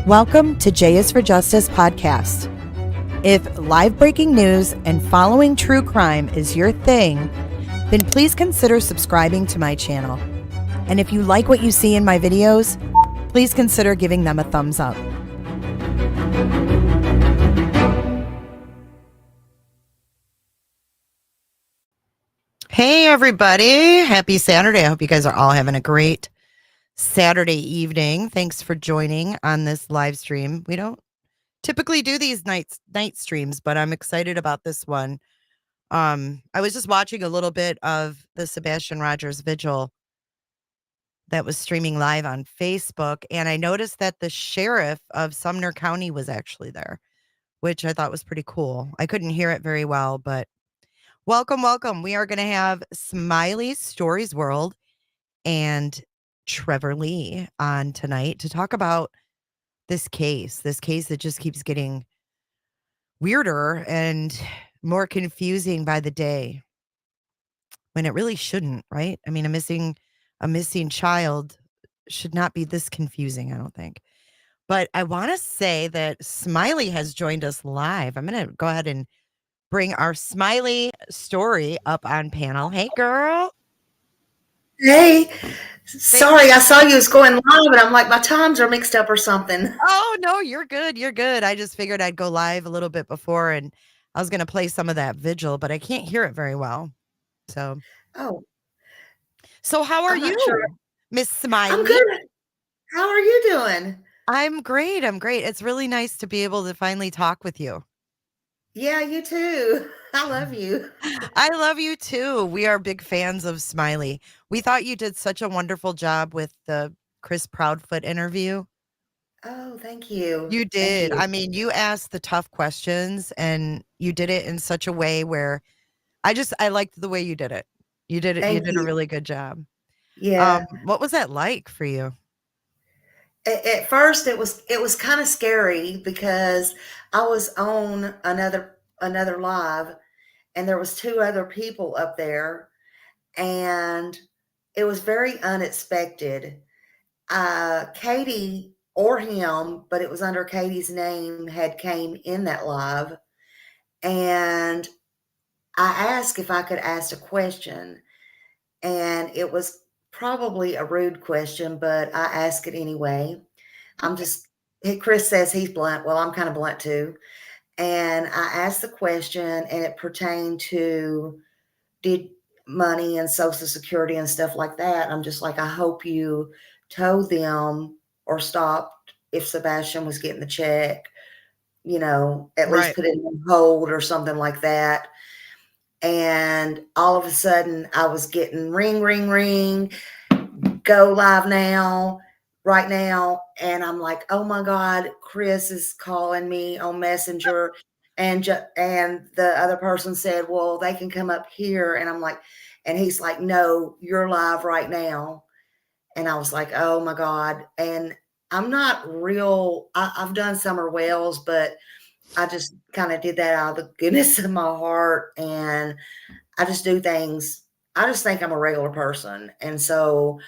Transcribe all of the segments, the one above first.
Welcome to J is for Justice podcast. If live breaking news and following true crime is your thing, then please consider subscribing to my channel. And if you like what you see in my videos, please consider giving them a thumbs up. Hey everybody, happy Saturday. I hope you guys are all having a great Saturday evening. Thanks for joining on this live stream. We don't typically do these night streams, but I'm excited about this one. I was just watching a little bit of the Sebastian Rogers vigil that was streaming live on Facebook, and I noticed that the sheriff of Sumner County was actually there, which I thought was pretty cool. I couldn't hear it very well, but welcome. We are going to have Smiley Stories World and Trevor Lee on tonight to talk about this case that just keeps getting weirder and more confusing by the day when it really shouldn't, right? I mean, a missing child should not be this confusing, I don't think. But I want to say that Smiley has joined us live. I'm going to go ahead and bring our Smiley story up on panel. Hey, girl. Hey, sorry, I saw you was going live, and I'm like, my times are mixed up or something. Oh, no, you're good. You're good. I just figured I'd go live a little bit before, and I was going to play some of that vigil, but I can't hear it very well. So how are you, sure. Miss Smiley? I'm good. How are you doing? I'm great. It's really nice to be able to finally talk with you. Yeah, you too. I love you. I love you too. We are big fans of Smiley. We thought you did such a wonderful job with the Chris Proudfoot interview. Oh, thank you. You did. Thank you. I mean, you asked the tough questions and you did it in such a way where I liked the way you did it. You did it. You did a really good job. Yeah. What was that like for you? At first, it was kind of scary because I was on another live, and there was two other people up there, and it was very unexpected. Katie or him, but it was under Katie's name, had came in that live, and I asked if I could ask a question, and it was probably a rude question, but I asked it anyway. Chris says he's blunt. Well, I'm kind of blunt too. And I asked the question, and it pertained to did money and Social Security and stuff like that. I'm just like, I hope you told them or stopped if Sebastian was getting the check, at least put it on hold or something like that. And all of a sudden I was getting ring, go live now, right now. And I'm like, oh my God, Chris is calling me on Messenger. And the other person said, well, they can come up here. And I'm like, and he's like, no, you're live right now. And I was like, oh my God. And I'm not real, I've done Summer Wells, but I just kind of did that out of the goodness of my heart. And I just do things. I just think I'm a regular person. And so,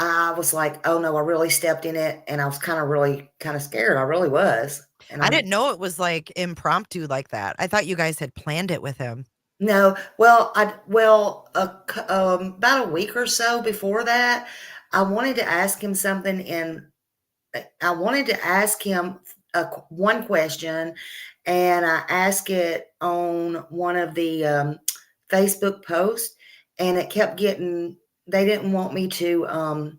I was like, oh no, I really stepped in it. And I was really scared. I really was. And I didn't know it was like impromptu like that. I thought you guys had planned it with him. No, well, about a week or so before that, I wanted to ask him something, and I wanted to ask him one question, and I asked it on one of the Facebook posts, and it kept getting. They didn't want me to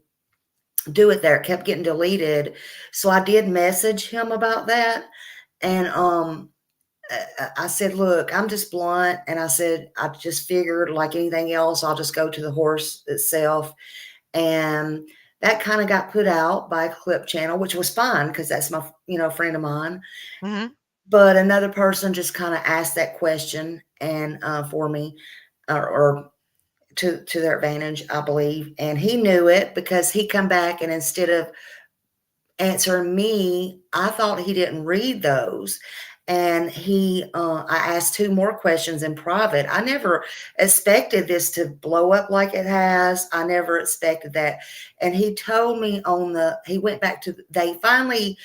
do it there. It kept getting deleted, so I did message him about that, and I said, look, I'm just blunt. And I said, I just figured like anything else, I'll just go to the horse itself. And that kind of got put out by a clip channel, which was fine because that's my, friend of mine. Mm-hmm. But another person just kind of asked that question and for me or to their advantage, I believe. And he knew it because he come back, and instead of answering me, I thought he didn't read those. And I asked 2 more questions in private. I never expected this to blow up like it has. I never expected that. And he told me he went back to, they finally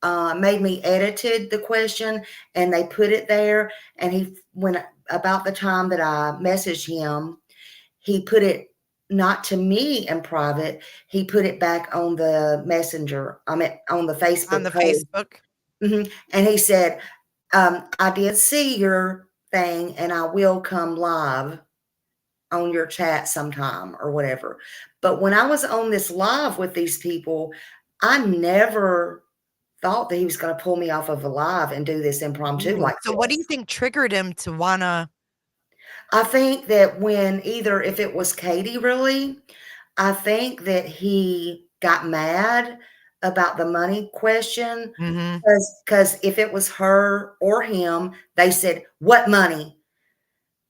made me edited the question and they put it there. And when about the time that I messaged him, he put it not to me in private. He put it back on the messenger. I mean, on the Facebook On the page. Facebook. And he said, I did see your thing and I will come live on your chat sometime or whatever. But when I was on this live with these people, I never thought that he was going to pull me off of a live and do this impromptu like So what do you think triggered him to wanna? I think that if it was Katie really, I think that he got mad about the money question because if it was her or him, they said, "What money?"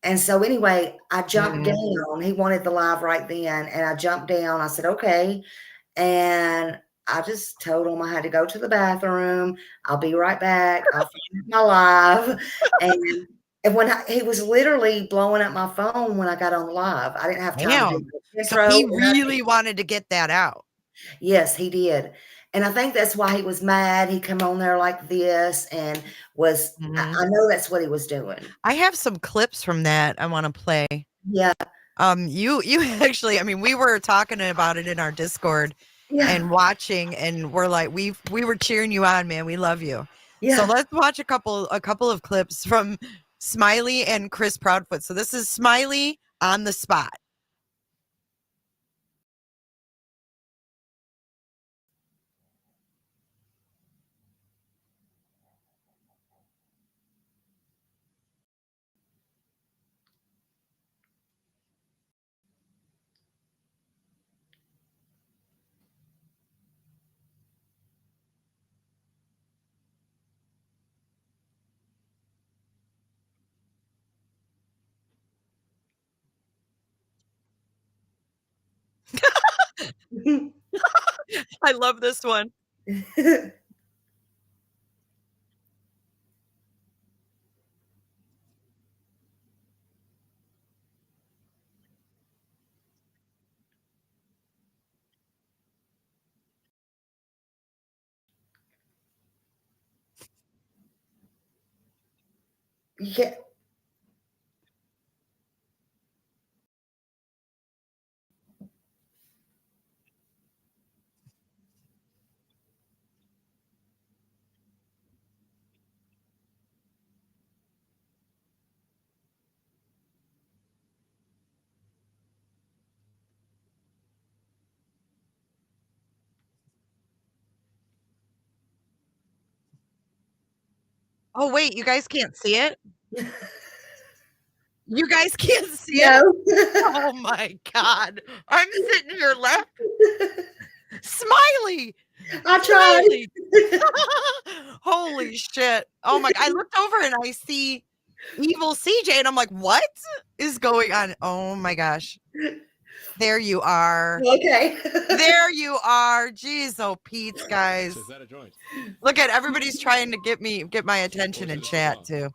And so anyway, I jumped down. He wanted the live right then, and I jumped down. I said, "Okay." And I just told him I had to go to the bathroom. I'll be right back. I'll finish my live. And when he was literally blowing up my phone when I got on live. I didn't have time to do the So intro he or nothing. really wanted to get that out. Yes, he did. And I think that's why he was mad. He come on there like this and was I know that's what he was doing. I have some clips from that I wanna play. Yeah. You actually, I mean, we were talking about it in our Discord and watching, and we're like, we were cheering you on, man. We love you. Yeah. So let's watch a couple of clips from Smiley and Chris Proudfoot. So this is Smiley on the spot. I love this one. Yeah. Oh, wait, you guys can't see it? You guys can't see it? No. Oh my God. I'm sitting here laughing. Smiley. I tried. Smiley. Holy shit. Oh my, I looked over and I see Evil CJ and I'm like, what is going on? Oh my gosh. There you are. Okay. There you are. Jeez, oh Pete's guys. Is that a joint? Look at everybody's trying to get my attention in chat too.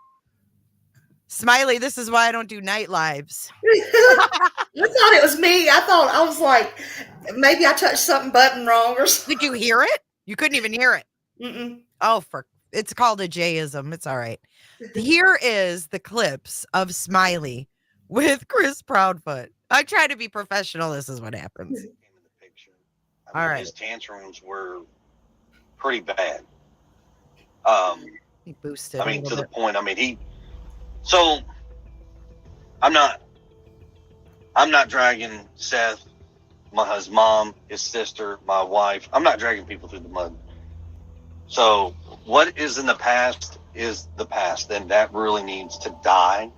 Smiley, this is why I don't do night lives. I thought it was me. I was like, maybe I touched something button wrong or something. Did you hear it? You couldn't even hear it. Mm-mm. Oh, it's called a Jayism. It's all right. Here is the clips of Smiley with Chris Proudfoot. I try to be professional. This is what happens. All right. His tantrums were pretty bad. He boosted. I mean, to the point. I mean, So I'm not dragging Seth, his mom, his sister, my wife. I'm not dragging people through the mud. So what is in the past is the past, and that really needs to die.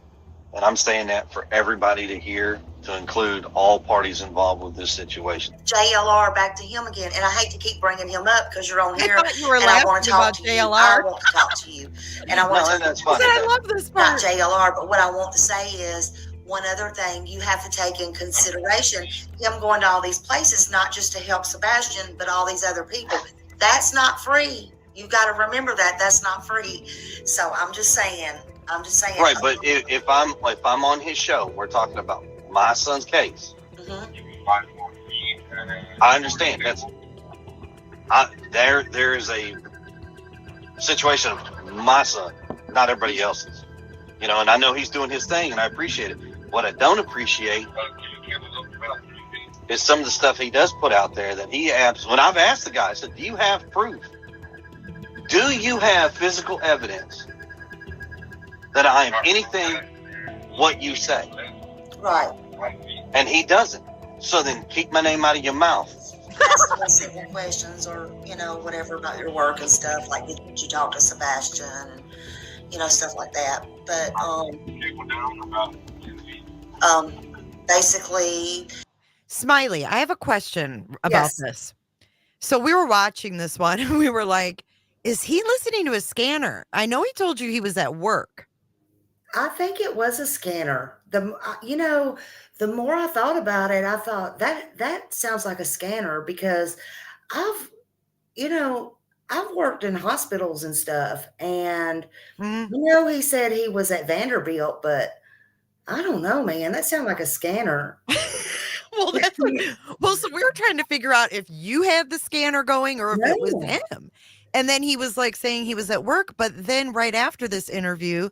And I'm saying that for everybody to hear, to include all parties involved with this situation. JLR, back to him again. And I hate to keep bringing him up because you're on here. I thought you were and I want laughing to talk about to you. JLR. I want to talk to you. And I want No, to that's fine. I love this not part. JLR, but what I want to say is one other thing you have to take in consideration, him going to all these places, not just to help Sebastian, but all these other people. That's not free. You got to remember that that's not free. So I'm just saying. Right, but if I'm on his show, we're talking about my son's case. I understand. There is a situation of my son, not everybody else's. You know, and I know he's doing his thing, and I appreciate it. What I don't appreciate is some of the stuff he does put out there that he when I've asked the guy, I said, do you have proof? Do you have physical evidence that I am anything what you say? Right. And he doesn't. So then keep my name out of your mouth. Ask them simple questions or, whatever about your work and stuff. Like, did you talk to Sebastian and, stuff like that. But, basically. Smiley, I have a question about this. So we were watching this one and we were like, is he listening to a scanner? I know he told you he was at work. I think it was a scanner. The more I thought about it, I thought that sounds like a scanner because I've worked in hospitals and stuff, and he said he was at Vanderbilt, but I don't know, man. That sounds like a scanner. So we were trying to figure out if you had the scanner going or if it was him. And then he was like saying he was at work, but then right after this interview,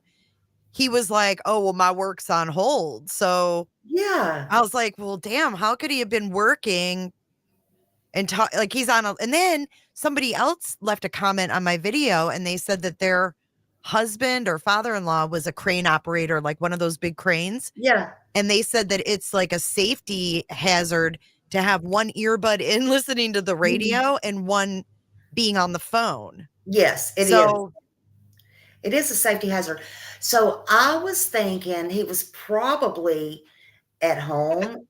he was like, oh, well, my work's on hold. So yeah, I was like, well, damn, how could he have been working and like he's on and then somebody else left a comment on my video and they said that their husband or father-in-law was a crane operator, like one of those big cranes. Yeah. And they said that it's like a safety hazard to have one earbud in listening to the radio and one being on the phone. Yes, it is. It is a safety hazard. So I was thinking he was probably at home.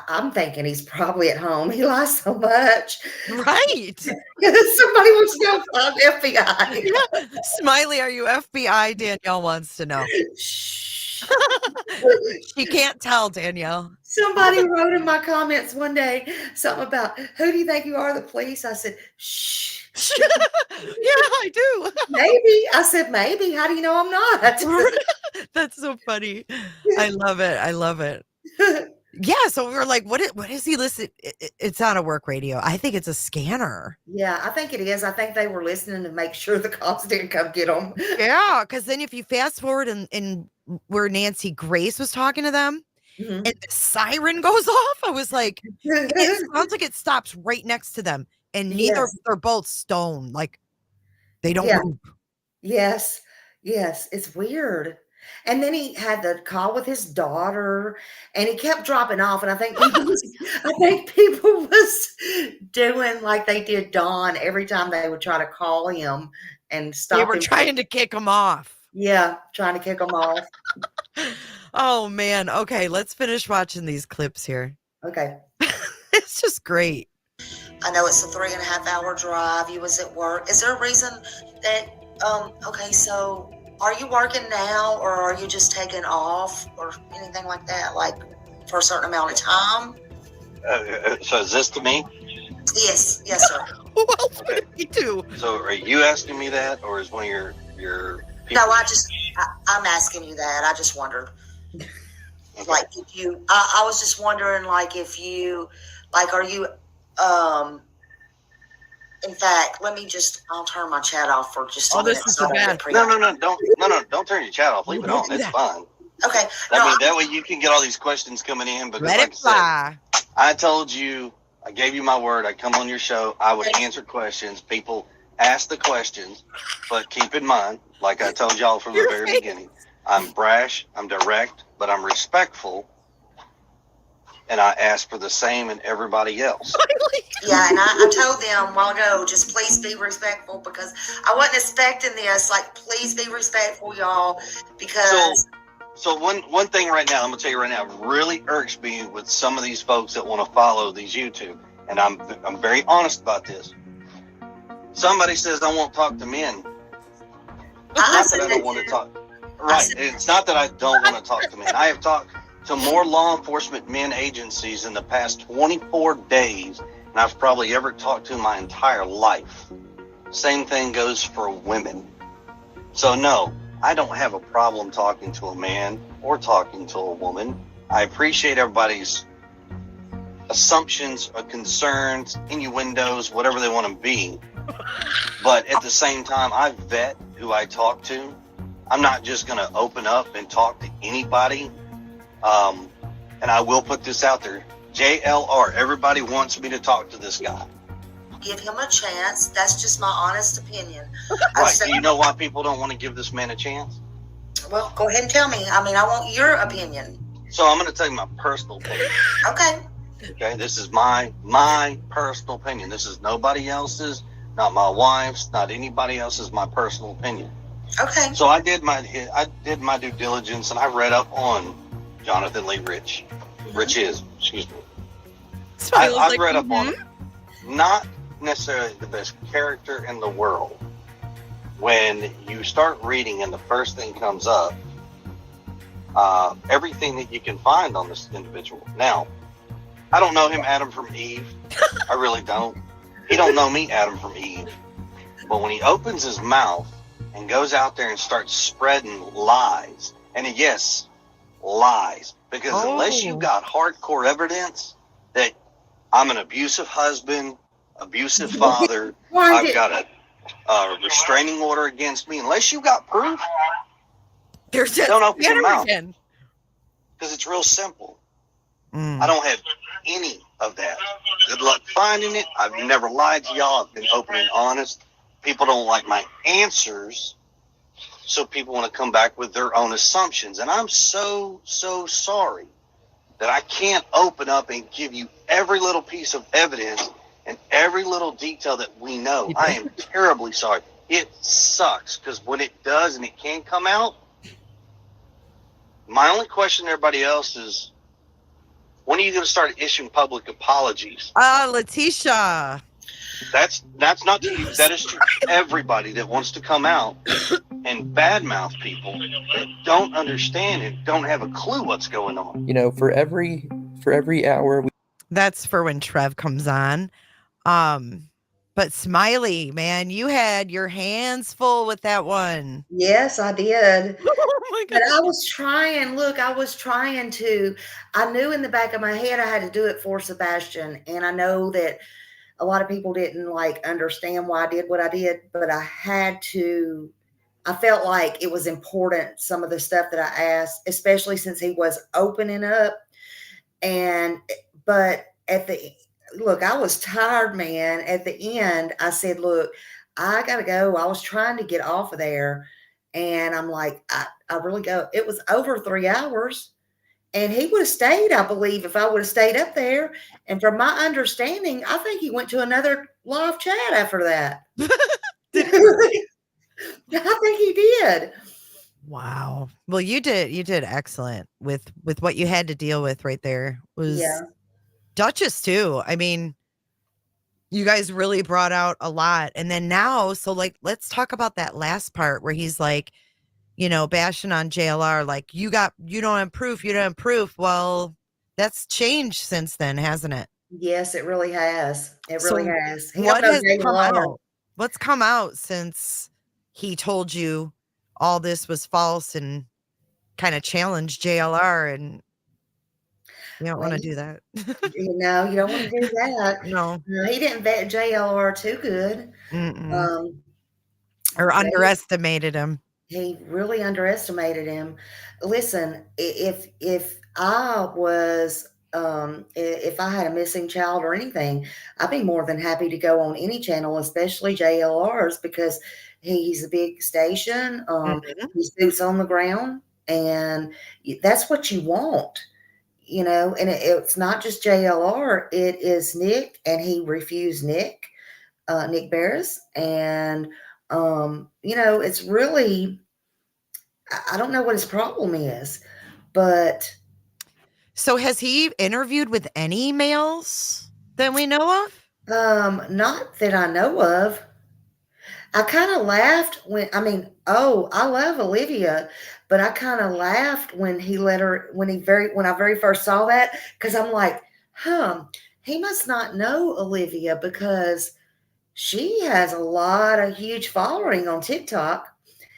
I'm thinking he's probably at home. He lies so much. Right. Somebody wants to know FBI. Yeah. Smiley, are you FBI? Danielle wants to know. Shh. She can't tell, Danielle. Somebody wrote in my comments one day something about, who do you think you are, the police? I said, shh. Yeah, I do. Maybe. I said, maybe. How do you know I'm not? That's so funny. I love it. I love it. Yeah. So we were like, what is he listening? It's on a work radio. I think it's a scanner. Yeah, I think it is. I think they were listening to make sure the cops didn't come get them. Yeah. Because then if you fast forward and where Nancy Grace was talking to them and the siren goes off, I was like, it sounds like it stops right next to them. And they're both stoned. Like they don't move. Yes. It's weird. And then he had the call with his daughter and he kept dropping off. And I think people was doing like they did Dawn every time they would try to call him and stop him. They were trying to kick him off. Yeah, trying to kick him off. Oh, man. Okay, let's finish watching these clips here. Okay. It's just great. I know it's a 3.5 hour drive. You was at work. Is there a reason that, okay, so are you working now or are you just taking off or anything like that, like for a certain amount of time? So is this to me? Yes, sir. Who else would he do? So are you asking me that or is one of your people? No, I'm asking you that. I just wondered. Okay. Like if you, I was just wondering like if you, like are you, in fact, I'll turn my chat off for just a minute. This is so bad. No, don't turn your chat off. Leave it on. It's fine. Okay. That way you can get all these questions coming in. Because let it fly. I told you, I gave you my word. I'd come on your show. I would answer questions. People ask the questions. But keep in mind, like I told y'all from the very beginning, I'm brash, I'm direct, but I'm respectful. And I ask for the same in everybody else. Yeah, and I told them a while ago, just please be respectful because I wasn't expecting this. Like, please be respectful, y'all, because... So one thing right now, I'm going to tell you right now, really irks me with some of these folks that want to follow these YouTube. And I'm very honest about this. Somebody says, I won't talk to men. It's not that I don't want to talk. Right. It's not that I don't want to talk to men. I have talked to more law enforcement men agencies in the past 24 days than I've probably ever talked to in my entire life. Same thing goes for women. So no, I don't have a problem talking to a man or talking to a woman. I appreciate everybody's assumptions or concerns, innuendos, whatever they want to be. But at the same time, I vet who I talk to. I'm not just going to open up and talk to anybody. And I will put this out there. JLR, everybody wants me to talk to this guy. Give him a chance. That's just my honest opinion. Right. Do you know why people don't want to give this man a chance? Well, go ahead and tell me. I mean, I want your opinion. So I'm going to tell you my personal opinion. Okay. Okay, this is my personal opinion. This is nobody else's, not my wife's, not anybody else's. My personal opinion. Okay. So I did my due diligence, and I read up on Jonathan Lee Rich. Excuse me. I read up on him. Not necessarily the best character in the world. When you start reading and the first thing comes up, everything that you can find on this individual. Now, I don't know him, Adam from Eve. I really don't. He don't know me, Adam from Eve. But when he opens his mouth and goes out there and starts spreading lies, and yes, lies, because unless you got hardcore evidence that I'm an abusive husband, abusive father, I've got a restraining order against me, unless you got proof, don't open your mouth. Because it's real simple. I don't have any of that. Good luck finding it. I've never lied to y'all. I've been open and honest. People don't like my answers, so people want to come back with their own assumptions. And I'm so sorry that I can't open up and give you every little piece of evidence and every little detail that we know. I am terribly sorry. It sucks, because when it does and it can come out, my only question to everybody else is, when are you going to start issuing public apologies? Leticia. That's not to you. That is to everybody that wants to come out and badmouth people that don't understand and don't have a clue what's going on. You know, for every hour. That's for when Trev comes on. But Smiley, man, you had your hands full with that one. Yes, I did. Oh my God. But I was trying to, I knew in the back of my head I had to do it for Sebastian. And I know that a lot of people didn't understand why I did what I did, but I had to, I felt like it was important, some of the stuff that I asked, especially since he was opening up. But look, I was tired, man. At the end, I said, look, I got to go. I was trying to get off of there. And I'm like, I really go. It was over 3 hours. And he would have stayed, I believe, if I would have stayed up there. And from my understanding, I think he went to another live chat after that. I think he did. Wow. Well, you did excellent with what you had to deal with right there. Was Duchess too. I mean, you guys really brought out a lot. And then now, so let's talk about that last part where he's like, bashing on JLR, like, you don't have proof. Well, that's changed since then, hasn't it? Yes, it really has. It really has. What has come out? What's come out since he told you all this was false and kind of challenged JLR, and you don't want to do that? No, you don't want to do that. No. He didn't vet JLR too good. Or underestimated him. He really underestimated him. Listen, if I was, if I had a missing child or anything, I'd be more than happy to go on any channel, especially JLR's, because he's a big station. He's boots on the ground, and that's what you want, and it's not just JLR. It is Nick, and he refused Nick Barris. And, it's really, I don't know what his problem is, but. So has he interviewed with any males that we know of? Not that I know of. I kind of laughed when I love Olivia, but I kind of laughed when he let her, when I very first saw that, because I'm like, he must not know Olivia, because She has a huge following on TikTok.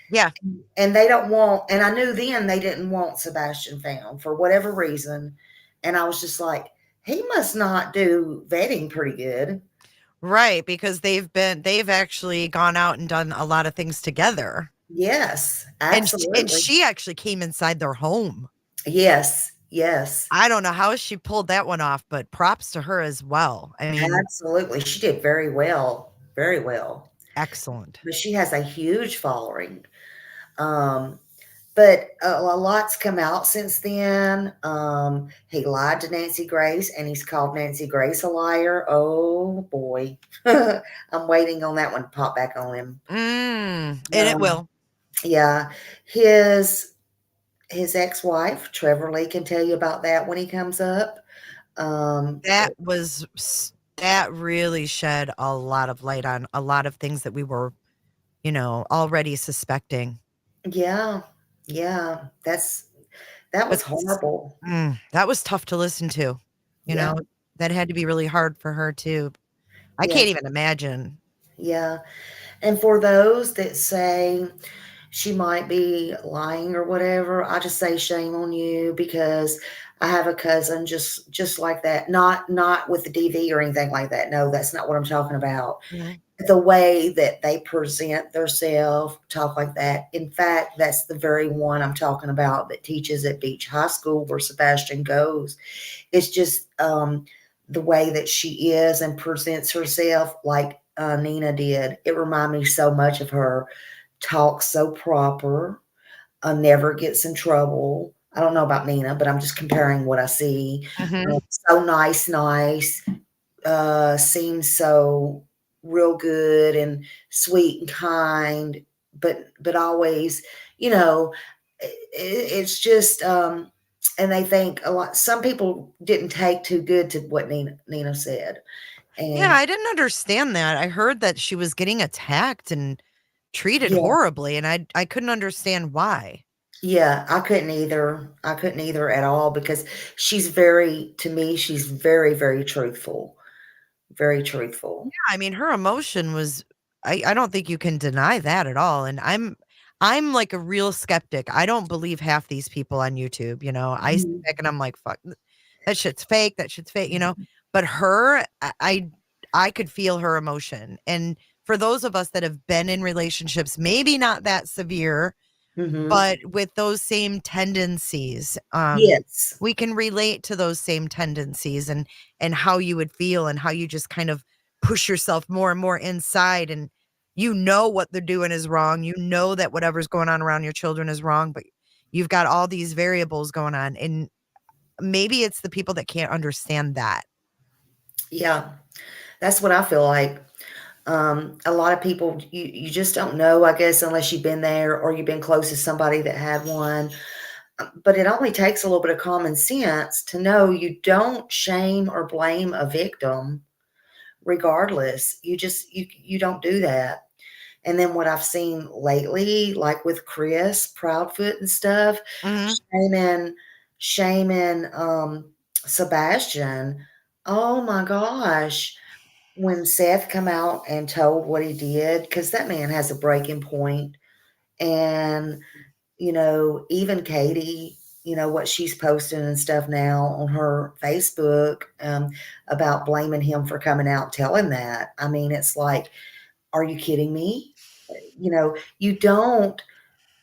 Yeah. And they don't want, and I knew then they didn't want Sebastian found for whatever reason. And I was just like, he must not do vetting pretty good. Right, because they've actually gone out and done a lot of things together. Yes, And absolutely. she actually came inside their home. Yes, yes. I don't know how she pulled that one off, but props to her as well. I mean, Absolutely. She did very well. Very well. excellent. But she has a huge following. Um, but a lot's come out since then. He lied to Nancy Grace and he's called Nancy Grace a liar. Oh boy. I'm waiting on that one to pop back on him. And it will. Yeah. His ex-wife, Trevor Lee, can tell you about that when he comes up. That really shed a lot of light on a lot of things that we were, already suspecting. Yeah. Yeah. That was horrible. That was tough to listen to. Yeah. That had to be really hard for her too. I Yeah. can't even imagine. Yeah. And for those that say she might be lying or whatever, I just say shame on you, because I have a cousin just like that. Not with the DV or anything like that. No, that's not what I'm talking about. Mhm. The way that they present themselves, talk like that. In fact, that's the very one I'm talking about that teaches at Beach High School where Sebastian goes. It's just the way that she is and presents herself like Nina did. It reminded me so much of her. Talks so proper, never gets in trouble. I don't know about Nina, but I'm just comparing what I see. Mhm. So nice, seems so real good and sweet and kind, but always, it's just and they think a lot. Some people didn't take too good to what Nina said, Yeah, and I didn't understand that. I heard that she was getting attacked and treated yeah, horribly, and I couldn't understand why. yeah, I couldn't either. I couldn't either at all, because to me, she's very, very truthful. Very Yeah, truthful. I mean, her emotion was I don't think you can deny that at all, and I'm like a real skeptic. I don't believe half these people on YouTube, I sit Mhm. back and I'm like, "Fuck, that shit's fake," but her, I could feel her emotion, and for those of us that have been in relationships, maybe not that severe, Mhm. but with those same tendencies, Yes. we can relate to those same tendencies and how you would feel and how you just kind of push yourself more and more inside, and what they're doing is wrong. You know that whatever's going on around your children is wrong, but you've got all these variables going on, and maybe it's the people that can't understand that. Yeah. That's what I feel like. A lot of people, you just don't know, I guess, unless you've been there or you've been close to somebody that had one. But it only takes a little bit of common sense to know you don't shame or blame a victim regardless. You don't do that. And then what I've seen lately, like with Chris Proudfoot and stuff, Mhm. shaming shaming Sebastian. Oh my gosh. When Seth come out and told what he did, because that man has a breaking point, and even Katie, what she's posting and stuff now on her Facebook, about blaming him for coming out telling that. I mean, it's like, are you kidding me? You don't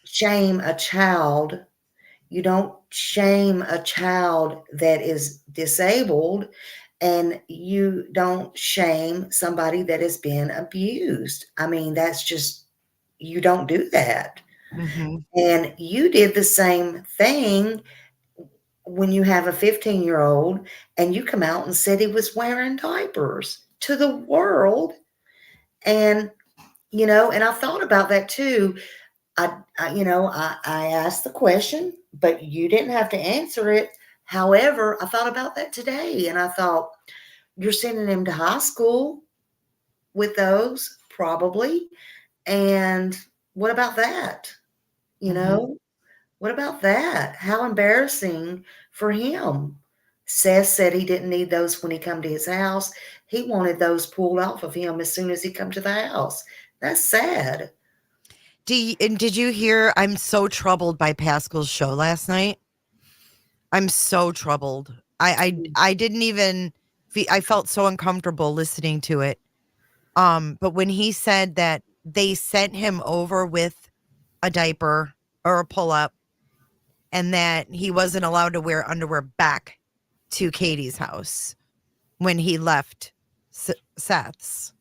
shame a child. You don't shame a child that is disabled, and you don't shame somebody that has been abused. I mean, that's just, you don't do that. Mhm. And you did the same thing when you have a 15-year-old and you come out and said he was wearing diapers to the world. And, and I thought about that too. I asked the question, but you didn't have to answer it. However, I thought about that today and I thought, you're sending him to high school with those, probably. And what about that? You Mhm. know, what about that? How embarrassing for him. Seth said he didn't need those when he come to his house. He wanted those pulled off of him as soon as he come to the house. That's sad. Did you hear? I'm so troubled by Pascal's show last night. I'm so troubled. I didn't even. I felt so uncomfortable listening to it. But when he said that they sent him over with a diaper or a pull-up, and that he wasn't allowed to wear underwear back to Katie's house when he left Seth's,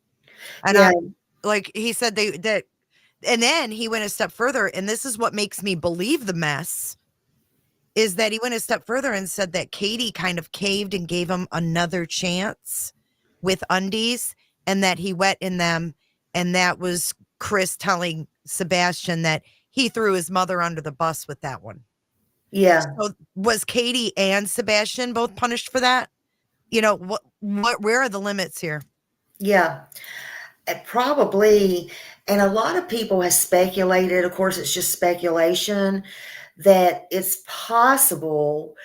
and Yeah. like he said that. And then he went a step further, and this is what makes me believe the mess, is that he went a step further and said that Katie kind of caved and gave him another chance with undies, and that he wet in them, and that was Chris telling Sebastian that he threw his mother under the bus with that one. Yeah. So was Katie and Sebastian both punished for that? You know, where are the limits here? Yeah. Probably, and a lot of people have speculated, of course it's just speculation, that it's possible,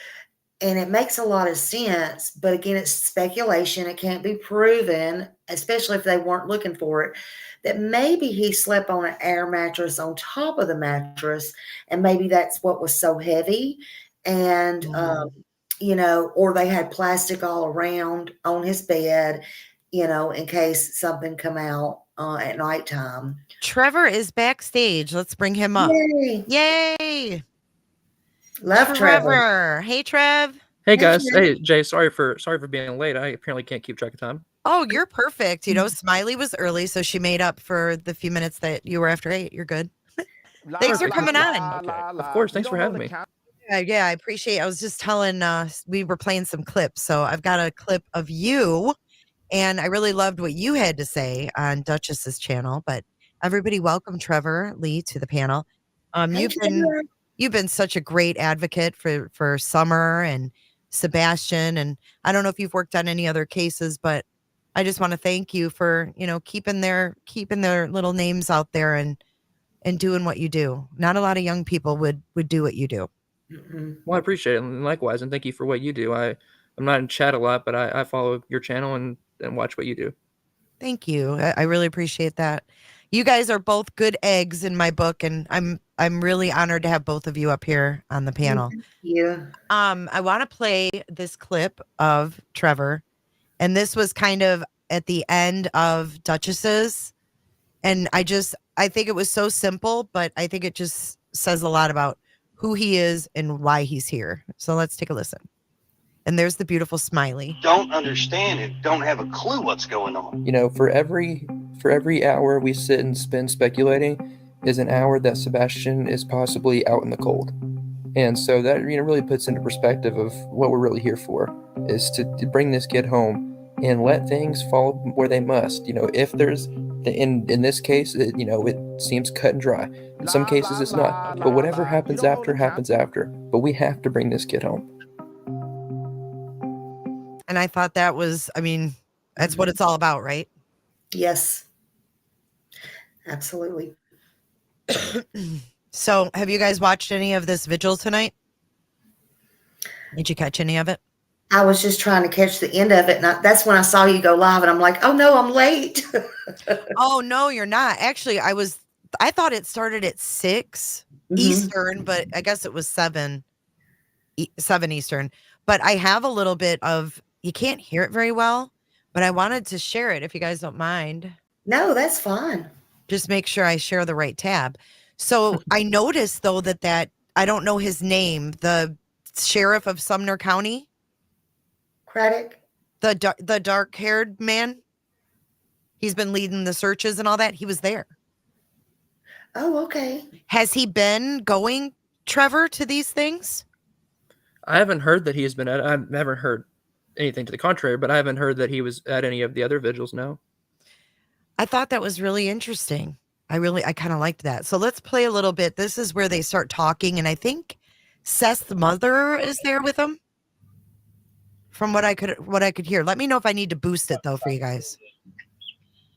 and it makes a lot of sense, but again, it's speculation, it can't be proven, especially if they weren't looking for it, that maybe he slept on an air mattress on top of the mattress, and maybe that's what was so heavy, and or they had plastic all around on his bed, in case something come out at nighttime. Trevor is backstage. Let's bring him up. Yay! Yay! Love Trevor. Hey, Trev. Hey Hey, guys. Trevor. Hey Jay, sorry for being late. I apparently can't keep track of time. Oh, you're perfect. Smiley was early, so she made up for the few minutes that you were after 8. You're good. Thanks for coming on. Okay. Of course, thanks for having me. Yeah, I appreciate it. I was just telling we were playing some clips, so I've got a clip of you, and I really loved what you had to say on Duchess's channel. But everybody, welcome Trevor Lee to the panel. Hey, Trevor. You've been such a great advocate for Summer and Sebastian, and I don't know if you've worked on any other cases, but I just want to thank you for keeping their little names out there and doing what you do. Not a lot of young people would do what you do. Well, I appreciate it, and likewise, and thank you for what you do. I'm not in chat a lot, but I follow your channel and watch what you do. Thank you. I really appreciate that. You guys are both good eggs in my book, and I'm really honored to have both of you up here on the panel. Thank you. I want to play this clip of Trevor, and this was kind of at the end of Duchess's, and I think it was so simple, but I think it just says a lot about who he is and why he's here. So let's take a listen. And there's the beautiful Smiley. Don't understand it. Don't have a clue what's going on. For every hour we sit and spend speculating is an hour that Sebastian is possibly out in the cold. And so that really puts into perspective of what we're really here for, is to bring this kid home and let things fall where they must. If there's in this case, it seems cut and dry. In some cases it's not. But whatever happens after happens after. But we have to bring this kid home. And I thought that was, that's what it's all about, right? Yes. Absolutely. So have you guys watched any of this vigil tonight? Did you catch any of it? I was just trying to catch the end of it. And that's when I saw you go live, and I'm like, oh no, I'm late. Oh no, you're not. Actually, I thought it started at 6 Eastern, but I guess it was 7 Eastern. But I have a little bit of, you can't hear it very well, but I wanted to share it if you guys don't mind. No, that's fine. Just make sure I share the right tab. So I noticed though that I don't know his name, the sheriff of Sumner County. Craddock? The dark-haired man. He's been leading the searches and all that. He was there. Oh, okay. Has he been going, Trevor, to these things? I haven't heard that he has been at. I haven't heard anything to the contrary, but I haven't heard that he was at any of the other vigils. No. I thought that was really interesting. I kind of liked that. So let's play a little bit. This is where they start talking, and I think Seth's mother is there with him. From what I could hear. Let me know if I need to boost it though for you guys.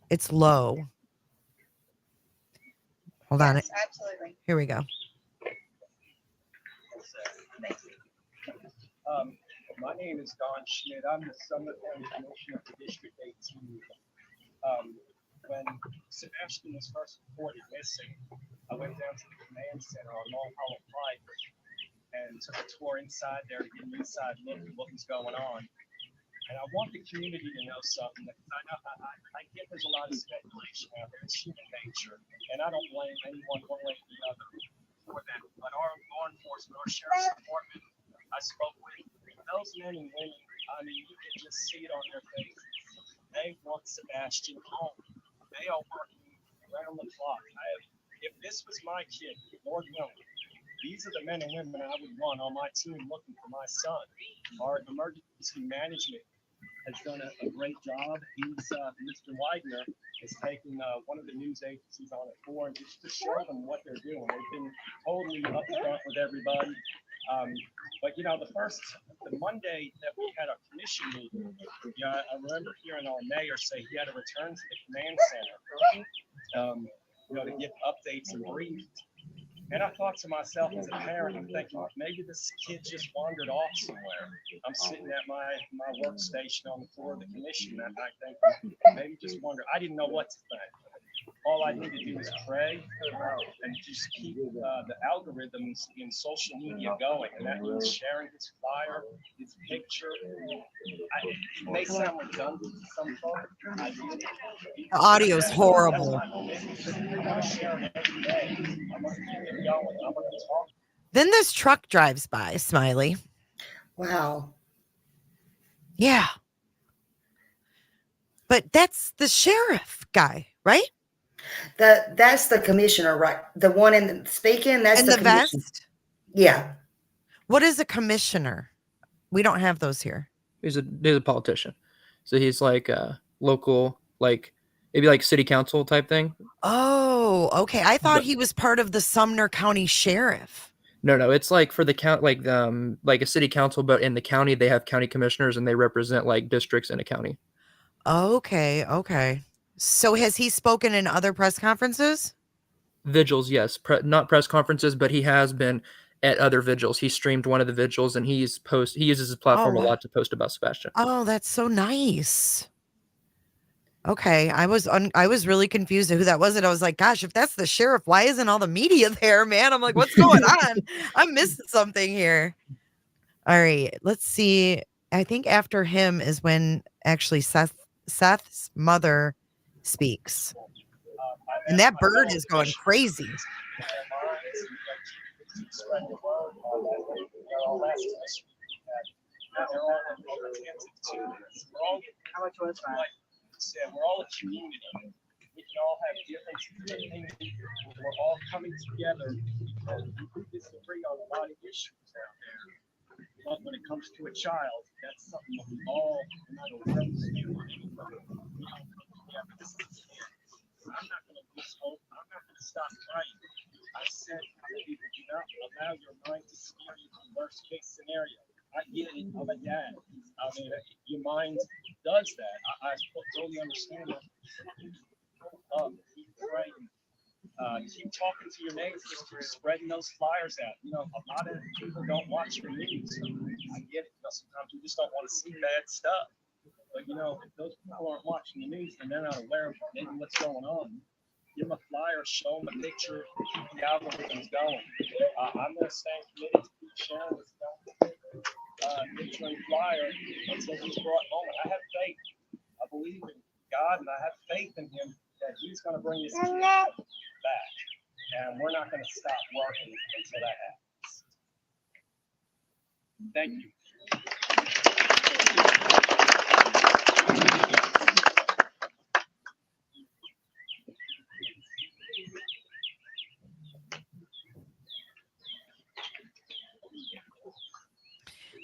It's low. Hold on. Absolutely. Here we go. My name is Don Schmidt. I'm the Sumner County Commissioner for District 18. When Sebastian was first reported missing, I went down to the command center on Long Hollow Pike and took a tour inside there to get an inside look at what was going on. And I want the community to know something, because I get there's a lot of speculation out there. It's human nature, and I don't blame anyone one way or the other for that. But our law enforcement, our sheriff's department, I spoke with those men and women. I mean, you can just see it on their faces. They want Sebastian home. They are working around the clock. If this was my kid, Lord knows, these are the men and women I would want on my team looking for my son. Our emergency management has done a great job. Mr. Widener is taking one of the news agencies on it for, and just to show them what they're doing. They've been totally upfront with everybody. But you know, the Monday that we had our commission meeting, I remember hearing our mayor say he had to return to the command center, to get updates and briefed. And I thought to myself as a parent, I'm thinking, maybe this kid just wandered off somewhere. I'm sitting at my workstation on the floor of the commission that night thinking, maybe just wandered. I didn't know what to think. All I needed to do was pray and just keep the algorithms in social media going. And that means sharing his flyer, his picture. It may sound redundant to some folks. The audio is horrible. Then this truck drives by, Smiley. Wow. Yeah. But that's the sheriff guy, right? That's the commissioner, right? The one in speaking, that's And the the commissioner. vest? Yeah. What is a commissioner? We don't have those here. He's a politician. So he's like a local, like maybe like city council type thing. Oh, okay. I thought he was part of the Sumner County Sheriff. No, it's like for the count, like a city council, but in the county they have county commissioners and they represent like districts in a county. Okay. So has he spoken in other press conferences? Vigils, yes. Not press conferences, but he has been at other vigils. He streamed one of the vigils and he uses his platform a lot to post about Sebastian. Oh, that's so nice. Okay, I was really confused at who that was, and I was like, gosh, if that's the sheriff, why isn't all the media there, man? I'm like, what's going on? I'm missing something here. All right, let's see. I think after him is when actually Seth's mother speaks. And that bird is going crazy. How much was that? We're all a community. We can all have different opinions. We're all coming together because we disagree on a lot of issues out there. But when it comes to a child, that's something that we all, no matter where we stand on anything, we all come together. This is a kid. I'm not going to lose hope. I'm not going to stop praying. I said to people, do not allow your mind to steer you to the worst case scenario. I get it. I'm a dad. I mean, your mind does that. I totally understand that. Keep praying. Keep talking to your neighbors, spreading those flyers out. You know, a lot of people don't watch your news. I get it. Sometimes we just don't want to see bad stuff. But, you know, if those people aren't watching the news and they're not aware of maybe what's going on, give them a flyer, show them a picture, keep the algorithms going. I'm going to stand committed to keep sharing this picture and flyer until he's brought home. I have faith. I believe in God, and I have faith in him that he's going to bring his kid back. And we're not going to stop working until that happens. Thank you.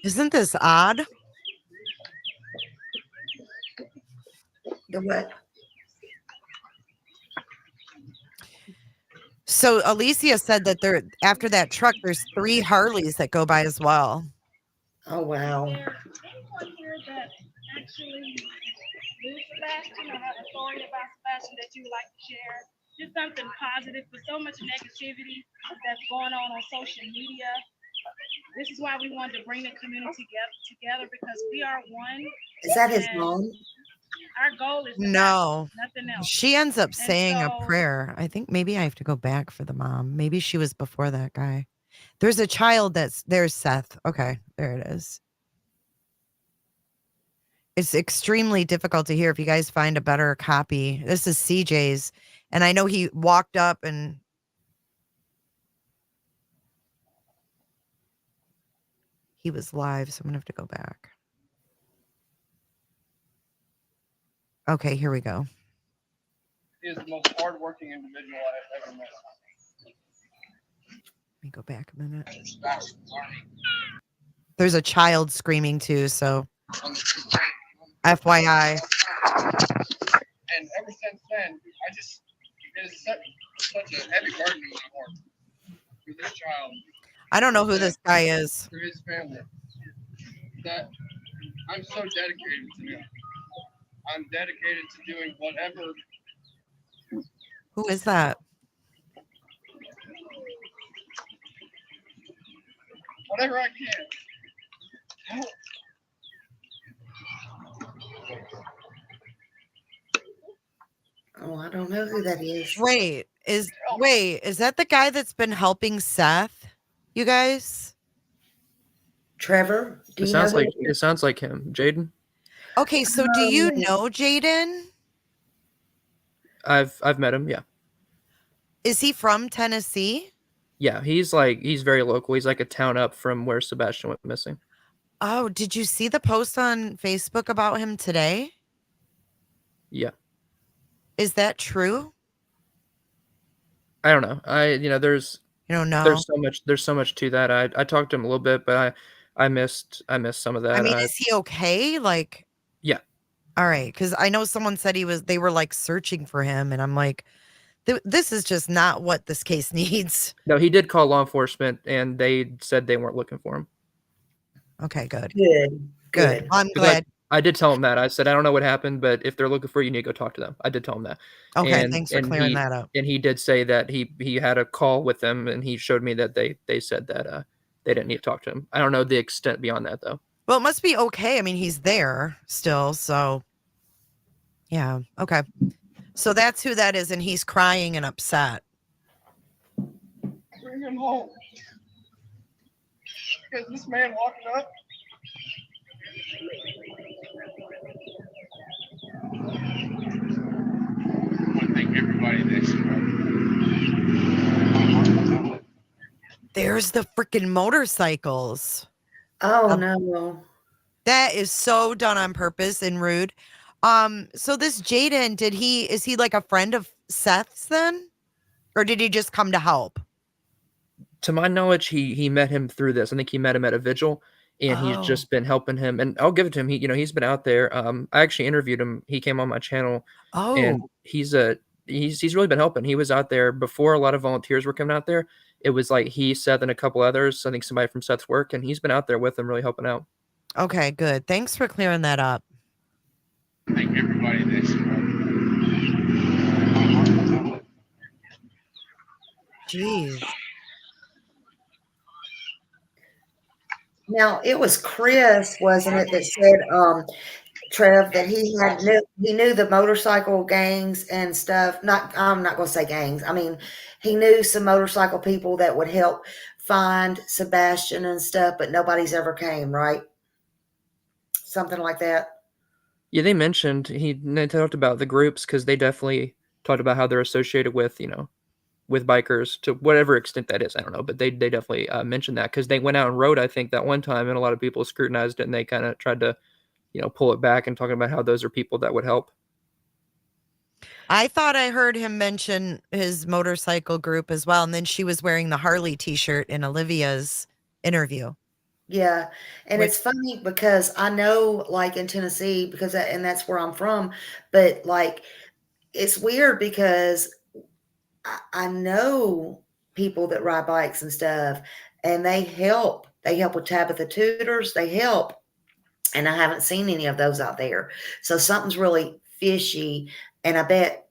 Isn't this odd? The what? So Alicia said that after that truck, there's 3 Harleys that go by as well. Oh, wow. Is there anyone here that actually knew Sebastian or had a story about Sebastian that you would like to share? Just something positive, for so much negativity that's going on social media. this is why we wanted to bring the community together because we are one. Is that his and mom? Our goal is to No. nothing else. She ends up And saying a so- prayer. I think maybe I have to go back for the mom. Maybe she was before that guy. There's a child there's Seth. Okay, there it is. It's extremely difficult to hear. If you guys find a better copy, this is CJ's. And I know he walked up and he was live, so I'm gonna have to go back. Okay, here we go. He is the most hardworking individual I've ever met. Let me go back a minute. There's a child screaming too, so FYI. And ever since then, it is such a heavy burden in my heart for this child, I don't know who this guy is. for his family, that I'm so dedicated to him. I'm dedicated to doing whatever Who is that? I can. Oh, I don't know who that is. Wait, is that the guy that's been helping Seth? You guys? Trevor? Do It you know sounds who like it is? it sounds like him, Jaden. Okay, so do you yeah. know Jaden? I've met him. Yeah, Is he from Tennessee? yeah. He's very local. He's like a town up from where Sebastian went missing. Oh, did you see the post on Facebook about him today? Yeah. Is that true? I don't know. There's You don't know. there's so much to that. I talked to him a little bit, but I missed some of that. I mean, is he okay? Like, yeah. all right, because I know someone said they were like searching for him, and I'm like, this is just not what this case needs. No, he did call law enforcement, and they said they weren't looking for him. Okay, good. Good. I'm 'Cause glad. I did tell him that. I said I don't know what happened, but if they're looking for you, you need to go talk to them. I did tell him that. Okay, And thanks for clearing that up. And he did say that he had a call with them, and he showed me that they said that they didn't need to talk to him. I don't know the extent beyond that though. Well, it must be okay. I mean, he's there still, so yeah. Okay. So that's who that is, and he's crying and upset. Bring him home. Because this man walking up. I want to thank everybody that's There's the freaking motorcycles. Oh no. That is so done on purpose and rude. So this Jaden, is he like a friend of Seth's then? Or did he just come to help? To my knowledge, he met him through this. I think he met him at a vigil, and he's Oh. just been helping him. And I'll give it to him. He's been out there. I actually interviewed him. He came on my channel, and Oh, he's really been helping. He was out there before a lot of volunteers were coming out there. It was like he, Seth, and a couple others. I think somebody from Seth's work, and he's been out there with them, really helping out. okay, good. Thanks for clearing that up. thank everybody that's Jeez. Now it was Chris, wasn't it, that said, Trev, that he knew the motorcycle gangs and stuff. I'm not going to say gangs. I mean, he knew some motorcycle people that would help find Sebastian and stuff, but nobody's ever came, right? Something like that. Yeah, they mentioned they talked about the groups because they definitely talked about how they're associated with with bikers to whatever extent that is. I don't know, but they definitely mentioned that because they went out and rode, I think, that one time, and a lot of people scrutinized it, and they kind of tried to pull it back and talking about how those are people that would help. I thought I heard him mention his motorcycle group as well. And then she was wearing the Harley t-shirt in Olivia's interview. Yeah. And it's funny because I know, like, in Tennessee, and that's where I'm from, but like, it's weird because I know people that ride bikes and stuff, and they help. They help with Tabitha tutors. They help. And I haven't seen any of those out there. So something's really fishy. And I bet,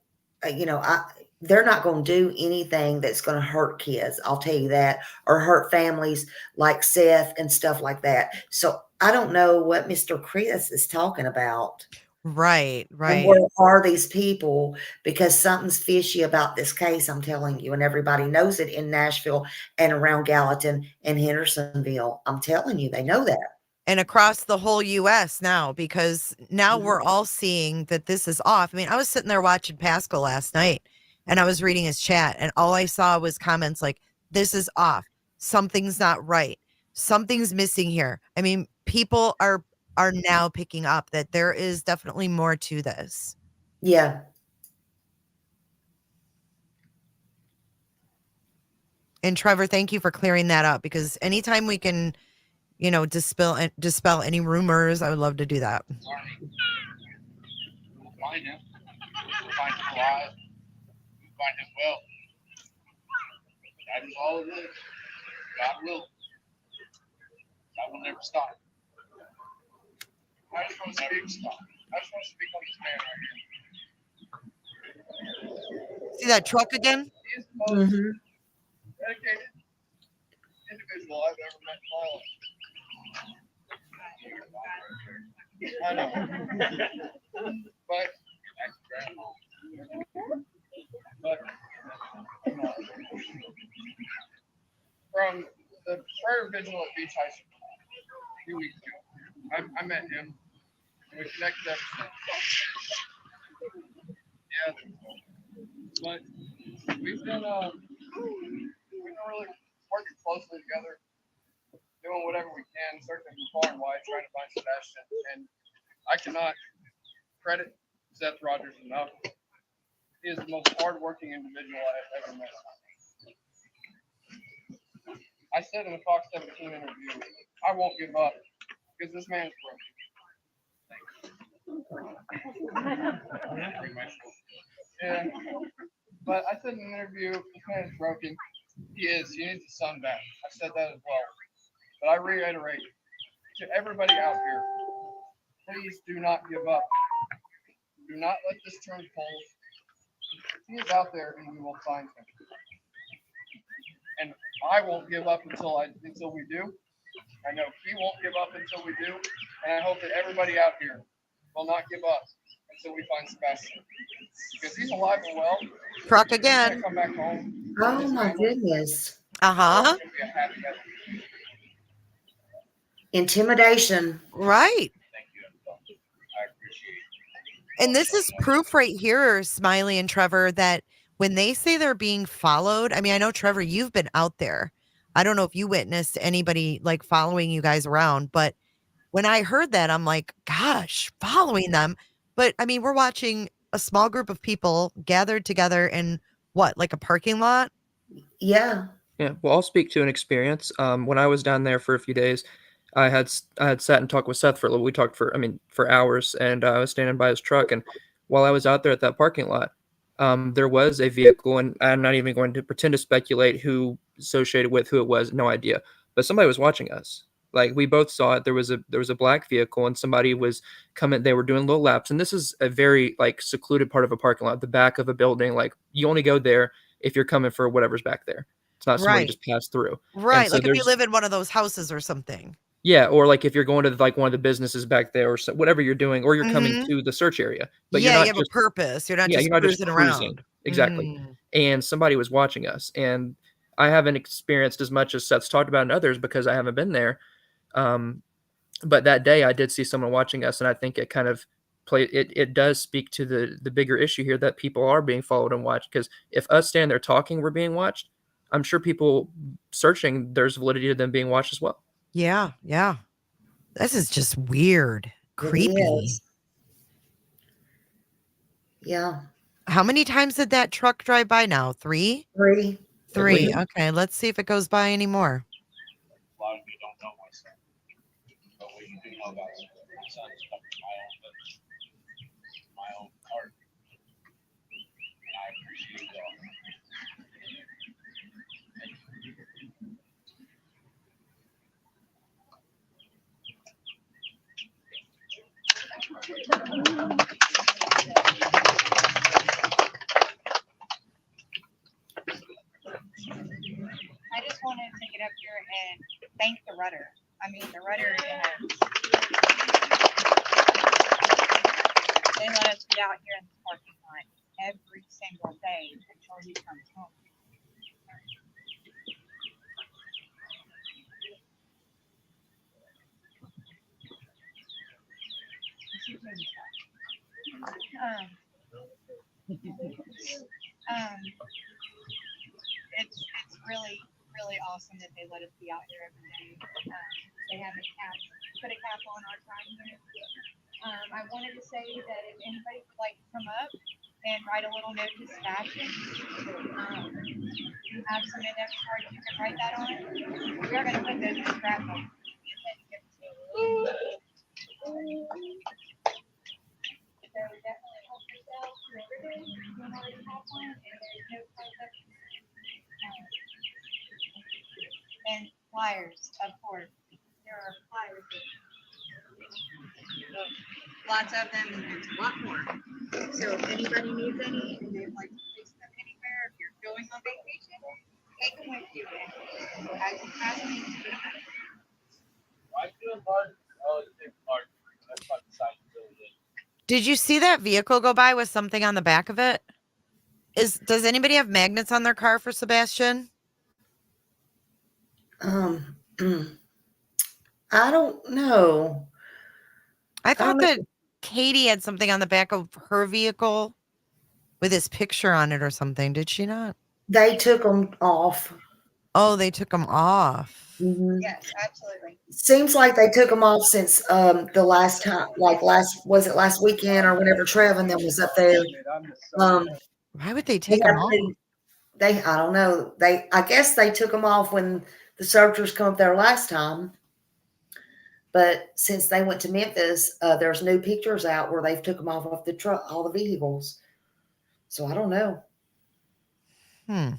they're not going to do anything that's going to hurt kids. I'll tell you that, or hurt families like Seth and stuff like that. So I don't know what Mr. Chris is talking about. Right, And right. where are these people? Because something's fishy about this case, I'm telling you, and everybody knows it in Nashville and around Gallatin and Hendersonville. I'm telling you, they know that. And across the whole US now, because now Mhm. we're all seeing that this is off. I mean, I was sitting there watching Pascal last night and I was reading his chat, and all I saw was comments like, this is off. Something's not right. Something's missing here. I mean, people are now picking up that there is definitely more to this. Yeah. And Trevor, thank you for clearing that up, because anytime we can, dispel any rumors, I would love to do that. Learning. We'll find him. We'll find him alive. We'll find him well. That is all it is. God will. God will never stop. I just want to speak. I just want to speak on this man right here. See that truck again? He is the most Mhm. dedicated individual I've ever met in my life. I know. But from the prayer vigil at Beach High School a few weeks ago, I met him and we connected ever since. Yeah. But we've been really working closely together, doing whatever we can, searching for far and wide, trying to find Sebastian. And I cannot credit Seth Rogers enough. He is the most hardworking individual I have ever met. I said in the Fox 17 interview, I won't give up because this man is broken. Yeah. But I said in an interview, this man is broken. He is. He needs his son back. I said that as well. But I reiterate to everybody out here, please do not give up. Do not let this turn cold. He is out there and we will find him. And I won't give up until we do. I know he won't give up until we do. And I hope that everybody out here will not give up until we find Sebastian. Because he's alive and well. Truck He's gonna again. come back home. Oh my goodness. Uh-huh. It's gonna be a happy, happy. Intimidation. Right. Thank you. I appreciate it. And this is proof right here, Smiley and Trevor, that when they say they're being followed, I mean, I know, Trevor, you've been out there. I don't know if you witnessed anybody like following you guys around, but when I heard that, I'm like, gosh, following them. But I mean, we're watching a small group of people gathered together in what, like a parking lot? Yeah. Yeah, well, I'll speak to an experience. When I was down there for a few days, I had sat and talked with Seth for a little. We talked for hours, and I was standing by his truck. And while I was out there at that parking lot, there was a vehicle, and I'm not even going to pretend to speculate who associated with who it was. No idea, but somebody was watching us. Like, we both saw it. There was a black vehicle, and somebody was coming. They were doing little laps, and this is a very like secluded part of a parking lot, the back of a building. Like, you only go there if you're coming for whatever's back there. It's not somebody Right. just passed through. And Right. so Like if you there's, live in one of those houses or something. yeah, or like if you're going to like one of the businesses back there or so, whatever you're doing, or you're coming Mhm. to the search area, but you're Yeah, you not have a just, purpose. You're not yeah, just you're not just cruising cruising. around. Exactly. Mm. And somebody was watching us. And I haven't experienced as much as Seth's talked about in others because I haven't been there. But that day I did see someone watching us, and I think it kind of it does speak to the bigger issue here that people are being followed and watched. Because if us standing there talking, we're being watched, I'm sure people searching, there's validity to them being watched as well. Yeah, yeah. This is just weird. It Creepy. is. Yeah. How many times did that truck drive by now? 3? 3. 3. least. Okay, let's see if it goes by anymore. A lot of you don't know my son, but what you do know about my son is coming from my own heart, and I appreciate y'all. rudder. I mean, the rudder has. They let us be out here in the parking lot every single day until he comes home. It's really awesome that they let us be out here every day. They have put a cap on our time here. I wanted to say that if anybody would like to come up and write a little note to Sebastian, you have some index cards you can write that on. We are going to put those in the scrapbook. So definitely help yourself to everything. You already have one, and there's no concept. And flyers, of course. There are flyers. Lots of them, and there's a lot more. So if anybody needs any, and they'd like to place them anywhere, if you're going on vacation, take them with you. As you pass me, put them in. I feel hard. Oh, it's hard. That's not the side of the building. Did you see that vehicle go by with something on the back of it? Does anybody have magnets on their car for Sebastian? I don't know. I thought know. that Katie had something on the back of her vehicle with his picture on it or something. Did she not? They took them off. Oh, they took them off. Mhm. Yes, absolutely. Seems like they took them off since the last time, like was it last weekend or whenever Trevin then was up there. Why would they take them off? I don't know. I guess they took them off when the searchers come up there last time. But since they went to Memphis, there's new pictures out where they've took them off of the truck, all the vehicles. So I don't know. I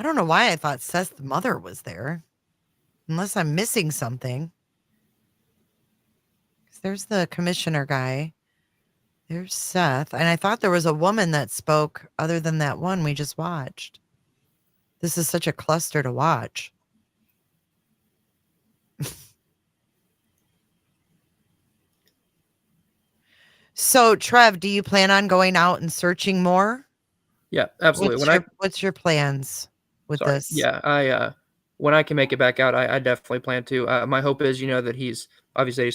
don't know why I thought Seth's mother was there. Unless I'm missing something. 'Cause there's the commissioner guy. There's Seth. And I thought there was a woman that spoke other than that one we just watched. This is such a cluster to watch. So, Trev, do you plan on going out and searching more? Yeah, absolutely. What's your plans with this? Yeah, when I can make it back out, I definitely plan to. My hope is, that he's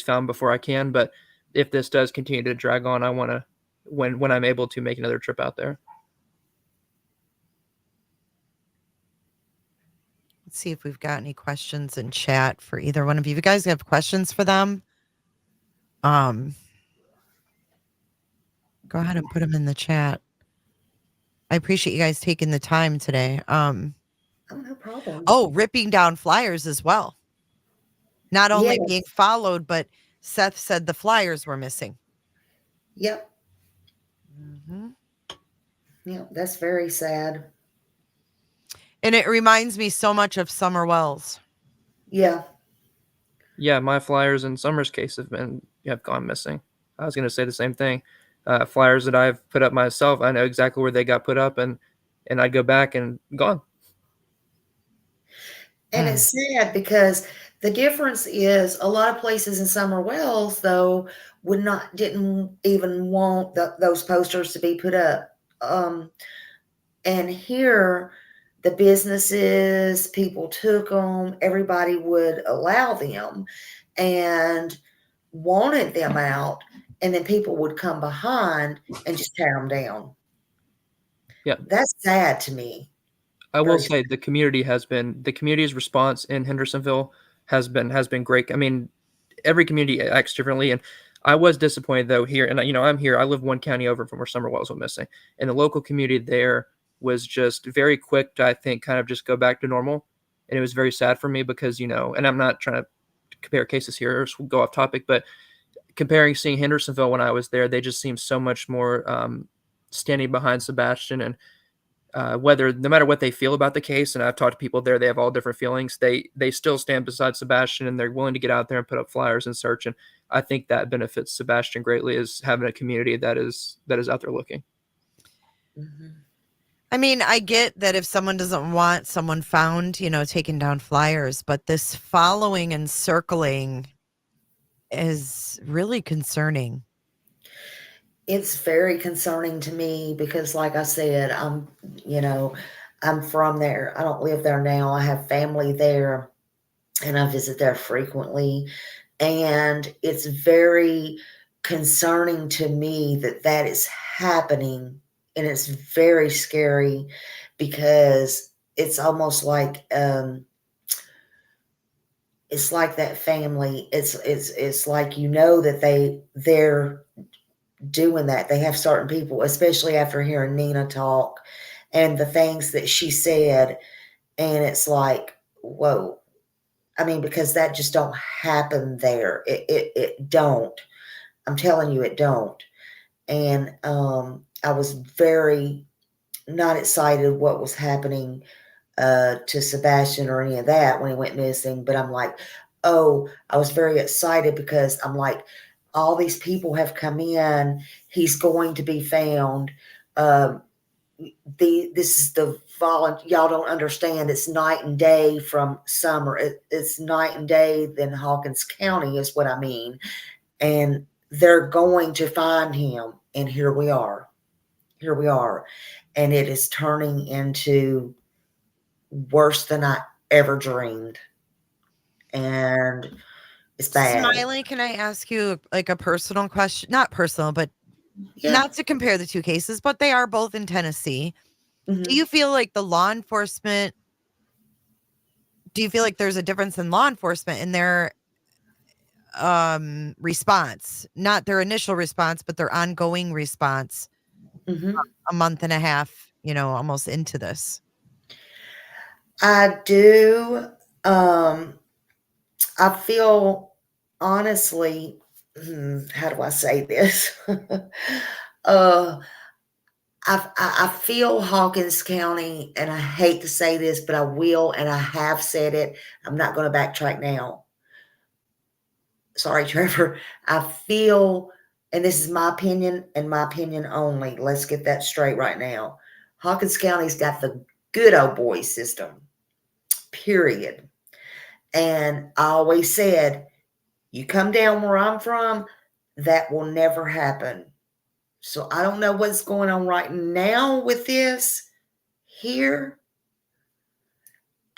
found before I can. But if this does continue to drag on, I want to, when I'm able to, make another trip out there. Let's see if we've got any questions in chat for either one of you. If you guys have questions for them, go ahead and put them in the chat. I appreciate you guys taking the time today. Oh, no problem. Oh, ripping down flyers as well. Not only Yes. being followed, but Seth said the flyers were missing. Yep. Yeah, that's very sad. And it reminds me so much of Summer Wells. Yeah. Yeah, my flyers in Summer's case have gone missing. I was going to say the same thing. Flyers that I've put up myself, I know exactly where they got put up, and I go back and gone. And it's sad because the difference is a lot of places in Summer Wells, though, didn't even want those posters to be put up. And here, the businesses, people took them, everybody would allow them and wanted them out. And then people would come behind and just tear them down. Yeah. That's sad to me. I will say the community's response in Hendersonville has been great. I mean, every community acts differently, and I was disappointed though here. And I'm here. I live one county over from where Summer Wells went missing, and the local community there was just very quick to, I think, kind of just go back to normal. And it was very sad for me because and I'm not trying to compare cases here or go off topic, but seeing Hendersonville when I was there, they just seemed so much more standing behind Sebastian, and no matter what they feel about the case, and I've talked to people there, they have all different feelings. They still stand beside Sebastian, and they're willing to get out there and put up flyers and search. And I think that benefits Sebastian greatly, is having a community that is out there looking. Mm-hmm. I mean, I get that if someone doesn't want someone found, taking down flyers, but this following and circling is really concerning. It's very concerning to me because, like I said, I'm from there. I don't live there now. I have family there and I visit there frequently. And it's very concerning to me that that is happening. And it's very scary because it's almost like, it's like that family. It's like, that they're doing that. They have certain people, especially after hearing Nina talk and the things that she said. And it's like, whoa. I mean, because that just don't happen there. It don't. I'm telling you, it don't. And I was very not excited what was happening to Sebastian or any of that when he went missing. But I'm like, oh, I was very excited because I'm like, all these people have come in. He's going to be found. This is the y'all don't understand. It's night and day from Summer. It's night and day than Hawkins County is what I mean. And they're going to find him. And here we are. Here we are. And it is turning into worse than I ever dreamed. And it's bad. Smiley, can I ask you like a personal question? Not personal, but Yeah. not to compare the two cases, but they are both in Tennessee. Mhm. Do you feel like there's a difference in law enforcement in their response, not their initial response, but their ongoing response Mhm. a month and a half, almost into this? I do. I feel honestly, how do I say this? uh, I feel Hawkins County, and I hate to say this, but I will, and I have said it. I'm not going to backtrack now. Sorry, Trevor. I feel, and this is my opinion and my opinion only. Let's get that straight right now. Hawkins County's got the good old boy system, period. And I always said, you come down where I'm from, that will never happen. So I don't know what's going on right now with this here.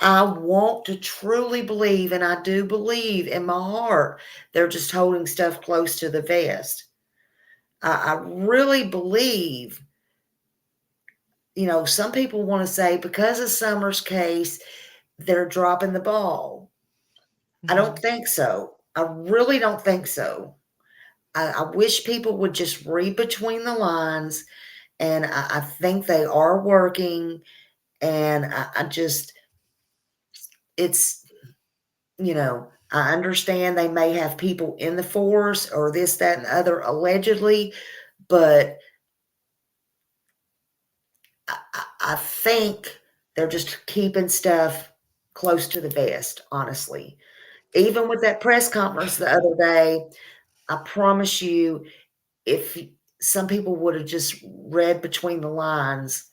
I want to truly believe, and I do believe in my heart, they're just holding stuff close to the vest. I really believe, some people want to say because of Summer's case, they're dropping the ball. I don't think so. I really don't think so. I wish people would just read between the lines, and I think they are working. And I just, it's, I understand they may have people in the force or this, that, and the other allegedly, but I think they're just keeping stuff close to the vest, honestly. Even with that press conference the other day, I promise you, if some people would have just read between the lines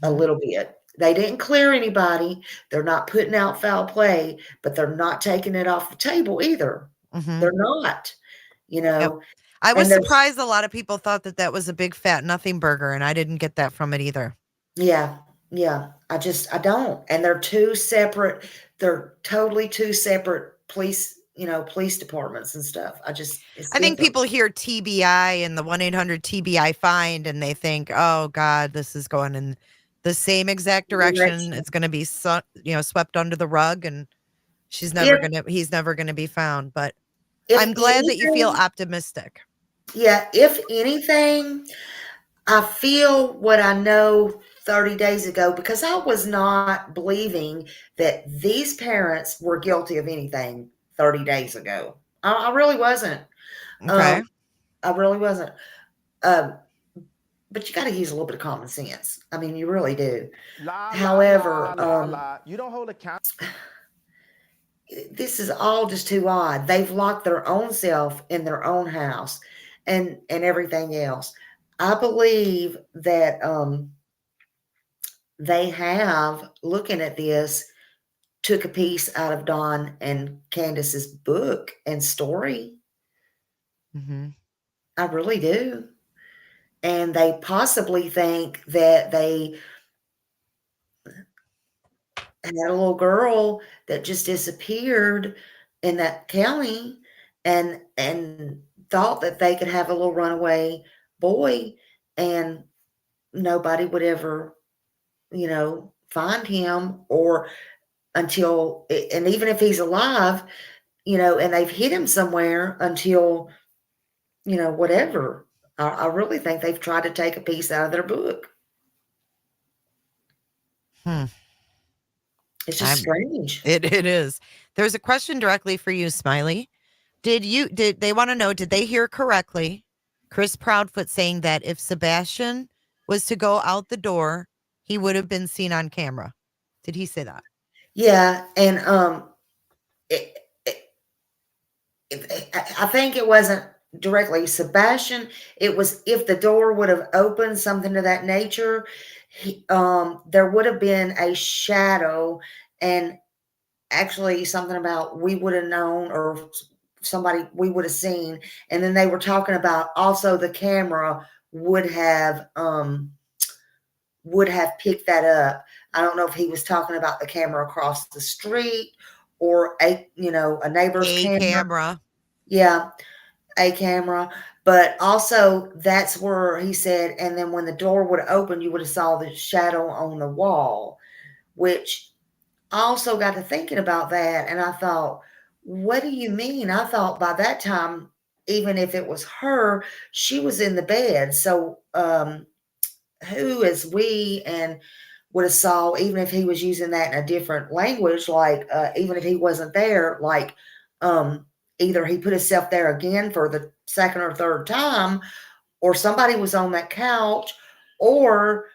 a little bit. They didn't clear anybody. They're not putting out foul play, but they're not taking it off the table either. They're not, Yep. I was and there's, surprised a lot of people thought that was a big fat nothing burger, and I didn't get that from it either. yeah. I don't. And they're totally two separate police departments and stuff. It's I think different. people hear TBI and the 1-800 TBI find, and they think, oh God, this is going in the same exact direction. It's going to be, swept under the rug, and he's never going to be found. But I'm glad that you feel optimistic. Yeah. If anything, I feel what I know 30 days ago because I was not believing that these parents were guilty of anything 30 days ago. I really wasn't. Okay. I really wasn't. But you got to use a little bit of common sense. I mean, you really do. However, you don't hold account. This is all just too odd. They've locked their own self in their own house and everything else. I believe that they have, looking at this, took a piece out of Dawn and Candace's book and story. Mm-hmm. I really do. And they possibly think that they had a little girl that just disappeared in that county and thought that they could have a little runaway boy and nobody would ever, find him or until, and even if he's alive, and they've hid him somewhere until, whatever. I really think they've tried to take a piece out of their book. Hmm. It's just strange. It is. There's a question directly for you, Smiley. Did they want to know, did they hear correctly Chris Proudfoot saying that if Sebastian was to go out the door, he would have been seen on camera? Did he say that? Yeah, and it, I think it wasn't directly Sebastian. It was if the door would have opened, something of that nature. There would have been a shadow, and actually something about we would have known, or somebody we would have seen. And then they were talking about also the camera would have picked that up. I don't know if he was talking about the camera across the street or a neighbor's camera. Camera. Yeah, a camera. But also that's where he said, and then when the door would open, you would have saw the shadow on the wall, which I also got to thinking about that. And I thought, what do you mean? I thought by that time, even if it was her, she was in the bed. So, who is we, and would have saw, even if he was using that in a different language, like even if he wasn't there, like either he put himself there again for the second or third time, or somebody was on that couch, or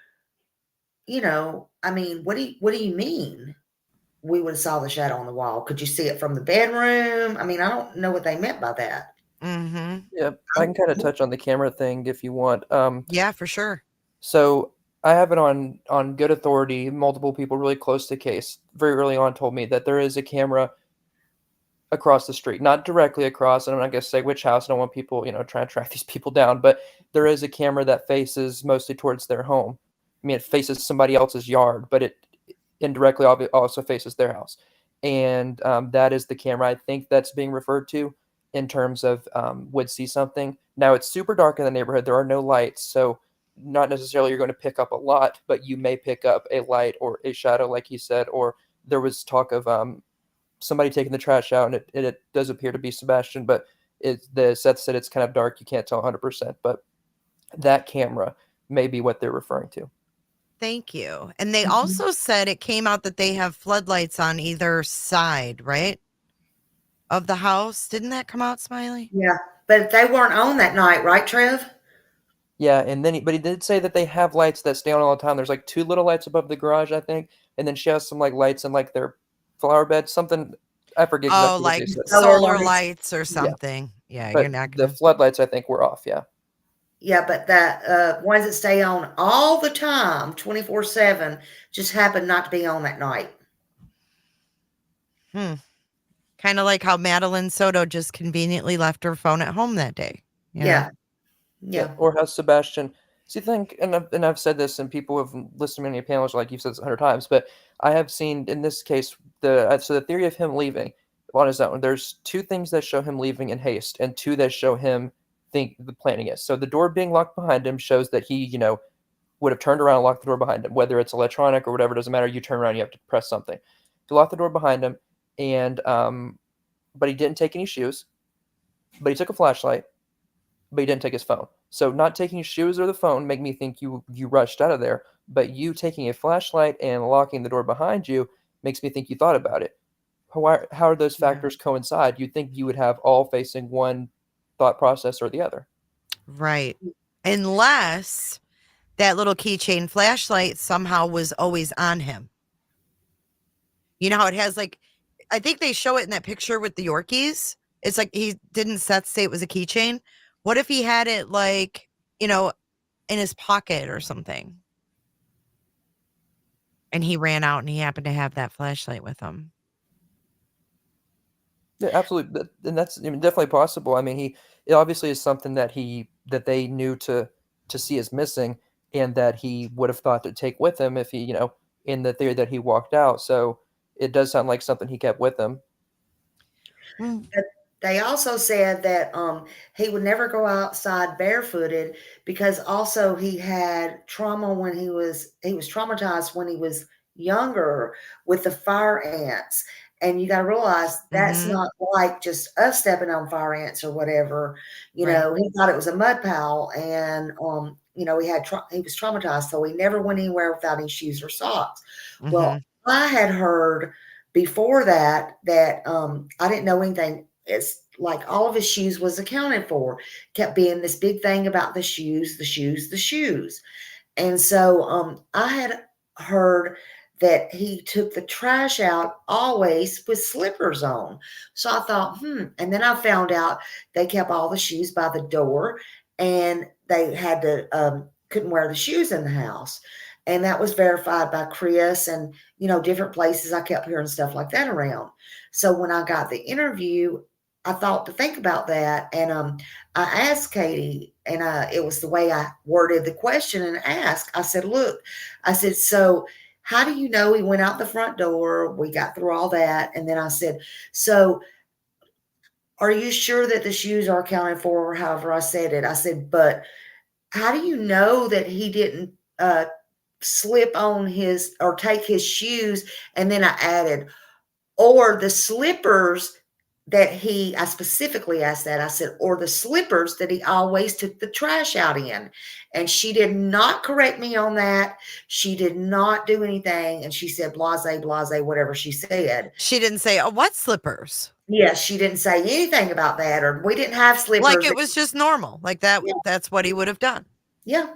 I mean, what do you mean we would have saw the shadow on the wall? Could you see it from the bedroom? I mean, I don't know what they meant by that. Mm-hmm. Yeah, I can kind of touch on the camera thing if you want. Yeah, for sure. So I have it on good authority. Multiple people really close to the case very early on told me that there is a camera across the street, not directly across. And I'm not going to say which house. I don't want people, trying to track these people down. But there is a camera that faces mostly towards their home. I mean, it faces somebody else's yard, but it indirectly also faces their house. And that is the camera I think that's being referred to in terms of would see something. Now, it's super dark in the neighborhood. There are no lights. So not necessarily you're going to pick up a lot, but you may pick up a light or a shadow, like he said. Or there was talk of somebody taking the trash out, and it does appear to be Sebastian, but Seth said it's kind of dark. You can't tell 100%, but that camera may be what they're referring to. Thank you. And they also said it came out that they have floodlights on either side, right? Of the house. Didn't that come out, Smiley? Yeah, but they weren't on that night, right, Trev? Yeah, and then but he did say that they have lights that stay on all the time. There's like 2 little lights above the garage, I think, and then she has some like lights in like their flower bed, something. I forget Oh, exactly what they like said. solar lights or something. Yeah, you're But not the gonna. floodlights, I think, were off. Yeah. Yeah, but that ones that stay on all the time, 24/7, just happened not to be on that night. Kind of like how Madeline Soto just conveniently left her phone at home that day. You know? Yeah. Yeah, Yeah. or how Sebastian. See, think, and I've said this, and people have listened to many panels, like you've said this 100 times. But I have seen in this case the theory of him leaving on his own. There's 2 things that show him leaving in haste, and 2 that show him think the planning it. So the door being locked behind him shows that he, would have turned around and locked the door behind him, whether it's electronic or whatever. Doesn't matter. You turn around, you have to press something to lock the door behind him, and but he didn't take any shoes, but he took a flashlight, but he didn't take his phone. So not taking shoes or the phone make me think you rushed out of there, but you taking a flashlight and locking the door behind you makes me think you thought about it. How are those factors coincide? You'd think you would have all facing one thought process or the other. Right. Unless that little keychain flashlight somehow was always on him. You know how it has I think they show it in that picture with the Yorkies. It's like he didn't say it was a keychain. What if he had it in his pocket or something? And he ran out and he happened to have that flashlight with him. Yeah, absolutely, and that's definitely possible. I mean, it obviously is something that they knew to see as missing, and that he would have thought to take with him if he, in the theory that he walked out. So it does sound like something he kept with him. Mm. They also said that he would never go outside barefooted because also he had trauma when he was traumatized when he was younger with the fire ants. And you got to realize that's Mhm. not like just us stepping on fire ants or whatever. Right. He thought it was a mud pile, and he was traumatized, so he never went anywhere without any shoes or socks. Well, Mhm. I had heard before that I didn't know anything. It's like all of his shoes was accounted for. Kept being this big thing about the shoes, the shoes, the shoes. And so I had heard that he took the trash out always with slippers on. So I thought, and then I found out they kept all the shoes by the door, and they had to couldn't wear the shoes in the house. And that was verified by Chris and different places. I kept hearing stuff like that around. So when I got the interview, I thought to think about that, and I asked Katie, and it was the way I worded the question and asked. I said, "Look," I said, "So how do you know he went out the front door? We got through all that, and then I said, so are you sure that the shoes are accounted for?" Or however I said it. I said, "But how do you know that he didn't slip on his or take his shoes?" And then I added, or the slippers that I specifically asked that. I said, or the slippers that he always took the trash out in. And she did not correct me on that. She did not do anything. And she said, blase, blase, whatever she said. She didn't say, "Oh, what slippers?" Yes, she didn't say anything about that, or we didn't have slippers. Like it was just normal. Like that. Yeah. That's what he would have done. Yeah.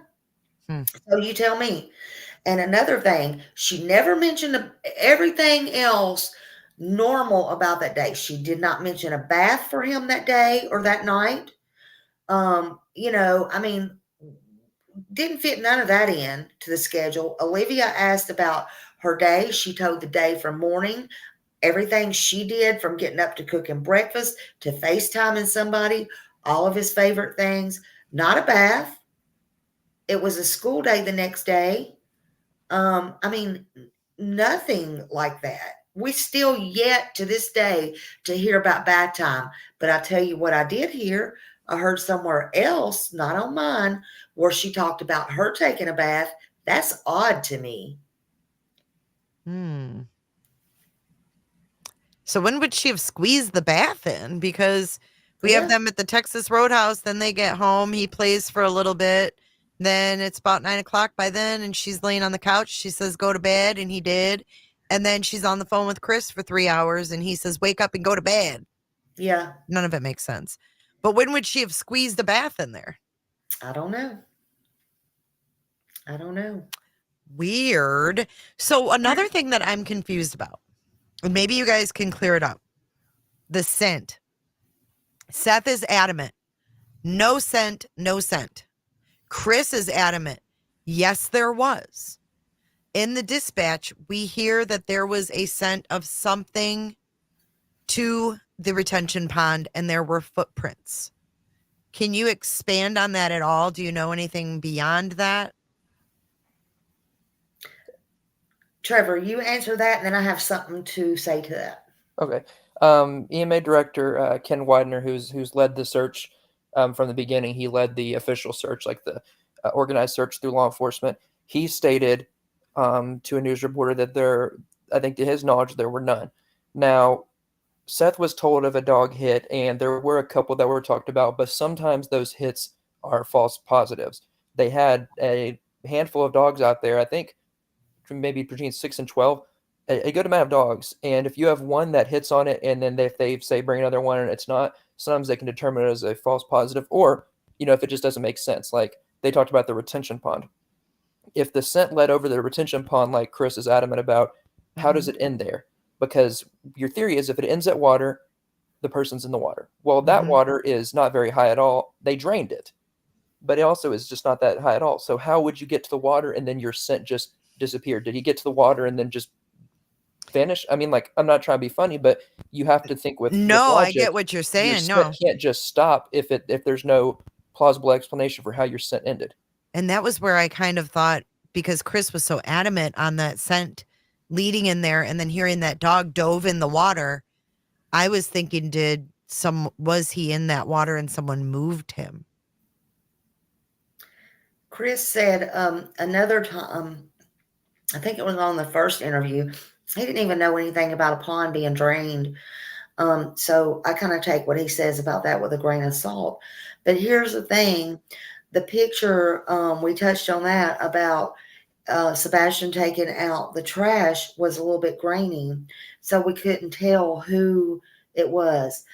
Hmm. So you tell me. And another thing, she never mentioned everything else normal about that day. She did not mention a bath for him that day or that night. I mean, didn't fit none of that in to the schedule. Olivia asked about her day. She told the day from morning, everything she did from getting up to cooking breakfast to FaceTiming somebody, all of his favorite things. Not a bath. It was a school day the next day. I mean, nothing like that. We still yet to this day to hear about bath time. But I tell you what I did hear. I heard somewhere else, not on mine, where she talked about her taking a bath. That's odd to me. Hmm. So when would she have squeezed the bath in? Because we have Yeah. them at the Texas Roadhouse. Then they get home. He plays for a little bit. Then it's about 9 o'clock by then, and she's laying on the couch. She says, "Go to bed," and he did. And then she's on the phone with Chris for 3 hours, and he says, "Wake up and go to bed." Yeah. None of it makes sense. But when would she have squeezed a bath in there? I don't know. I don't know. Weird. So another thing that I'm confused about, and maybe you guys can clear it up, the scent. Seth is adamant. No scent, no scent. Chris is adamant. Yes, there was. In the dispatch, we hear that there was a scent of something to the retention pond and there were footprints. Can you expand on that at all? Do you know anything beyond that? Trevor, you answer that, and then I have something to say to that. Okay. EMA director Ken Widener, who's led the search from the beginning, he led the official search, like the organized search through law enforcement. He stated to a news reporter that I think to his knowledge, there were none. Now, Seth was told of a dog hit, and there were a couple that were talked about, but sometimes those hits are false positives. They had a handful of dogs out there, I think maybe between 6 and 12, a good amount of dogs. And if you have one that hits on it, and then if they say bring another one and it's not, sometimes they can determine it as a false positive, or, if it just doesn't make sense. Like they talked about the retention pond. If the scent led over the retention pond, like Chris is adamant about, how does it end there? Because your theory is if it ends at water, the person's in the water. Well, that water is not very high at all. They drained it, but it also is just not that high at all. So how would you get to the water and then your scent just disappear? Did he get to the water and then just vanish? I mean, like, I'm not trying to be funny, but you have to think with No, I logic. get what you're Your saying. scent No. can't just stop if there's no plausible explanation for how your scent ended. And that was where I kind of thought, because Chris was so adamant on that scent leading in there and then hearing that dog dove in the water, I was thinking, was he in that water and someone moved him? Chris said another time, I think it was on the first interview, he didn't even know anything about a pond being drained. So I kind of take what he says about that with a grain of salt. But here's the thing, the picture, we touched on that about Sebastian taking out the trash was a little bit grainy, so we couldn't tell who it was.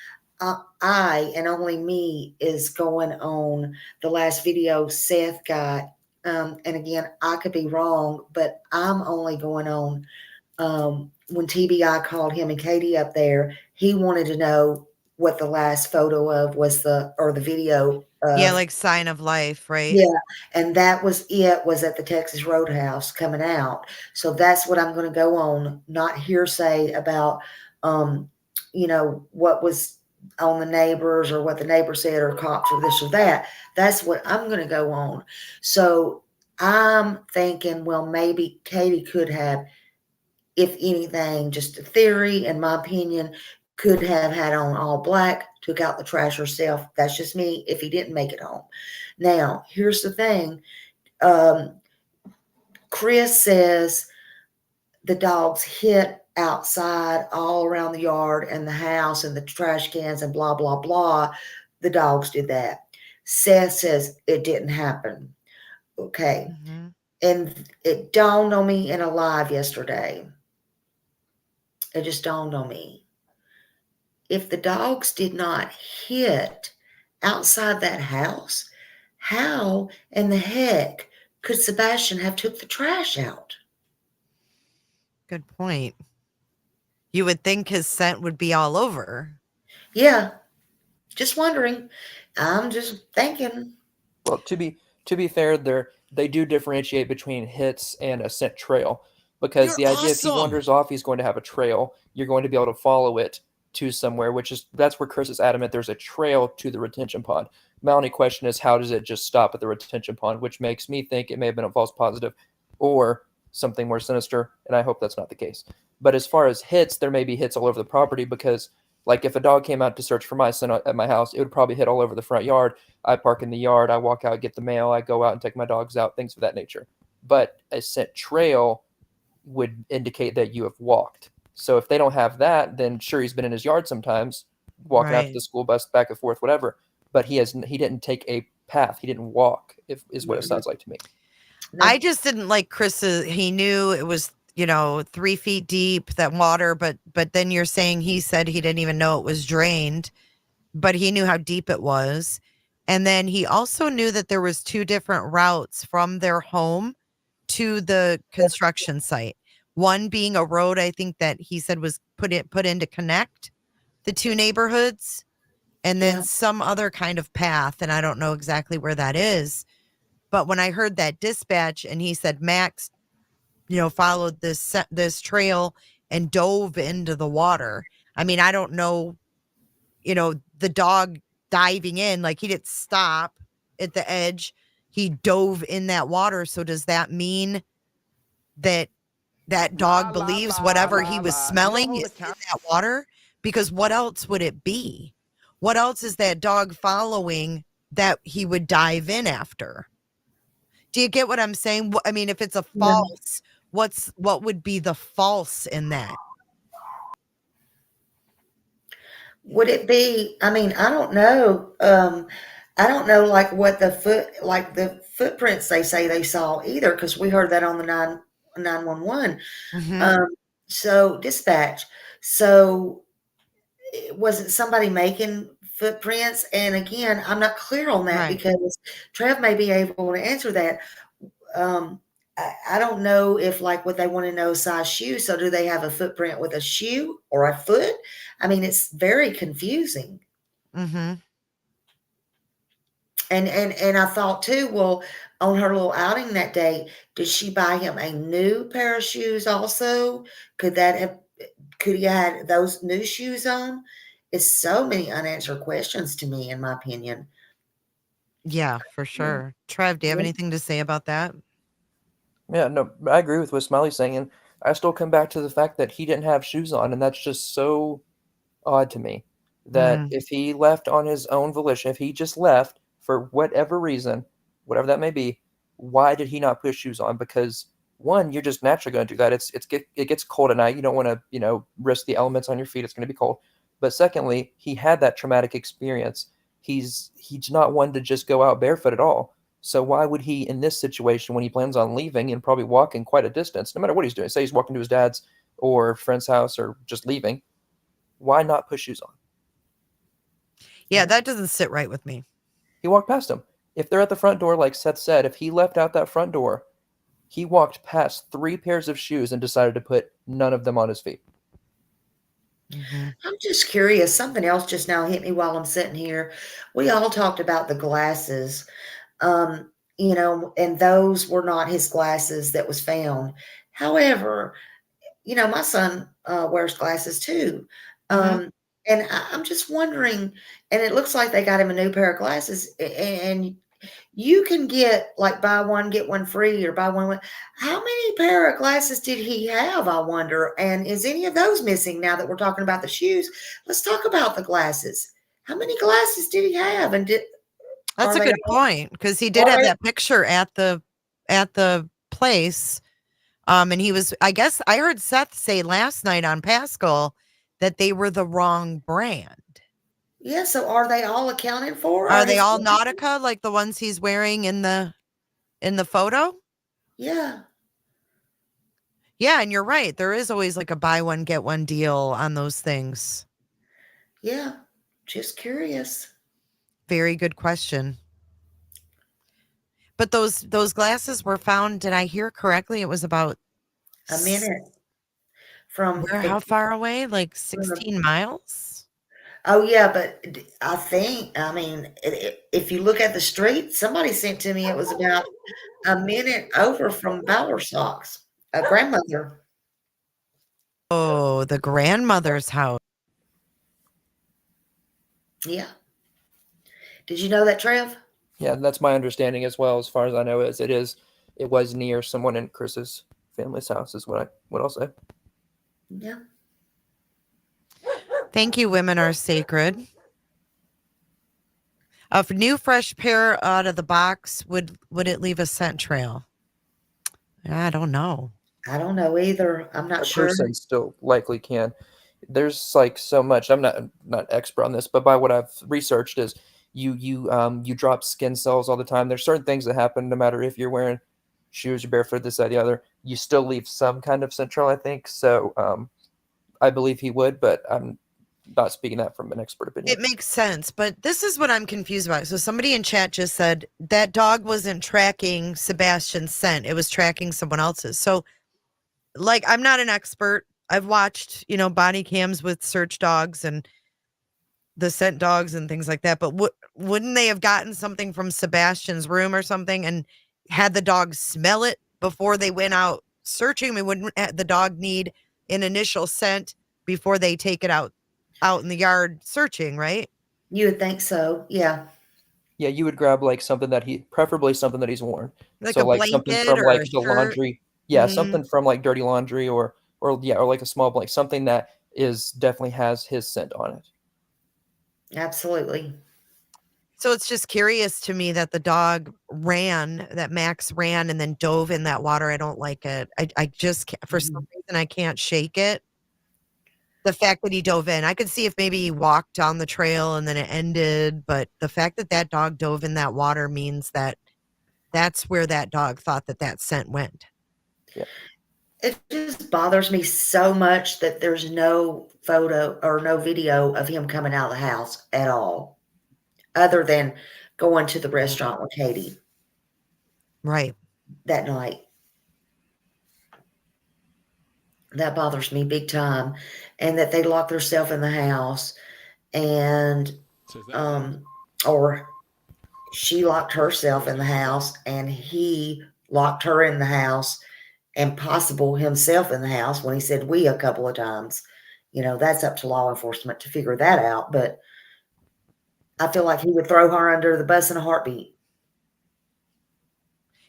I, and only me, is going on the last video Seth got. And again, I could be wrong, but I'm only going on when TBI called him and Katie up there. He wanted to know what the last photo of was, the video of. Yeah, like Sign of Life, right? Yeah, and that was at the Texas Roadhouse coming out. So that's what I'm going to go on, not hearsay about, what was on the neighbors or what the neighbor said or cops or this or that. That's what I'm going to go on. So I'm thinking, well, maybe Katie could have, if anything, just a theory, in my opinion, could have had on all black, took out the trash herself. That's just me, if he didn't make it home. Now, here's the thing. Chris says the dogs hit outside all around the yard and the house and the trash cans and blah, blah, blah. The dogs did that. Seth says it didn't happen. Okay. Mm-hmm. And it dawned on me in a live yesterday. It just dawned on me. If the dogs did not hit outside that house, how in the heck could Sebastian have took the trash out? Good point. You would think his scent would be all over. Yeah, just wondering. I'm just thinking. Well, to be fair, they do differentiate between hits and a scent trail, because the idea if he wanders off, he's going to have a trail. You're going to be able to follow it to somewhere, that's where Chris is adamant there's a trail to the retention pond. My only question is, how does it just stop at the retention pond, which makes me think it may have been a false positive or something more sinister, and I hope that's not the case. But as far as hits, there may be hits all over the property, because like if a dog came out to search for my son at my house, it would probably hit all over the front yard. I park in the yard, I walk out, get the mail, I go out and take my dogs out, things of that nature. But a scent trail would indicate that you have walked. So if they don't have that, then sure, he's been in his yard sometimes, walking out to the school bus, back and forth, whatever. But he didn't take a path. He didn't walk, is what it sounds like to me. No. I just didn't like Chris's. He knew it was, 3 feet deep, that water, but then you're saying he said he didn't even know it was drained, but he knew how deep it was. And then he also knew that there was 2 different routes from their home to the construction site. One being a road, I think that he said was put in to connect the 2 neighborhoods, and then some other kind of path, and I don't know exactly where that is. But when I heard that dispatch and he said Max, followed this trail and dove into the water. I mean, I don't know, the dog diving in, like he didn't stop at the edge. He dove in that water. So does that mean that dog believes whatever he was smelling is in that water? Because what else would it be? What else is that dog following that he would dive in after? Do you get what I'm saying? I mean, if it's a false, what would be the false in that? Would it be, I mean, I don't know. I don't know like what the footprints they say they saw either, because we heard that on the 911. Mm-hmm. So dispatch. So was it somebody making footprints? And again, I'm not clear on that, because Trev may be able to answer that. I don't know if like what they want to know size shoe. So do they have a footprint with a shoe or a foot? I mean, it's very confusing. Mm-hmm. And I thought too, well, on her little outing that day, did she buy him a new pair of shoes also? Could he had those new shoes on? It's so many unanswered questions to me, in my opinion. Yeah, for sure. Trev, do you have Yeah. anything to say about that? Yeah, no, I agree with what Smiley's saying, and I still come back to the fact that he didn't have shoes on, and that's just so odd to me. That Mm, if he left on his own volition, if he just left for whatever reason, whatever that may be, why did he not put shoes on? Because one, you're just naturally going to do that. It gets cold at night. You don't want to risk the elements on your feet. It's going to be cold. But secondly, he had that traumatic experience. He's not one to just go out barefoot at all. So why would he, in this situation, when he plans on leaving and probably walking quite a distance, no matter what he's doing, say he's walking to his dad's or friend's house or just leaving, why not put shoes on? yeah, that doesn't sit right with me. He walked past them. If they're at the front door, like Seth said, if he left out that front door, he walked past 3 pairs of shoes and decided to put none of them on his feet. Mhm. I'm just curious. Something else just now hit me while I'm sitting here. We all talked about the glasses, and those were not his glasses that was found. However, my son wears glasses too. Mhm. And I'm just wondering, and it looks like they got him a new pair of glasses, and you can get like buy one, get one free, or buy one. How many pair of glasses did he have? I wonder. And is any of those missing now that we're talking about the shoes? Let's talk about the glasses. How many glasses did he have? And That's are a they good point because he did are have they that picture at the place. And he was, I guess I heard Seth say last night on Pascal that they were the wrong brand. yeah, so are they all accounted for? Are Are they his all glasses? Nautica like the ones he's wearing in the photo? Yeah, Yeah, and you're right. There is always like a buy one get one deal on those things. yeah. Just curious. Very good question. But those glasses were found, did I hear correctly? It was about A minute from where, the how far away? Like from 16 miles? Oh, yeah, but I think, I mean, if you look at the street, somebody sent to me it was about a minute over from Bowersox, a grandmother. Oh, the grandmother's house. Yeah. Did you know that, Trev? Yeah, that's my understanding as well. As far as I know, it was near someone in Chris's family's house. Is what I'll say. Yeah. Thank you, women are sacred. A new fresh pair out of the box, would it leave a scent trail? I don't know. I don't know either. I'm not A sure. person still likely can. There's like so much. I'm not expert on this, but by what I've researched is you drop skin cells all the time. There's certain things that happen no matter if you're wearing shoes, you're barefoot, this, that, the other. You still leave some kind of scent trail, I think. So I believe he would, but I'm not speaking that from an expert opinion. It makes sense, but this is what I'm confused about. So somebody in chat just said that dog wasn't tracking Sebastian's scent. It was tracking someone else's. So like, I'm not an expert. I've watched, body cams with search dogs and the scent dogs and things like that. But wouldn't they have gotten something from Sebastian's room or something and had the dog smell it before they went out searching? I mean, wouldn't the dog need an initial scent before they take it out in the yard searching, right? You would think so. Yeah. Yeah, you would grab like preferably something that he's worn. Like So a like something blanket from or like a the shirt. laundry. Yeah, Mhm. something from like dirty laundry or like a small blanket, something that is definitely has his scent on it. Absolutely. So it's just curious to me that that Max ran and then dove in that water. I don't like it. I just can't, for some reason, I can't shake it. The fact that he dove in, I could see if maybe he walked down the trail and then it ended, but the fact that that dog dove in that water means that that's where that dog thought that scent went. Yeah. It just bothers me so much that there's no photo or no video of him coming out of the house at all, other than going to the restaurant with Katie Right. that night. That bothers me big time. And that they locked themselves in the house and or she locked herself in the house and he locked her in the house and possible himself in the house when he said we a couple of times. That's up to law enforcement to figure that out. But I feel like he would throw her under the bus in a heartbeat.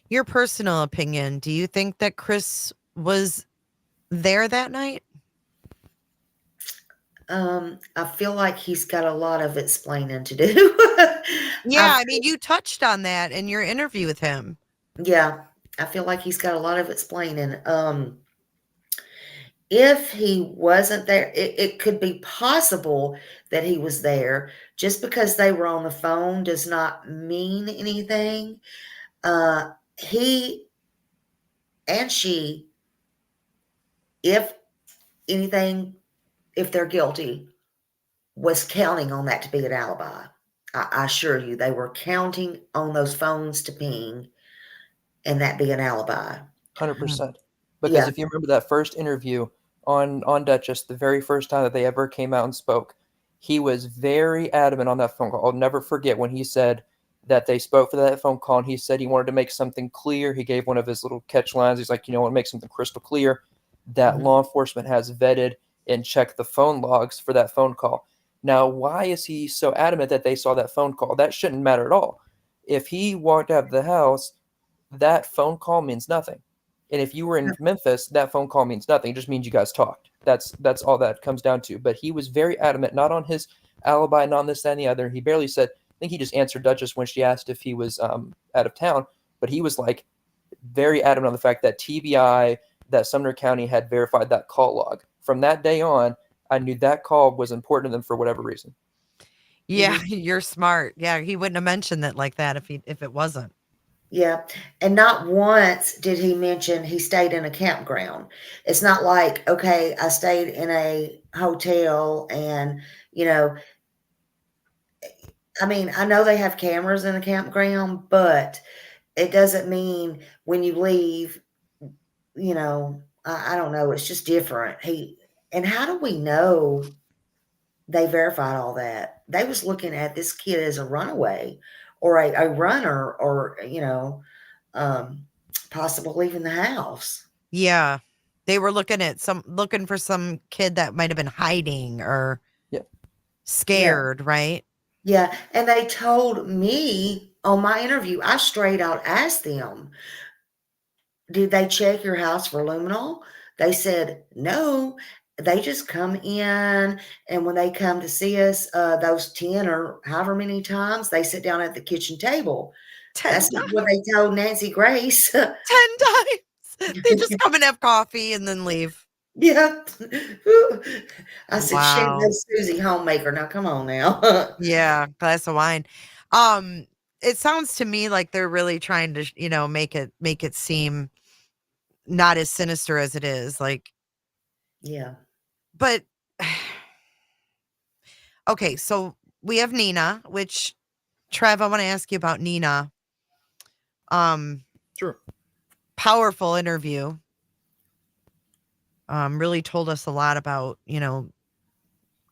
Your personal opinion, do you think that Chris was there that night? I feel like he's got a lot of explaining to do. Yeah, I mean, you touched on that in your interview with him. Yeah, I feel like he's got a lot of explaining. If he wasn't there, it could be possible that he was there. Just because they were on the phone does not mean anything. He and she, if anything, if they're guilty, was counting on that to be an alibi. I assure you, they were counting on those phones to ping and that be an alibi. 100%. Because Yeah. if you remember that first interview on Duchess, the very first time that they ever came out and spoke, he was very adamant on that phone call. I'll never forget when he said that they spoke for that phone call, and he said he wanted to make something clear. He gave one of his little catch lines. He's like, I want to make something crystal clear that law enforcement has vetted and checked the phone logs for that phone call. Now, why is he so adamant that they saw that phone call? That shouldn't matter at all. If he walked out of the house, that phone call means nothing. And if you were in Memphis, that phone call means nothing. It just means you guys talked. That's all that comes down to. But he was very adamant, not on his alibi, not on this, that, and the other. He barely said, I think he just answered Duchess when she asked if he was out of town. But he was like very adamant on the fact that TBI, that Sumner County had verified that call log. From that day on, I knew that call was important to them for whatever reason. Yeah, you're smart. Yeah, he wouldn't have mentioned it like that if it wasn't. Yeah. And not once did he mention he stayed in a campground. It's not like, okay, I stayed in a hotel and, I mean, I know they have cameras in a campground, but it doesn't mean when you leave, I don't know. It's just different. And how do we know they verified all that? They was looking at this kid as a runaway or a runner or, possible leaving the house. Yeah. They were looking for some kid that might have been hiding or scared, right? Yeah. And they told me on my interview, I straight out asked them, did they check your house for luminol? They said, no, they just come in. And when they come to see us, those 10 or however many times, they sit down at the kitchen table. 10 That's not times. what they told Nancy Grace. 10 times. They just come and have coffee and then leave. Yeah. I said, shame Wow. those Susie homemaker. Now, come on now. Yeah, glass of wine. It sounds to me like they're really trying to, make it seem not as sinister as it is. Like, Yeah. but okay, so we have Nina, which Trev, I want to ask you about Nina. Sure. Powerful interview. Really told us a lot about,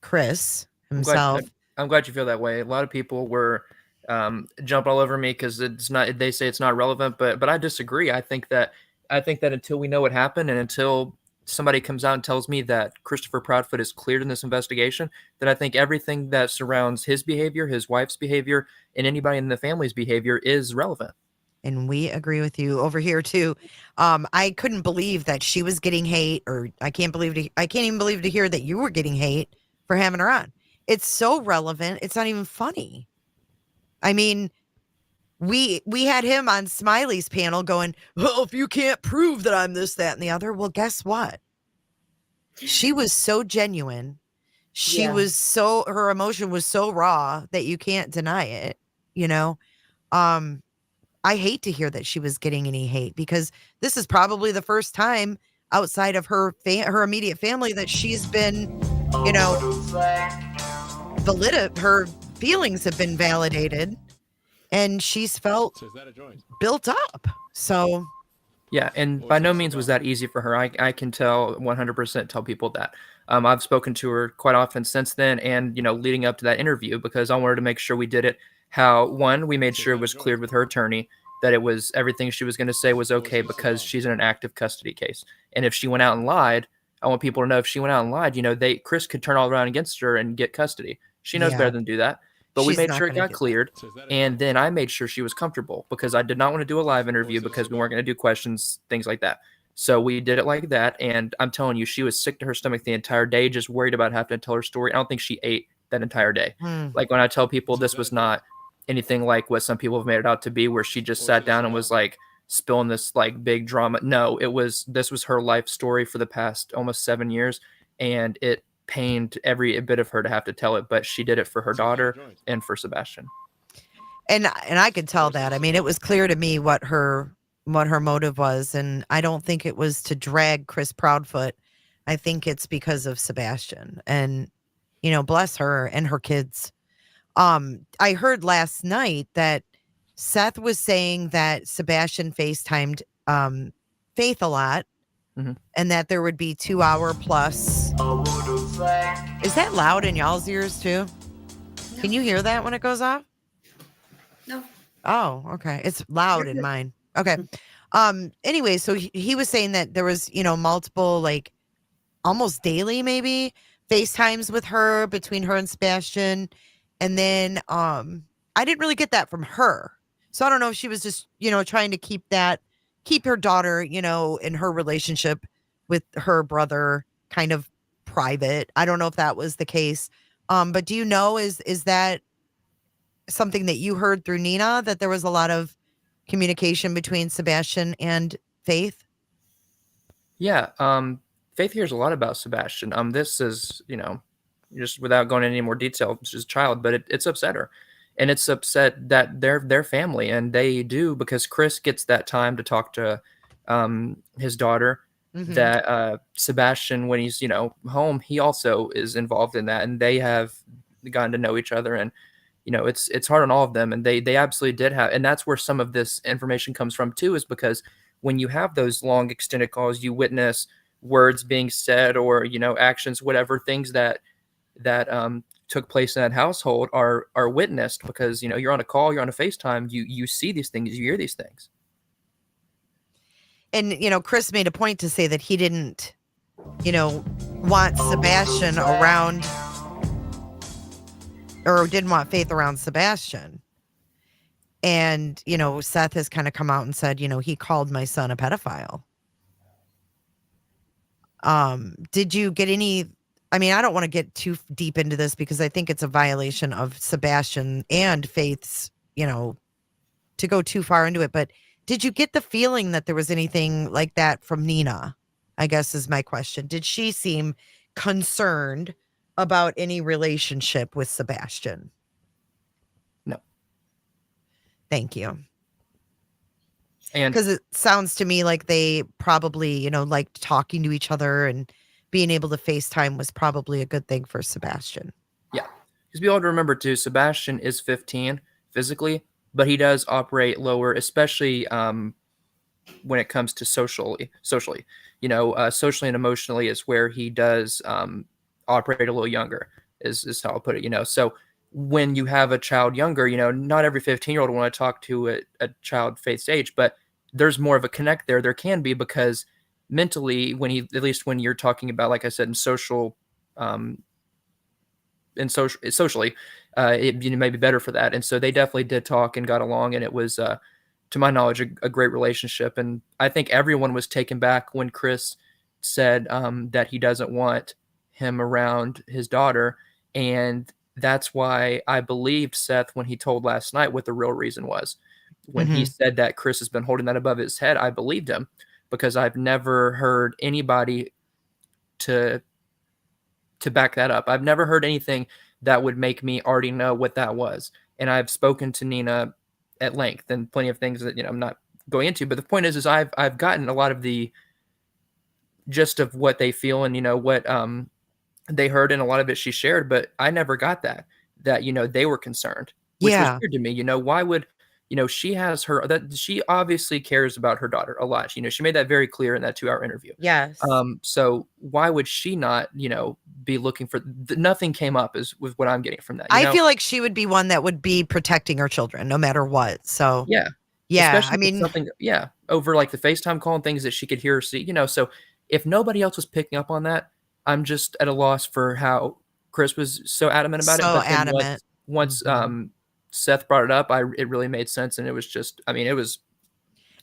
Chris himself. I'm glad you feel that way. A lot of people were jumping all over me because it's not. They say it's not relevant, but I disagree. I think that until we know what happened and until somebody comes out and tells me that Christopher Proudfoot is cleared in this investigation, then I think everything that surrounds his behavior, his wife's behavior, and anybody in the family's behavior is relevant. And we agree with you over here too. I couldn't believe that she was getting hate, or I can't even believe to hear that you were getting hate for having her on. It's so relevant. It's not even funny. I mean, we had him on Smiley's panel going, well, if you can't prove that I'm this, that, and the other, well, guess what? She was so genuine. Her emotion was so raw that you can't deny it, I hate to hear that she was getting any hate because this is probably the first time outside of her immediate family that she's been, her feelings have been validated and she's felt built up. So yeah, and by no means was that easy for her. I can tell 100% tell people that. I've spoken to her quite often since then and, leading up to that interview because I wanted to make sure we did it how, one, we made sure it was cleared with her attorney that it was everything she was going to say was okay because she's in an active custody case. And if she went out and lied, I want people to know if she went out and lied, Chris could turn all around against her and get custody. She knows Yeah. better than to do that. But we She's made not sure it gonna got do that. cleared. And then I made sure she was comfortable because I did not want to do a live interview because we weren't going to do questions, things like that. So we did it like that. And I'm telling you, she was sick to her stomach the entire day, just worried about having to tell her story. I don't think she ate that entire day. Like when I tell people this was not anything like what some people have made it out to be, where she just sat down and was like spilling this like big drama. No, this was her life story for the past almost 7 years. And it pained every bit of her to have to tell it, but she did it for her daughter and for Sebastian. And I could tell that. I mean, it was clear to me what her motive was, and I don't think it was to drag Chris Proudfoot. I think it's because of Sebastian, and bless her and her kids. I heard last night that Seth was saying that Sebastian FaceTimed Faith a lot, and that there would be 2 hour plus. Is that loud in y'all's ears too? No. Can you hear that when it goes off? No. Oh, okay. It's loud in mine. Okay. Anyway, so he was saying that there was, multiple, like almost daily, maybe FaceTimes with her, between her and Sebastian. And then I didn't really get that from her. So I don't know if she was just, trying to keep her daughter, in her relationship with her brother kind of private. I don't know if that was the case. But do you know, is that something that you heard through Nina, that there was a lot of communication between Sebastian and Faith? Yeah. Faith hears a lot about Sebastian. This is, just without going into any more detail, she's a child, but it's upset her. And it's upset that they're family, and they do, because Chris gets that time to talk to his daughter. That Sebastian, when he's home, he also is involved in that, and they have gotten to know each other, and it's hard on all of them, and they absolutely did have, and that's where some of this information comes from too, is because when you have those long extended calls, you witness words being said, or actions, whatever, things that took place in that household are witnessed, because you're on a call, you're on a FaceTime, you see these things, you hear these things. And Chris made a point to say that he didn't want Sebastian around, or didn't want Faith around Sebastian. And Seth has kind of come out and said, he called my son a pedophile. Did you get any? I mean, I don't want to get too deep into this because I think it's a violation of Sebastian and Faith's, to go too far into it. But did you get the feeling that there was anything like that from Nina? I guess is my question. Did she seem concerned about any relationship with Sebastian? No. Thank you. And because it sounds to me like they probably, liked talking to each other, and being able to FaceTime was probably a good thing for Sebastian. Yeah. Because we all have to remember too, Sebastian is 15 physically, but he does operate lower, especially when it comes to socially, socially and emotionally is where he does operate a little younger, is how I'll put it, so when you have a child younger, not every 15-year-old will want to talk to a child Faith's age, but there's more of a connect there. There can be, because mentally, at least when you're talking about, like I said, in socially, it may be better for that. And so they definitely did talk and got along, and it was, to my knowledge, a great relationship. And I think everyone was taken back when Chris said that he doesn't want him around his daughter, and that's why I believed Seth when he told last night what the real reason was. When he said that Chris has been holding that above his head, I believed him, because I've never heard anybody to back that up. I've never heard anything that would make me already know what that was. And I've spoken to Nina at length, and plenty of things that I'm not going into. But the point is I've gotten a lot of the gist of what they feel, and what they heard, and a lot of it she shared, but I never got that they were concerned, which was weird to me. Why would she has that she obviously cares about her daughter a lot. She made that very clear in that 2-hour interview. Yes. So why would she not, be looking for nothing came up is with what I'm getting from that. I feel like she would be one that would be protecting her children no matter what. So Yeah. yeah, Especially I if it's mean, something, over like the FaceTime call and things that she could hear or see, so if nobody else was picking up on that, I'm just at a loss for how Chris was so adamant about it. so But then adamant. once Seth brought it up, it really made sense. And it was just, it was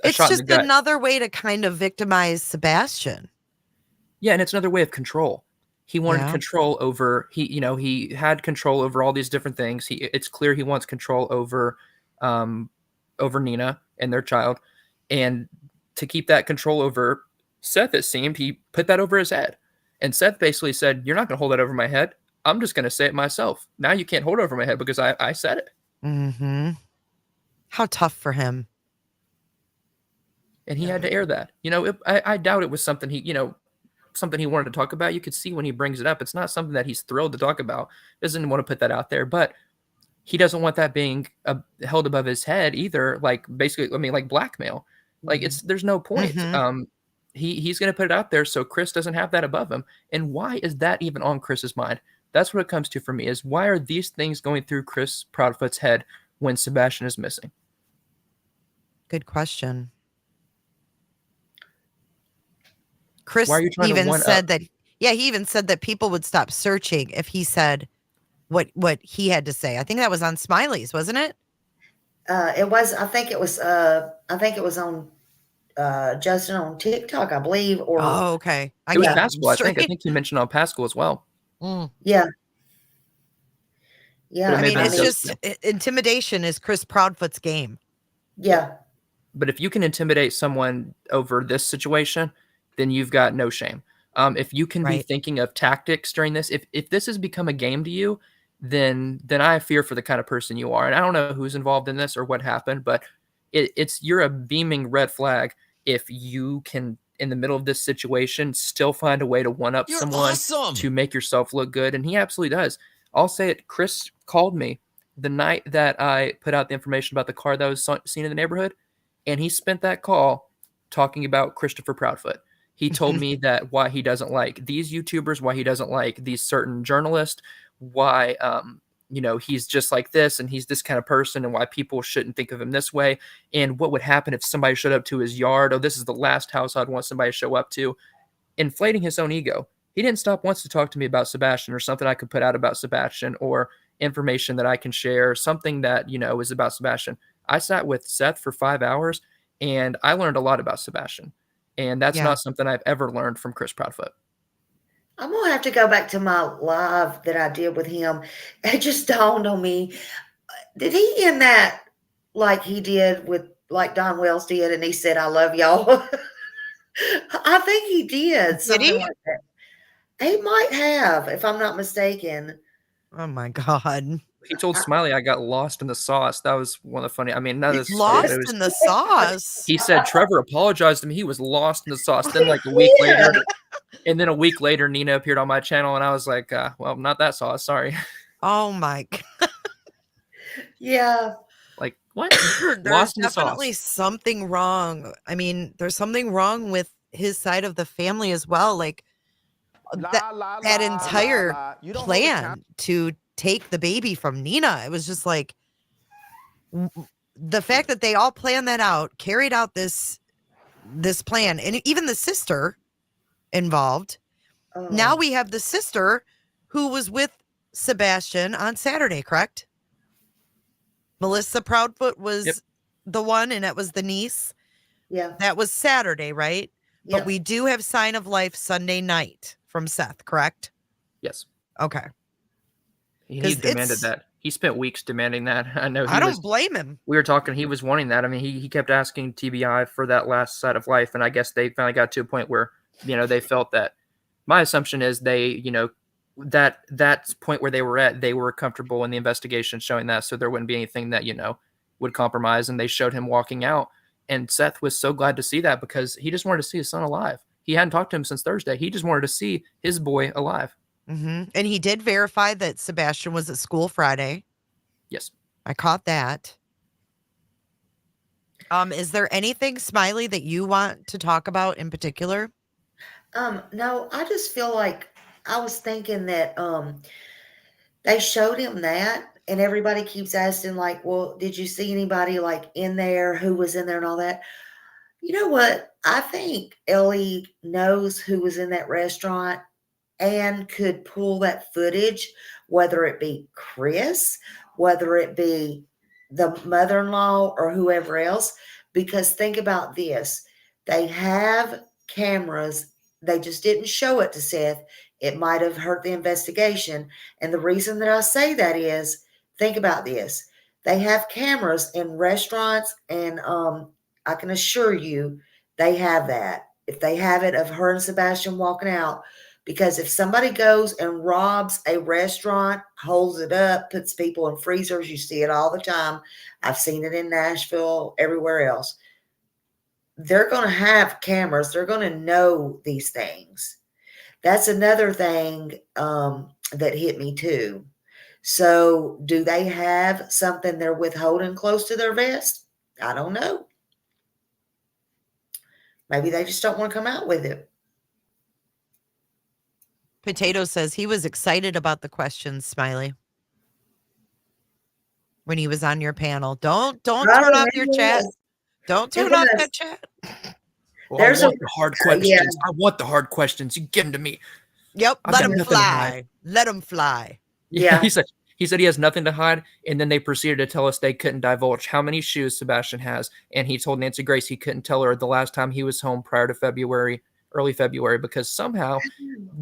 a It's shot in the just gut. another way to kind of victimize Sebastian. Yeah, and it's another way of control. He wanted Yeah. control over he had control over all these different things. It's clear he wants control over Nina and their child. And to keep that control over Seth, it seemed he put that over his head. And Seth basically said, "You're not going to hold that over my head. I'm just going to say it myself. Now you can't hold it over my head because I said it." Mm-hmm. How tough for him. And he had to air that. I doubt it was something something he wanted to talk about. You could see when he brings it up, it's not something that he's thrilled to talk about. Doesn't want to put that out there, but he doesn't want that being held above his head either. Like basically, like blackmail. Like there's no point. Mm-hmm. He's going to put it out there so Chris doesn't have that above him. And why is that even on Chris's mind? That's what it comes to for me, is why are these things going through Chris Proudfoot's head when Sebastian is missing? Good question. Chris Why are you trying to even one said up? that. Yeah, he even said that people would stop searching if he said what he had to say. I think that was on Smiley's, wasn't it? It was. I think it was. I think it was on Justin on TikTok, I believe. Or Oh, okay. It was get Pascal, I think. I straight. think he mentioned on Pascal as well. Mm. yeah, But yeah. it I may have mean, been it's Justin. just intimidation is Chris Proudfoot's game. Yeah. But if you can intimidate someone over this situation, then you've got no shame. If you can be Right. thinking of tactics during this, if this has become a game to you, then I fear for the kind of person you are. And I don't know who's involved in this or what happened, but you're a beaming red flag if you can, in the middle of this situation, still find a way to one up someone to make yourself look good. And he absolutely does. I'll say it. Chris called me the night that I put out the information about the car that was seen in the neighborhood. And he spent that call talking about Christopher Proudfoot. He told me that why he doesn't like these YouTubers, why he doesn't like these certain journalists, why he's just like this and he's this kind of person, and why people shouldn't think of him this way, and what would happen if somebody showed up to his yard. Oh, this is the last house I'd want somebody to show up to. Inflating his own ego. He didn't stop once to talk to me about Sebastian or something I could put out about Sebastian or information that I can share, something that is about Sebastian. I sat with Seth for 5 hours and I learned a lot about Sebastian. And that's Yeah. not something I've ever learned from Chris Proudfoot. I'm gonna have to go back to my live that I did with him. It just dawned on me. Did he end that like he did with like Don Wells did, and he said, "I love y'all"? I think he did something he? like that. He might have, if I'm not mistaken. Oh my God. He told Smiley, "I got lost in the sauce." That was one of the funny. I mean, none of this is funny, but Lost it was. in the sauce. He said Trevor apologized to me. He was lost in the sauce. Then like a week later, Nina appeared on my channel, and I was like, "Well, not that sauce. Sorry." Oh my God. Yeah. Like what? There's Lost in the definitely sauce. something wrong. I mean, there's something wrong with his side of the family as well. Like that entire plan to take the baby from Nina. It was just like the fact that they all planned that out, carried out this plan, and even the sister involved. Oh. Now we have the sister who was with Sebastian on Saturday, correct? Melissa Proudfoot was the one, and that was the niece. Yeah. That was Saturday, right? Yeah. But we do have Sign of Life Sunday night from Seth, correct? Yes. Okay. He demanded that. He spent weeks demanding that. I know. I don't blame him. We were talking. He was wanting that. I mean, he kept asking TBI for that last Side of Life, and I guess they finally got to a point where they felt that. My assumption is they that point where they were at, they were comfortable in the investigation showing that, so there wouldn't be anything that would compromise. And they showed him walking out, and Seth was so glad to see that because he just wanted to see his son alive. He hadn't talked to him since Thursday. He just wanted to see his boy alive. Mm-hmm. And he did verify that Sebastian was at school Friday. Yes. I caught that. Is there anything, Smiley, that you want to talk about in particular? No, I just feel like I was thinking that they showed him that, and everybody keeps asking, like, well, did you see anybody like in there, who was in there and all that? You know what? I think Ellie knows who was in that restaurant and could pull that footage, whether it be Chris, whether it be the mother-in-law or whoever else. Because think about this, they have cameras, they just didn't show it to Seth. It might have hurt the investigation. And the reason that I say that is, think about this, they have cameras in restaurants, and I can assure you they have that. If they have it of her and Sebastian walking out, because if somebody goes and robs a restaurant, holds it up, puts people in freezers, you see it all the time. I've seen it in Nashville, everywhere else. They're going to have cameras. They're going to know these things. That's another thing that hit me too. So do they have something they're withholding close to their vest? I don't know. Maybe they just don't want to come out with it. Potato says he was excited about the questions, Smiley, when he was on your panel. Don't turn off your chat. Don't turn off that chat. Well, I want the hard questions. I want the hard questions. You give them to me. Yep. Let them fly. Let them fly. Yeah. He said he has nothing to hide, and then they proceeded to tell us they couldn't divulge how many shoes Sebastian has, and he told Nancy Grace he couldn't tell her the last time he was home prior to early February, because somehow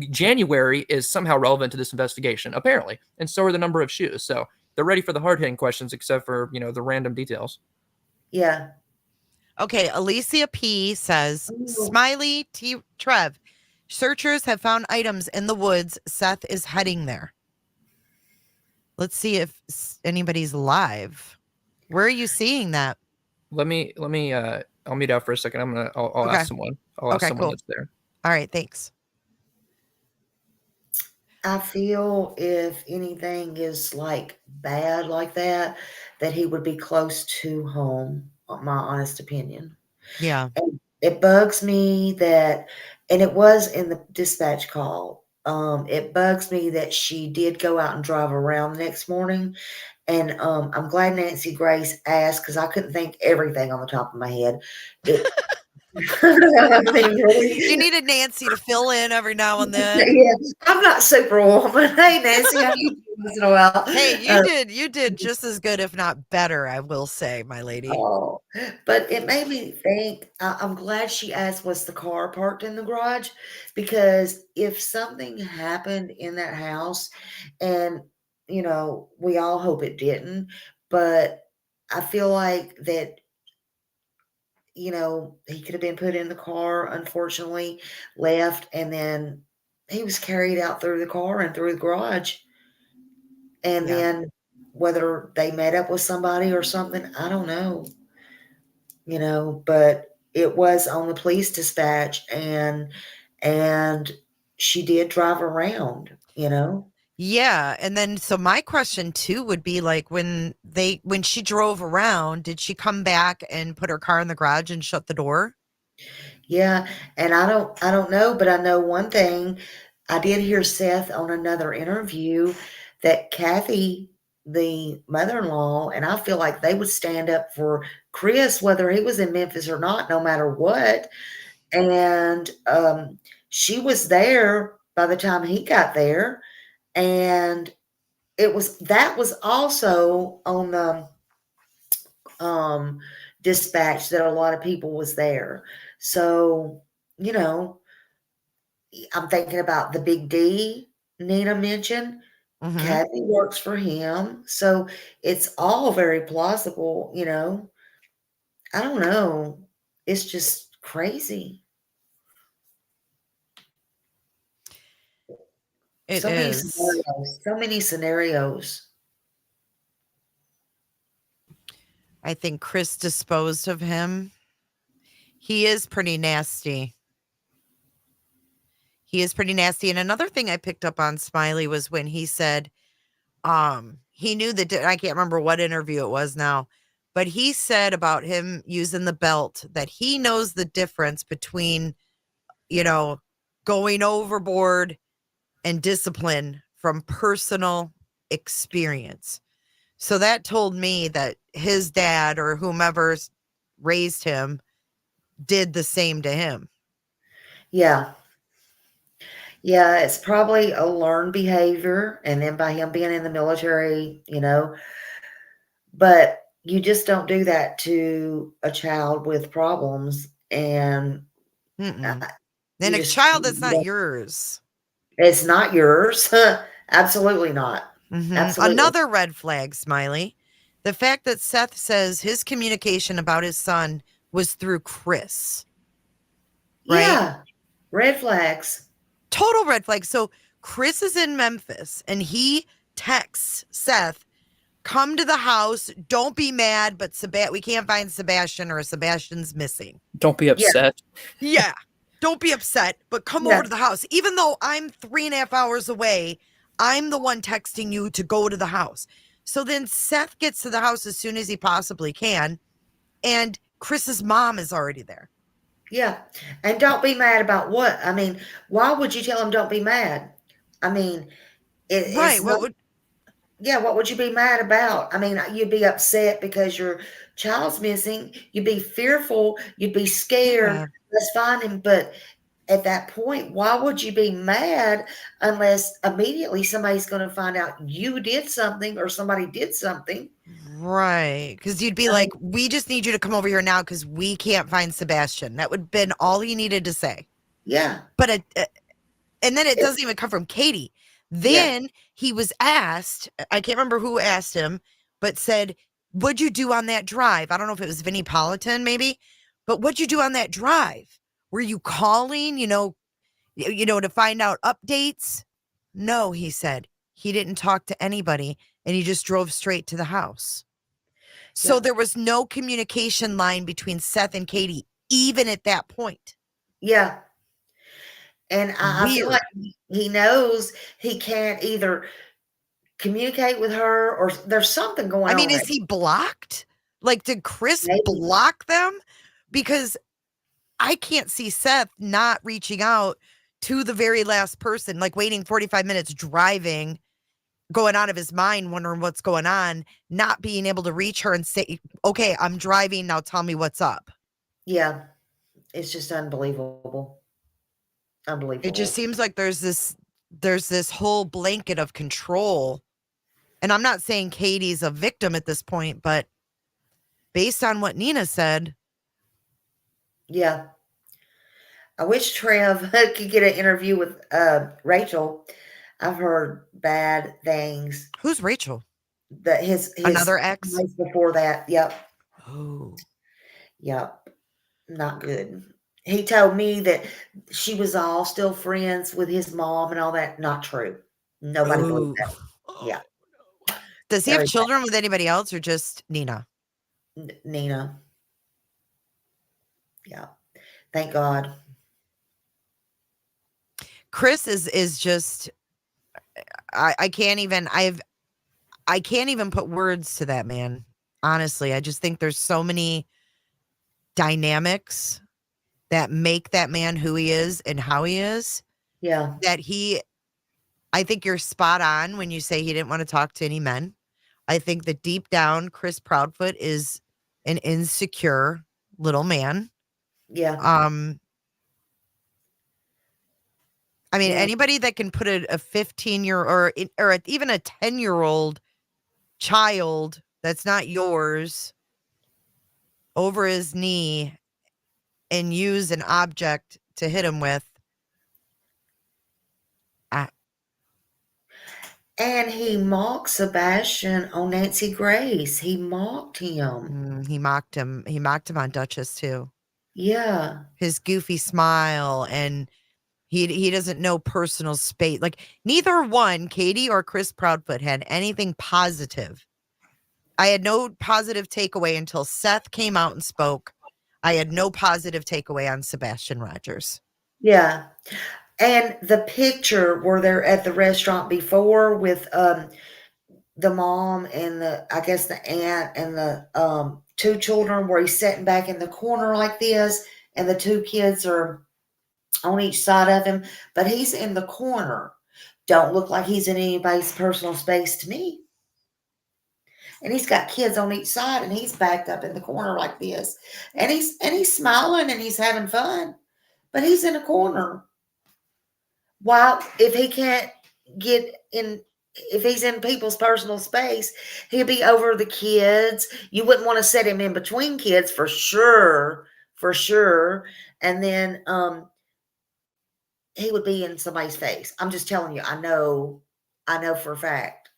January is somehow relevant to this investigation, apparently, and so are the number of shoes. So they're ready for the hard-hitting questions, except for, the random details. Yeah. Okay, Alicia P says, Smiley Trev, searchers have found items in the woods. Seth is heading there. Let's see if anybody's live. Where are you seeing that? Let me I'll mute out for a second. I'll ask someone. I'll ask someone that's there. All right, thanks. I feel if anything is like bad like that he would be close to home, my honest opinion. Yeah. And it bugs me that, and it was in the dispatch call, it bugs me that she did go out and drive around the next morning. And I'm glad Nancy Grace asked, because I couldn't think everything on the top of my head. You needed Nancy to fill in every now and then. Yeah, I'm not Superwoman. Hey, Nancy, how you doing once in a while? Hey, you did just as good, if not better, I will say, my lady. Oh, but it made me think. I'm glad she asked, was the car parked in the garage? Because if something happened in that house, and we all hope it didn't, but I feel like that. He could have been put in the car, unfortunately, left, and then he was carried out through the car and through the garage. And then whether they met up with somebody or something, I don't know. But it was on the police dispatch, and she did drive around, Yeah, and then so my question too would be, like, when she drove around, did she come back and put her car in the garage and shut the door? Yeah, and I don't know, but I know one thing. I did hear Seth on another interview that Kathy, the mother-in-law, and I feel like they would stand up for Chris, whether he was in Memphis or not, no matter what. And she was there by the time he got there. And that was also on the dispatch that a lot of people was there. So, I'm thinking about the Big D Nina mentioned. Kathy works for him. So it's all very plausible, I don't know. It's just crazy. It is. So many scenarios. I think Chris disposed of him. He is pretty nasty. And another thing I picked up on, Smiley, was when he said he knew that, I can't remember what interview it was now, But he said about him using the belt that he knows the difference between, going overboard and discipline from personal experience. So that told me that his dad or whomever raised him did the same to him. Yeah. Yeah, it's probably a learned behavior, and then by him being in the military, but you just don't do that to a child with problems, and Mm-mm. uh, Then you a just child that's not yours. it's not yours. Absolutely not. Absolutely. Another red flag, Smiley. The fact that Seth says his communication about his son was through Chris, right? Yeah. Red flags. Total red flag. So Chris is in Memphis and he texts Seth, come to the house. Don't be mad, but we can't find Sebastian or Sebastian's missing. Don't be upset. Yeah. Don't be upset, but come over to the house. Even though I'm 3.5 hours away, I'm the one texting you to go to the house. So then Seth gets to the house as soon as he possibly can, and Chris's mom is already there. Yeah. And don't be mad about what? I mean, why would you tell him don't be mad? I mean, Right. it's not. Yeah, what would you be mad about? I mean, you'd be upset because your child's missing. You'd be fearful. You'd be scared. Yeah. Let's find him. But at that point, why would you be mad unless immediately somebody's going to find out you did something or somebody did something? Right. Because you'd be like, we just need you to come over here now because we can't find Sebastian. That would have been all he needed to say. Yeah. But and then it doesn't even come from Katie. Then he was asked, I can't remember who asked him, but said, what'd you do on that drive? I don't know if it was Vinnie Politan maybe, but what'd you do on that drive? Were you calling, to find out updates? No, he said. He didn't talk to anybody and he just drove straight to the house. So there was no communication line between Seth and Katie, even at that point. Yeah. And I feel like he knows he can't either communicate with her or there's something going on. I mean, is he blocked? Like, did Chris block them? Because I can't see Seth not reaching out to the very last person, like waiting 45 minutes driving, going out of his mind, wondering what's going on, not being able to reach her and say, okay, I'm driving. Now tell me what's up. Yeah. It's just unbelievable. Unbelievable. It just seems like there's this whole blanket of control. And I'm not saying Katie's a victim at this point, but based on what Nina said. Yeah. I wish Trev could get an interview with Rachel. I've heard bad things. Who's Rachel? That his another ex before that. Yep. Oh. Yep. Not good. He told me that she was all still friends with his mom and all that. Not true. Nobody believed that. Yeah. Does he have children with anybody else or just Nina? Nina. Yeah. Thank God. Chris is just I can't even I can't even put words to that man. Honestly, I just think there's so many dynamics that make that man who he is and how he is. Yeah. That I think you're spot on when you say he didn't want to talk to any men. I think that deep down, Chris Proudfoot is an insecure little man. Yeah. I mean, anybody that can put a 15-year or even a 10-year-old child that's not yours over his knee and use an object to hit him with. And he mocked Sebastian on Nancy Grace. He mocked him. He mocked him. He mocked him on Duchess too. Yeah. His goofy smile, and he doesn't know personal space. Like neither one, Katie or Chris Proudfoot, had anything positive. I had no positive takeaway until Seth came out and spoke. I had no positive takeaway on Sebastian Rogers. Yeah. And the picture where they're at the restaurant before with the mom and I guess the aunt and the two children where he's sitting back in the corner like this, and the two kids are on each side of him, but he's in the corner. Don't look like he's in anybody's personal space to me. And he's got kids on each side, and he's backed up in the corner like this, and he's smiling and he's having fun, but he's in a corner. Why, if he can't get in, if he's in people's personal space, he'll be over the kids. You wouldn't want to set him in between kids for sure, for sure. And then he would be in somebody's face. I'm just telling you, I know for a fact.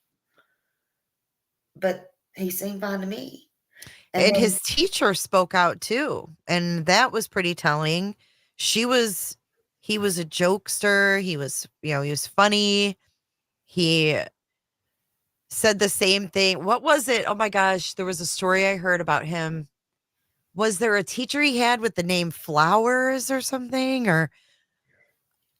But he seemed fine to me. And his teacher spoke out too, and that was pretty telling. He was a jokester. He was funny. He said the same thing. What was it? Oh my gosh, there was a story I heard about him. Was there a teacher he had with the name Flowers or something? Or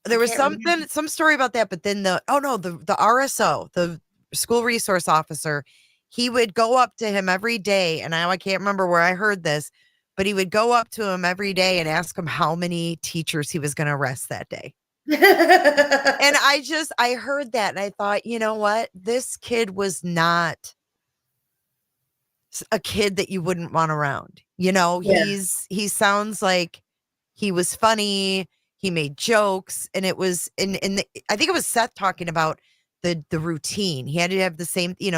there was some story about that, but then the RSO, the school resource officer, he would go up to him every day, and I can't remember where I heard this, but he would go up to him every day and ask him how many teachers he was going to arrest that day. And I heard that, and I thought, you know what? This kid was not a kid that you wouldn't want around. Yeah. He sounds like he was funny. He made jokes, and it was I think it was Seth talking about the routine. He had to have the same, he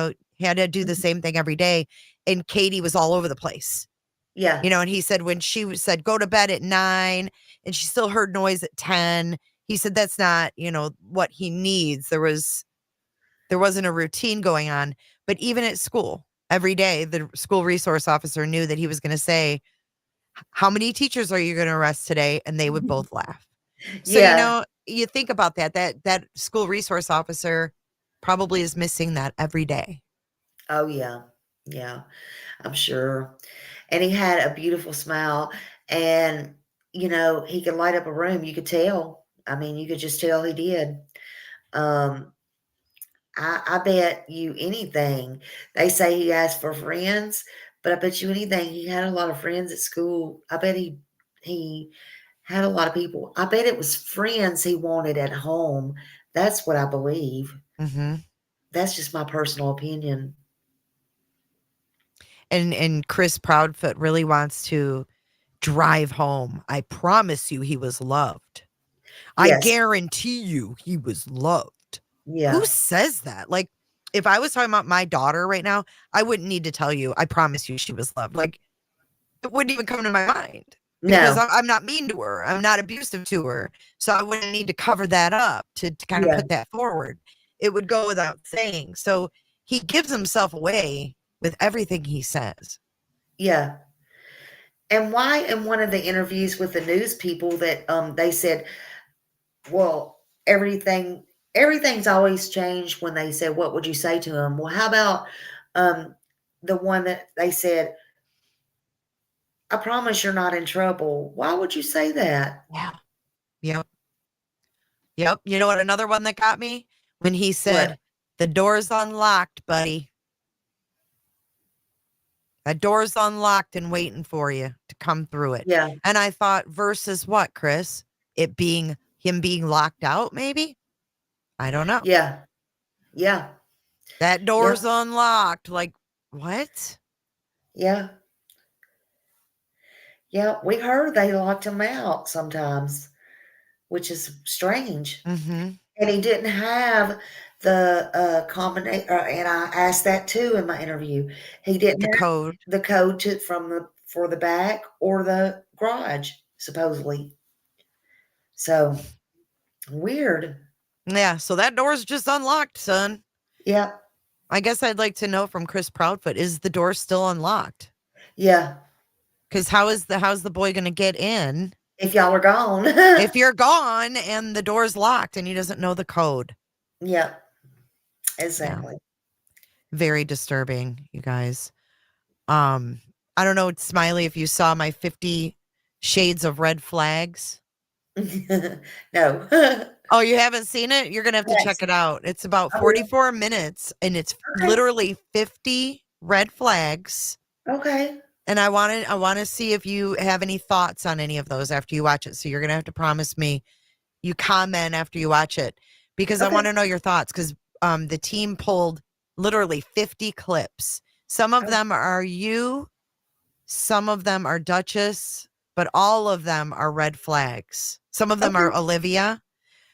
had to do the same thing every day. And Katie was all over the place. Yeah. And he said when she said go to bed at 9 and she still heard noise at 10, he said that's not, what he needs. There wasn't a routine going on. But even at school, every day, the school resource officer knew that he was going to say, how many teachers are you going to arrest today? And they would both laugh. So, you think about that school resource officer probably is missing that every day. Oh, yeah. Yeah, I'm sure. And he had a beautiful smile, and, he could light up a room. You could tell. I mean, you could just tell he did. I bet you anything. They say he asked for friends, but I bet you anything he had a lot of friends at school. I bet he had a lot of people. I bet it was friends he wanted at home. That's what I believe. Mm-hmm. That's just my personal opinion. And Chris Proudfoot really wants to drive home. I promise you he was loved. Yes. I guarantee you he was loved. Yeah. Who says that? Like, if I was talking about my daughter right now, I wouldn't need to tell you, I promise you she was loved. Like, it wouldn't even come to my mind. Because I'm not mean to her. I'm not abusive to her. So I wouldn't need to cover that up to kind of put that forward. It would go without saying. So he gives himself away with everything he says. Yeah. And why in one of the interviews with the news people that they said, well, everything's always changed when they said, what would you say to him? Well, how about the one that they said, I promise you're not in trouble. Why would you say that? Yeah. Yep. You know what? Another one that got me when he said, what? The door's unlocked, buddy. That door's unlocked and waiting for you to come through it. Yeah. And I thought, versus what, Chris? Him being locked out, maybe? I don't know. Yeah. Yeah. That door's unlocked. Like, what? Yeah. Yeah. We heard they locked him out sometimes, which is strange. Mm-hmm. And he didn't have the combination, and I asked that too in my interview. He didn't have the code for the back or the garage, supposedly. So weird. Yeah, so that door's just unlocked, son. Yeah. I guess I'd like to know from Chris Proudfoot, is the door still unlocked? Yeah. Because how's the boy gonna get in? If y'all are gone. If you're gone and the door's locked and he doesn't know the code. Yeah. Exactly. Yeah. Very disturbing, you guys. I don't know, Smiley, if you saw my 50 Shades of Red Flags. No. Oh, you haven't seen it? You're gonna have to check it out. It's about 44 minutes, and it's literally 50 red flags. Okay. And I want to see if you have any thoughts on any of those after you watch it. So you're going to have to promise me you comment after you watch it, because I Okay. want to know your thoughts, because the team pulled literally 50 clips. Some of Oh. them are you, some of them are Duchess, but all of them are red flags. Some of them Okay. are Olivia.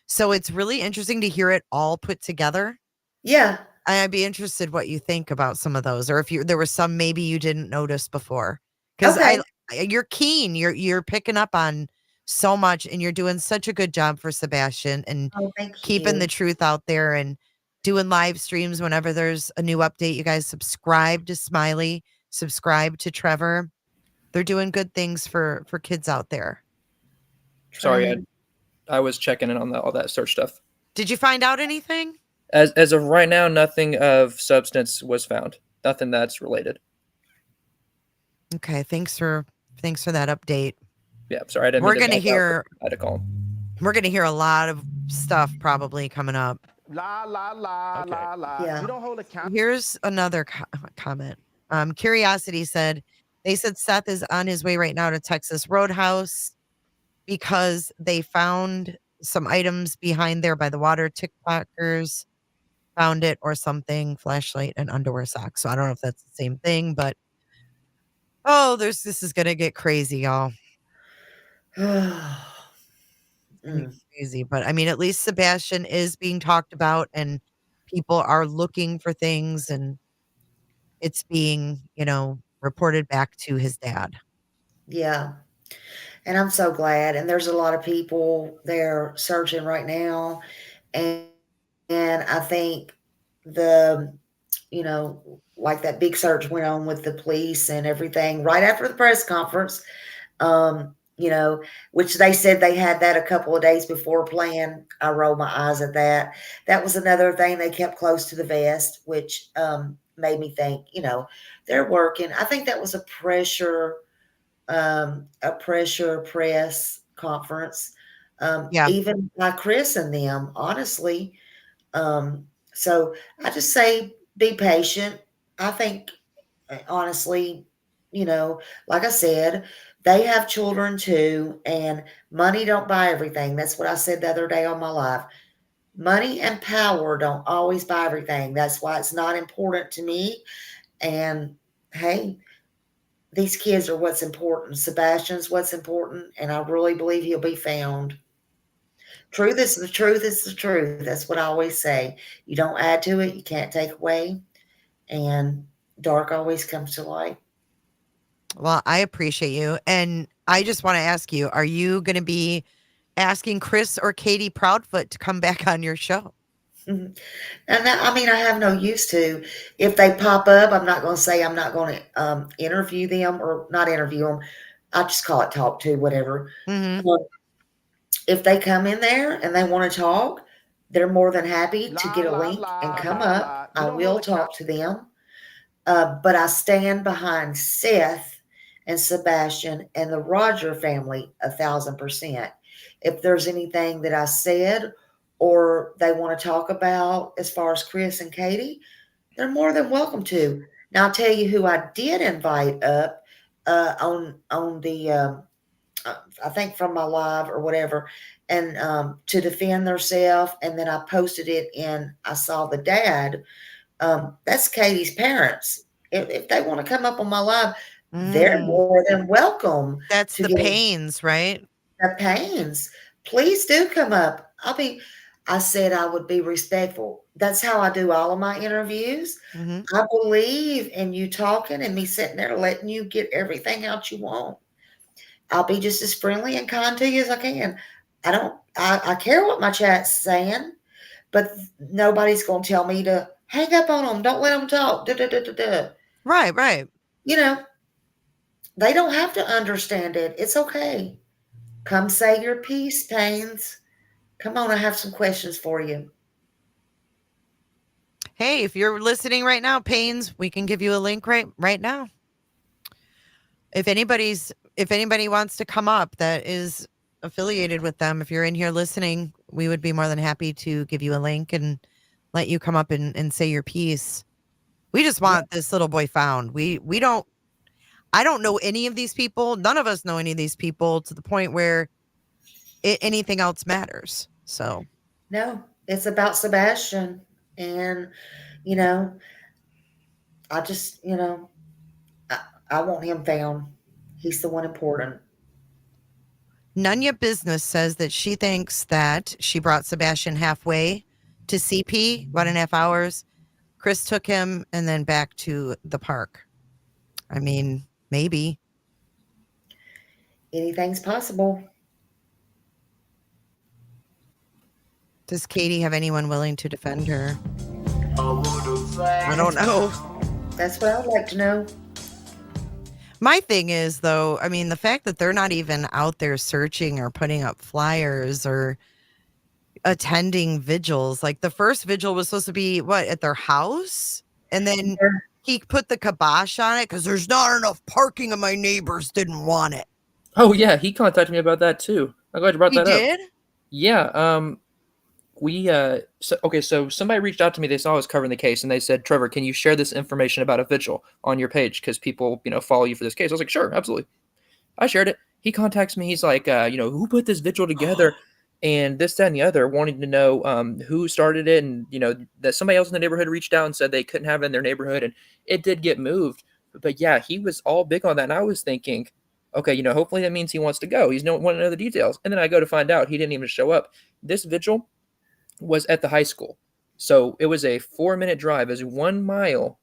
So it's really interesting to hear it all put together. Yeah. I'd be interested what you think about some of those, or if there was some maybe you didn't notice before. Because Okay. you're keen, you're picking up on so much, and you're doing such a good job for Sebastian, and Oh, thank keeping the you. truth out there, and doing live streams whenever there's a new update. You guys subscribe to Smiley, subscribe to Trevor. They're doing good things for kids out there. Sorry, Trying. I was checking in on all that search stuff. Did you find out anything? As of right now, nothing of substance was found. Nothing that's related. Okay, thanks for that update. Yeah, sorry, I didn't We're mean to gonna back out, hear but I had to call. we're gonna hear a lot of stuff probably coming up. La la la la la. Yeah. You don't hold a count. Here's another comment. Curiosity said, they said Seth is on his way right now to Texas Roadhouse because they found some items behind there by the water. TikTokers found it or something, flashlight and underwear socks. So I don't know if that's the same thing, but this is gonna get crazy, y'all. It's gonna Mm. get crazy. But I mean, at least Sebastian is being talked about, and people are looking for things, and it's being, reported back to his dad. Yeah. And I'm so glad. And there's a lot of people there searching right now. And I think the, like that big search went on with the police and everything right after the press conference, which they said they had that a couple of days before playing. I rolled my eyes at that. That was another thing they kept close to the vest, which made me think, they're working. I think that was a pressure press conference, Yeah. even by Chris and them, honestly. So I just say be patient. I think, honestly, like I said, they have children too, and money don't buy everything. That's what I said the other day on my live. Money and power don't always buy everything. That's why it's not important to me. And hey, these kids are what's important. Sebastian's what's important, and I really believe he'll be found. Truth is the truth is the truth. That's what I always say. You don't add to it, you can't take away, and dark always comes to light. Well, I appreciate you. And I just want to ask you, are you going to be asking Chris or Katie Proudfoot to come back on your show? And I mean, I have no use to. If they pop up, I'm not going to say I'm not going to interview them, or not interview them. I just call it talk to, whatever. Mm-hmm. If they come in there and they want to talk, they're more than happy to get a link and come up. I will talk to them. But I stand behind Seth and Sebastian and the Roger family 1,000%. If there's anything that I said or they want to talk about as far as Chris and Katie, they're more than welcome to. Now I'll tell you who I did invite up on the I think from my live or whatever, and to defend themselves. And then I posted it in. I saw the dad. That's Katie's parents. If they want to come up on my live, they're more than welcome. That's to the get Pains, right? The Pains. Please do come up. I said I would be respectful. That's how I do all of my interviews. Mm-hmm. I believe in you talking and me sitting there letting you get everything out you want. I'll be just as friendly and kind to you as I can. I care what my chat's saying, but nobody's going to tell me to hang up on them. Don't let them talk. Right. They don't have to understand it. It's okay. Come say your piece, Pains. Come on, I have some questions for you. Hey, if you're listening right now, Pains, we can give you a link right now. If anybody wants to come up that is affiliated with them, if you're in here listening, we would be more than happy to give you a link and let you come up and say your piece. We just want this little boy found. We don't, I don't know any of these people. None of us know any of these people to the point where anything else matters. So No, it's about Sebastian. And, you know, I just, I want him found. He's the one important. Nunya Business says that she thinks that she brought Sebastian halfway to CP, 1.5 hours. Chris took him and then back to the park. I mean, maybe. Anything's possible. Does Katie have anyone willing to defend her? I don't know. That's what I'd like to know. My thing is, though, I mean, the fact that they're not even out there searching or putting up flyers or attending vigils. Like the first vigil was supposed to be at their house? And then he put the kibosh on it because there's not enough parking and my neighbors didn't want it. Oh yeah, he contacted me about that too. I'm glad you brought that up. He did? Yeah. So somebody reached out to me. They saw I was covering the case, and they said, "Trevor, can you share this information about a vigil on your page because people, follow you for this case?" I was like, "Sure, absolutely." I shared it. He contacts me. He's like, "Who put this vigil together?" And this, that, and the other, wanting to know who started it, and that somebody else in the neighborhood reached out and said they couldn't have it in their neighborhood, and it did get moved. But yeah, he was all big on that, and I was thinking, okay, hopefully that means he wants to go. He's want to know the details, and then I go to find out he didn't even show up. This vigil was at the high school, so it was a 4-minute drive. It was 1 mile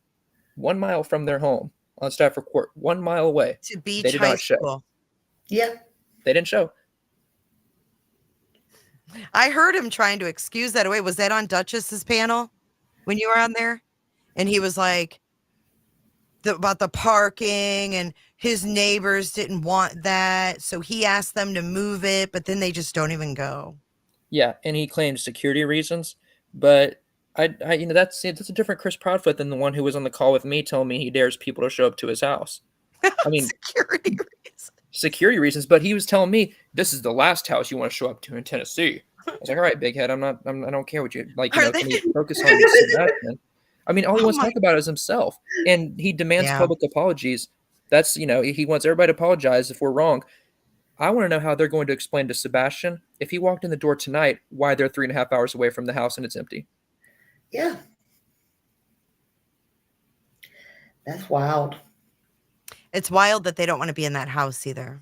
from their home on Stafford Court, 1 mile away. To Beach they did High not show. School. Yeah. They didn't show. I heard him trying to excuse that away. Was that on Duchess's panel when you were on there? And he was like, about the parking and his neighbors didn't want that. So he asked them to move it, but then they just don't even go. Yeah, and he claimed security reasons, but I that's a different Chris Proudfoot than the one who was on the call with me telling me he dares people to show up to his house. I mean, security reasons, but he was telling me this is the last house you want to show up to in Tennessee. I was like, all right, big head, I don't care what you like. Can you focus on Sebastian? I mean, all he wants to talk about is himself, and he demands public apologies. That's he wants everybody to apologize if we're wrong. I want to know how they're going to explain to Sebastian if he walked in the door tonight why they're 3.5 hours away from the house and it's empty. Yeah. That's wild. It's wild that they don't want to be in that house either.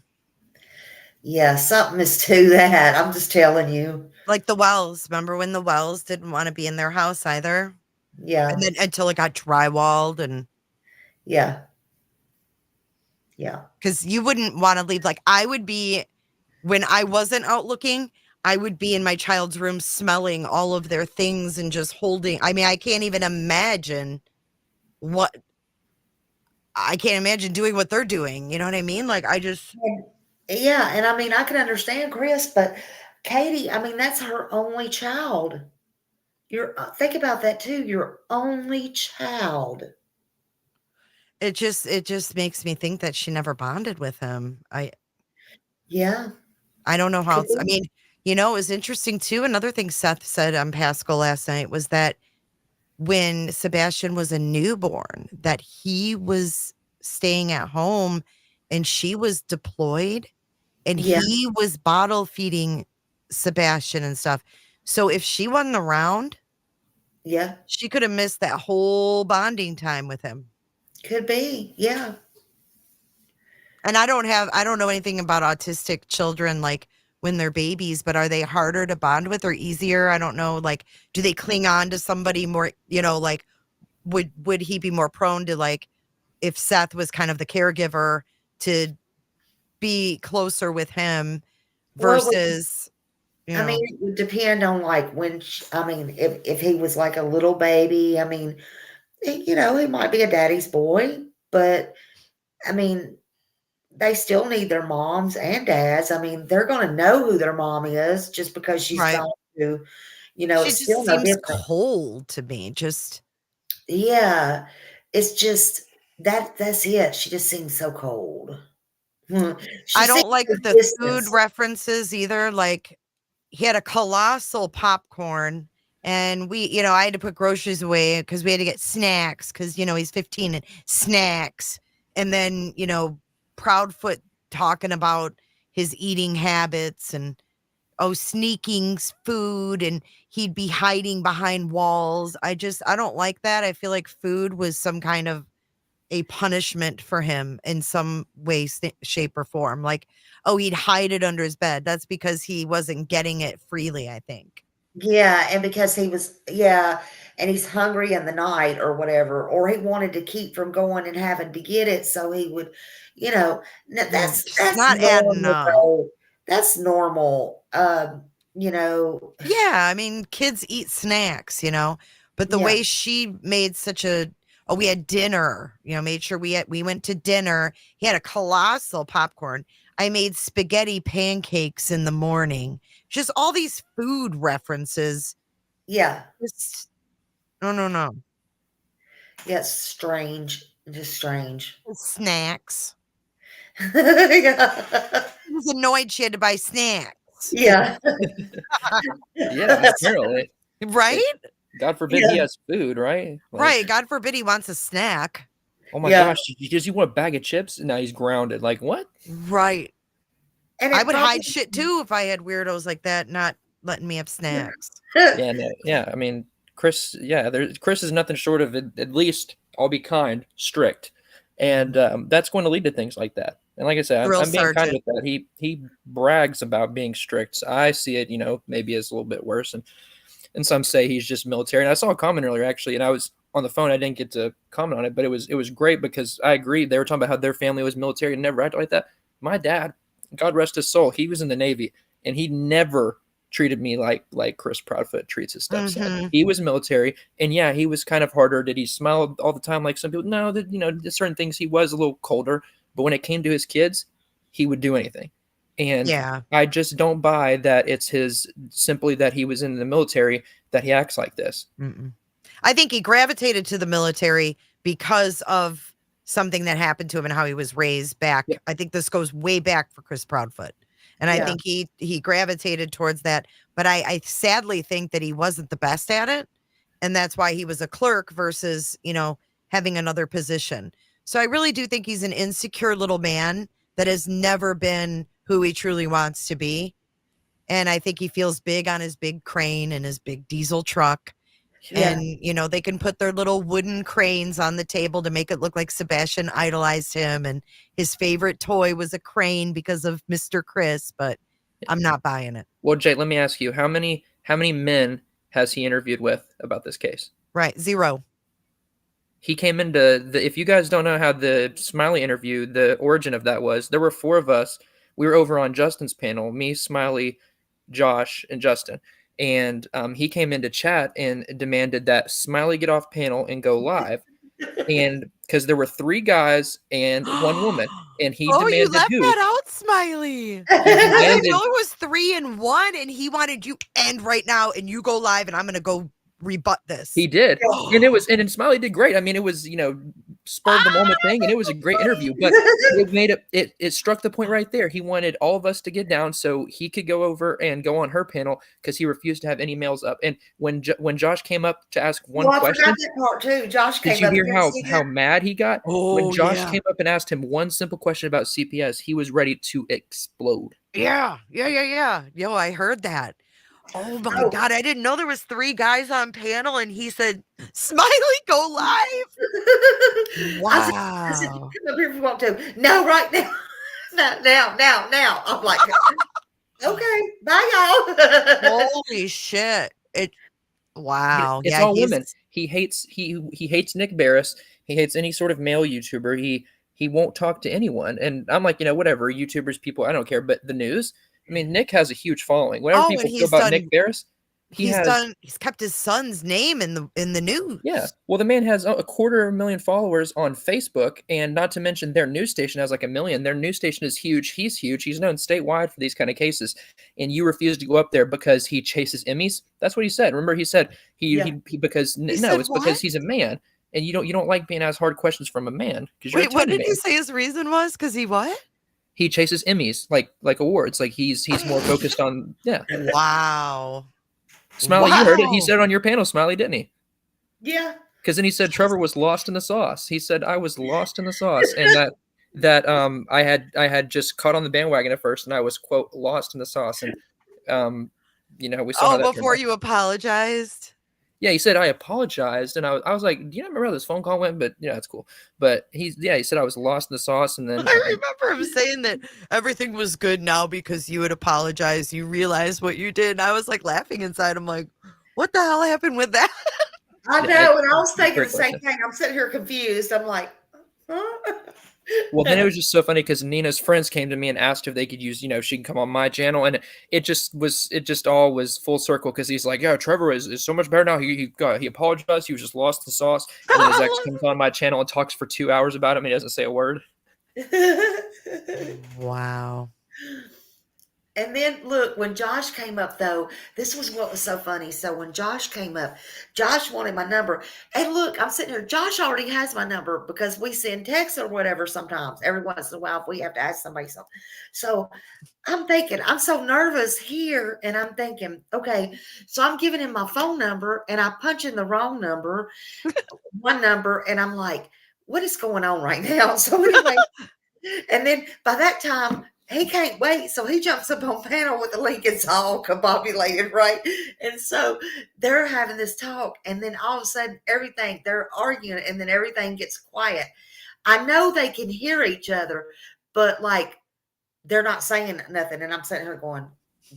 Yeah, something is to that. I'm just telling you. Like the Wells. Remember when the Wells didn't want to be in their house either? Yeah. And then until it got drywalled and. Yeah. Yeah. Because you wouldn't want to leave. Like I would be, when I wasn't out looking, I would be in my child's room smelling all of their things and just holding. I mean, I can't even imagine I can't imagine doing what they're doing. You know what I mean? Like I just. Yeah. And I mean, I can understand Chris, but Katie, I mean, that's her only child. Think about that too. Your only child. It just makes me think that she never bonded with him. Yeah. I don't know how I mean, it was interesting too. Another thing Seth said on Pascal last night was that when Sebastian was a newborn, that he was staying at home and she was deployed and he was bottle feeding Sebastian and stuff. So if she wasn't around, she could have missed that whole bonding time with him. Could be. Yeah. And I don't know anything about autistic children, like when they're babies, but are they harder to bond with or easier? I don't know. Like, do they cling on to somebody more, like would he be more prone to, like, if Seth was kind of the caregiver, to be closer with him versus, I mean, it would depend on like if he was like a little baby, I mean, he might be a daddy's boy, but I mean, they still need their moms and dads. I mean, they're going to know who their mom is just because she's gone to, she it's still just seems cold to me. Just, yeah, it's just that's it. She just seems so cold. I don't like the food references either. Like, he had a colossal popcorn and I had to put groceries away because we had to get snacks because, he's 15 and snacks. And then, Proudfoot talking about his eating habits and sneaking food, and he'd be hiding behind walls. I don't like that. I feel like food was some kind of a punishment for him in some way, shape, or form. Like, he'd hide it under his bed. That's because he wasn't getting it freely, I think. Yeah, and because and he's hungry in the night or whatever, or he wanted to keep from going and having to get it, so he would, that's Just not adding normal, up. though. That's normal. Yeah, I mean, kids eat snacks, but the Yeah. way she made we had dinner, made sure we went to dinner. He had a colossal popcorn. I made spaghetti pancakes in the morning. Just all these food references. Yeah. Just, no. Yeah, it's strange. Just strange. Snacks. Yeah. He was annoyed she had to buy snacks. Yeah. Yeah, apparently. Right? God forbid he has food, right? Right. God forbid he wants a snack. Oh my gosh, does he want a bag of chips? Now he's grounded. Like, what? Right. And I would hide shit too if I had weirdos like that not letting me have snacks. I mean, Chris is nothing short of, at least, I'll be kind, strict. And that's going to lead to things like that. And like I said, I'm being kind with that. He brags about being strict. So I see it, maybe as a little bit worse. And some say he's just military. And I saw a comment earlier, actually, and I was on the phone. I didn't get to comment on it, but it was great because I agreed. They were talking about how their family was military and never acted like that. My dad, God rest his soul, he was in the Navy, and he never treated me like Chris Proudfoot treats his stepson. Mm-hmm. He was military, and yeah, he was kind of harder. Did he smile all the time like some people? No, certain things he was a little colder, but when it came to his kids, he would do anything. And I just don't buy that it's simply that he was in the military that he acts like this. Mm-mm. I think he gravitated to the military because of something that happened to him and how he was raised back. Yeah. I think this goes way back for Chris Proudfoot. And I think he gravitated towards that. But I sadly think that he wasn't the best at it. And that's why he was a clerk versus, having another position. So I really do think he's an insecure little man that has never been who he truly wants to be. And I think he feels big on his big crane and his big diesel truck. Yeah. And, they can put their little wooden cranes on the table to make it look like Sebastian idolized him. And his favorite toy was a crane because of Mr. Chris, but I'm not buying it. Well, Jay, let me ask you, how many men has he interviewed with about this case? Right. 0. He came into if you guys don't know how the Smiley interview, the origin of that was, there were 4 of us. We were over on Justin's panel, me, Smiley, Josh, and Justin. And he came in to chat and demanded that Smiley get off panel and go live. And because there were 3 guys and 1 woman. And he demanded you left that out, Smiley. I didn't know it was 3 and 1, and he wanted you end right now and you go live and I'm going to go rebut this. He did. And Smiley did great. I mean, it was, spur of the moment thing, and it was a great interview, but it struck the point right there. He wanted all of us to get down so he could go over and go on her panel because he refused to have any males up. And when Josh came up to ask one question, I forgot that part too. Josh came did you up hear how mad he got? When Josh came up and asked him one simple question about CPS, he was ready to explode. Yeah. Yo, I heard that. Oh my God, I didn't know there was 3 guys on panel, and he said, Smiley, go live. Wow. I said, come up here if you want to. No, right now. now. I'm like, okay, bye y'all. Holy shit. Wow. It's all women. He hates Nick Barris. He hates any sort of male YouTuber. He won't talk to anyone. And I'm like, whatever, YouTubers, people, I don't care. But the news, I mean, Nick has a huge following. Whenever people feel about Nick Barris, he's kept his son's name in the news. Yeah. Well, the man has 250,000 followers on Facebook, and not to mention their news station has like 1 million. Their news station is huge. He's huge. He's known statewide for these kind of cases. And you refuse to go up there because he chases Emmys. That's what he said. Remember, he said because he's a man, and you don't like being asked hard questions from a man. Wait, what did he say his reason was? Because he what? He chases Emmys, like awards. Like he's more focused on Wow. Smiley, you heard it. He said it on your panel, Smiley, didn't he? Yeah. Because then he said Trevor was lost in the sauce. He said I was lost in the sauce, and that I had just caught on the bandwagon at first, and I was quote lost in the sauce, and we saw how that turned before out. you apologized. Yeah, he said I apologized, and I was like, do you remember how this phone call went? But it's cool. But he said I was lost in the sauce, and then I remember him saying that everything was good now because you had apologized. You realized what you did. And I was like laughing inside. I'm like, what the hell happened with that? I know, Yeah, and I was thinking the great same question. thing. I'm sitting here confused. I'm like, huh? Well, then it was just so funny because Nina's friends came to me and asked if they could use, she can come on my channel, and it just all was full circle because he's like, yeah, Trevor is so much better now. He apologized. He was just lost the sauce, and then his ex comes on my channel and talks for 2 hours about him. And he doesn't say a word. Wow. And then look, when Josh came up, though, this was what was so funny. So when Josh came up, Josh wanted my number. And look, I'm sitting here. Josh already has my number because we send texts or whatever sometimes. Every once in a while, if we have to ask somebody something. So I'm thinking, I'm so nervous here. And I'm thinking, okay, so I'm giving him my phone number and I punch in the wrong number, one number. And I'm like, what is going on right now? So anyway, and then by that time, he can't wait. So he jumps up on panel with the link. It's all combobulated, right? And so they're having this talk. And then all of a sudden, they're arguing. And then everything gets quiet. I know they can hear each other, but like they're not saying nothing. And I'm sitting here going,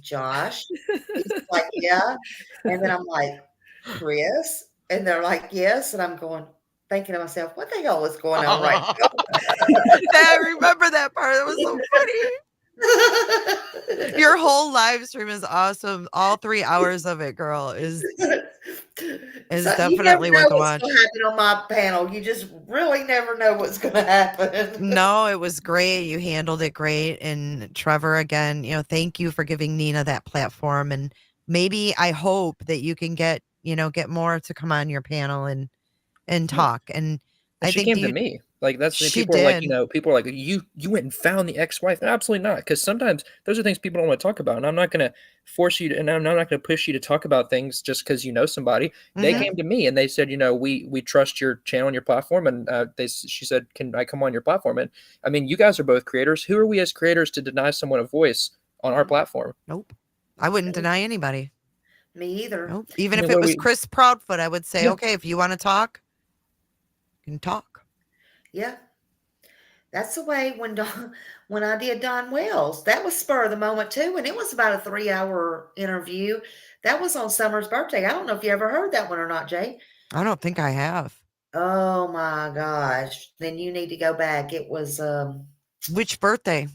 Josh? He's like, yeah. And then I'm like, Chris? And they're like, yes. And I'm going, thinking to myself, what the hell is going on right now? I remember that part. That was so funny. Your whole live stream is awesome. All 3 hours of it, girl, is definitely worth a watch. What's going to happen on my panel? You just really never know what's going to happen. No, it was great. You handled it great. And Trevor, again, thank you for giving Nina that platform. And maybe I hope that you can get more to come on your panel and talk. And I she think came to me. Like that's she people are did. like, people are like, you went and found the ex-wife. Absolutely not. Because sometimes those are things people don't want to talk about. And I'm not going to force you to, and I'm not going to push you to talk about things just because you know somebody. Mm-hmm. They came to me and they said, we trust your channel and your platform. And she said, can I come on your platform? And I mean, you guys are both creators. Who are we as creators to deny someone a voice on our platform? Nope. I wouldn't deny anybody. Me either. Nope. Even if it was Chris Proudfoot, I would say, okay, if you want to talk, you can talk. Yeah. That's the way when I did Don Wells, that was spur of the moment too. And it was about a 3-hour interview. That was on Summer's birthday. I don't know if you ever heard that one or not, Jay. I don't think I have. Oh my gosh. Then you need to go back. It was, which birthday?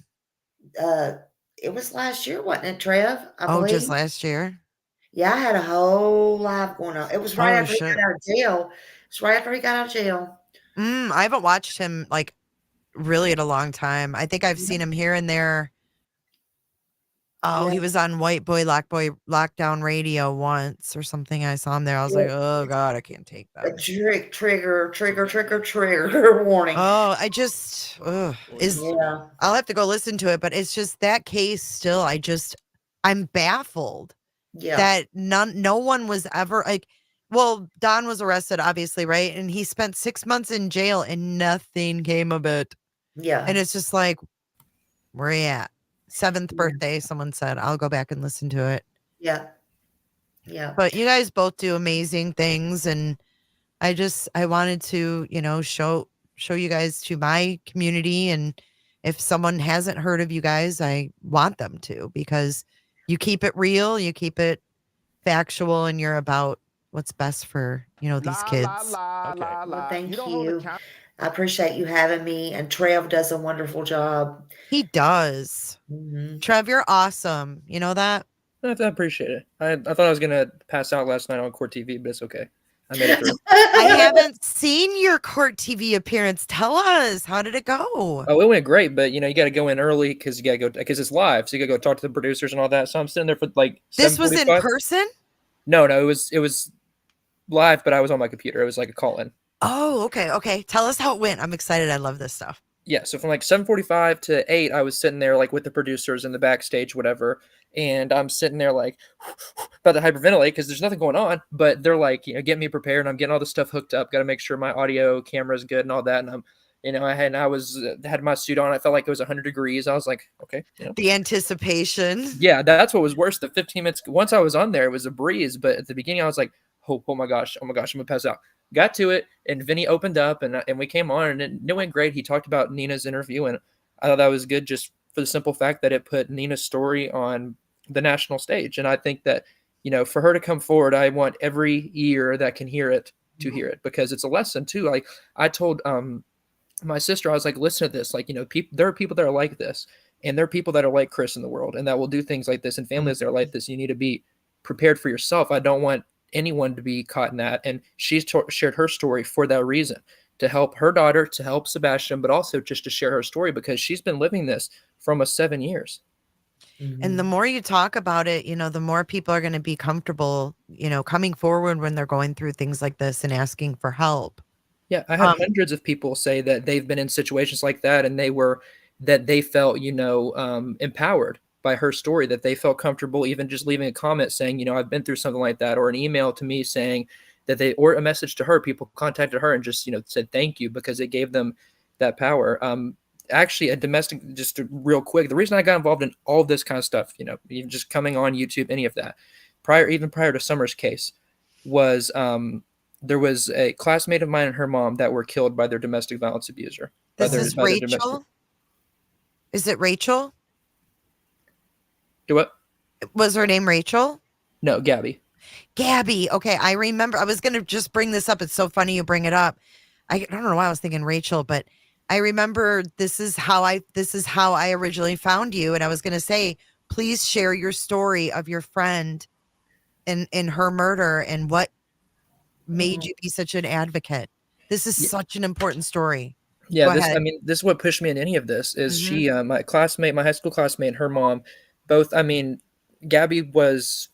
It was last year, wasn't it, Trev? I believe. Just last year. Yeah, I had a whole live going on. It was right after he got out of jail. It's right after he got out of jail. I haven't watched him like really in a long time. I think I've seen him here and there. Oh, he was on White Boy Lockdown Radio once or something. I saw him there. I was like, oh God, I can't take that. Trigger warning. Oh, I'll have to go listen to it, but it's just that case still. I'm baffled that no one was ever like. Well, Don was arrested, obviously, right? And he spent 6 months in jail and nothing came of it. Yeah. And it's just like, where are you at? 7th birthday, someone said. I'll go back and listen to it. Yeah. Yeah. But you guys both do amazing things. And I wanted to, show you guys to my community. And if someone hasn't heard of you guys, I want them to, because you keep it real, you keep it factual, and you're about what's best for, these kids. Well, thank you. I appreciate you having me. And Trev does a wonderful job. He does. Mm-hmm. Trev, you're awesome. You know that? I appreciate it. I thought I was going to pass out last night on Court TV, but it's okay. I made it through. I haven't seen your Court TV appearance. Tell us, how did it go? Oh, it went great, but you got to go in early because because it's live, so you got to go talk to the producers and all that. So I'm sitting there for like. This was in person? No, it was live, but I was on my computer. It was like a call-in. Oh, okay. Tell us how it went. I'm excited. I love this stuff. Yeah, so from like 7:45 to 8, I was sitting there like with the producers in the backstage, whatever, and I'm sitting there like about to hyperventilate because there's nothing going on, but they're like, get me prepared, and I'm getting all this stuff hooked up, got to make sure my audio camera is good and all that, and I had my suit on, I felt like it was 100 degrees, I was like, okay, The anticipation. yeah, that's what was worse. The 15 minutes once I was on there, it was a breeze, but at the beginning I was like, oh my gosh, I'm gonna pass out. Got to it, and Vinny opened up, and we came on, and it went great. He talked about Nina's interview, and I thought that was good, just for the simple fact that it put Nina's story on the national stage. And I think that for her to come forward, I want every ear that can hear it to hear it, because it's a lesson too. Like I told my sister, I was like, listen to this. Like there are people that are like this, and there are people that are like Chris in the world, and that will do things like this, and families that are like this. You need to be prepared for yourself. I don't want anyone to be caught in that. And she's shared her story for that reason, to help her daughter, to help Sebastian, but also just to share her story, because she's been living this for almost 7 years. And the more you talk about it, the more people are going to be comfortable, coming forward when they're going through things like this and asking for help. Yeah, I had hundreds of people say that they've been in situations like that, and they felt, empowered by her story, that they felt comfortable even just leaving a comment saying, I've been through something like that, or an email to me saying that or a message to her, people contacted her and just, said thank you, because it gave them that power. Actually, just real quick, the reason I got involved in all this kind of stuff, even just coming on YouTube, any of that, prior to Summer's case, was there was a classmate of mine and her mom that were killed by their domestic violence abuser. This is Rachel? Is it Rachel? Do what? Was her name Rachel? No, Gabby. Gabby. Okay, I remember. I was going to just bring this up. It's so funny you bring it up. I don't know why I was thinking Rachel, but I remember this is how I originally found you, and I was going to say, please share your story of your friend in her murder and what made you be such an advocate. This is such an important story. Yeah, this is what pushed me in any of this. Is she my high school classmate, and her mom, both. Gabby was.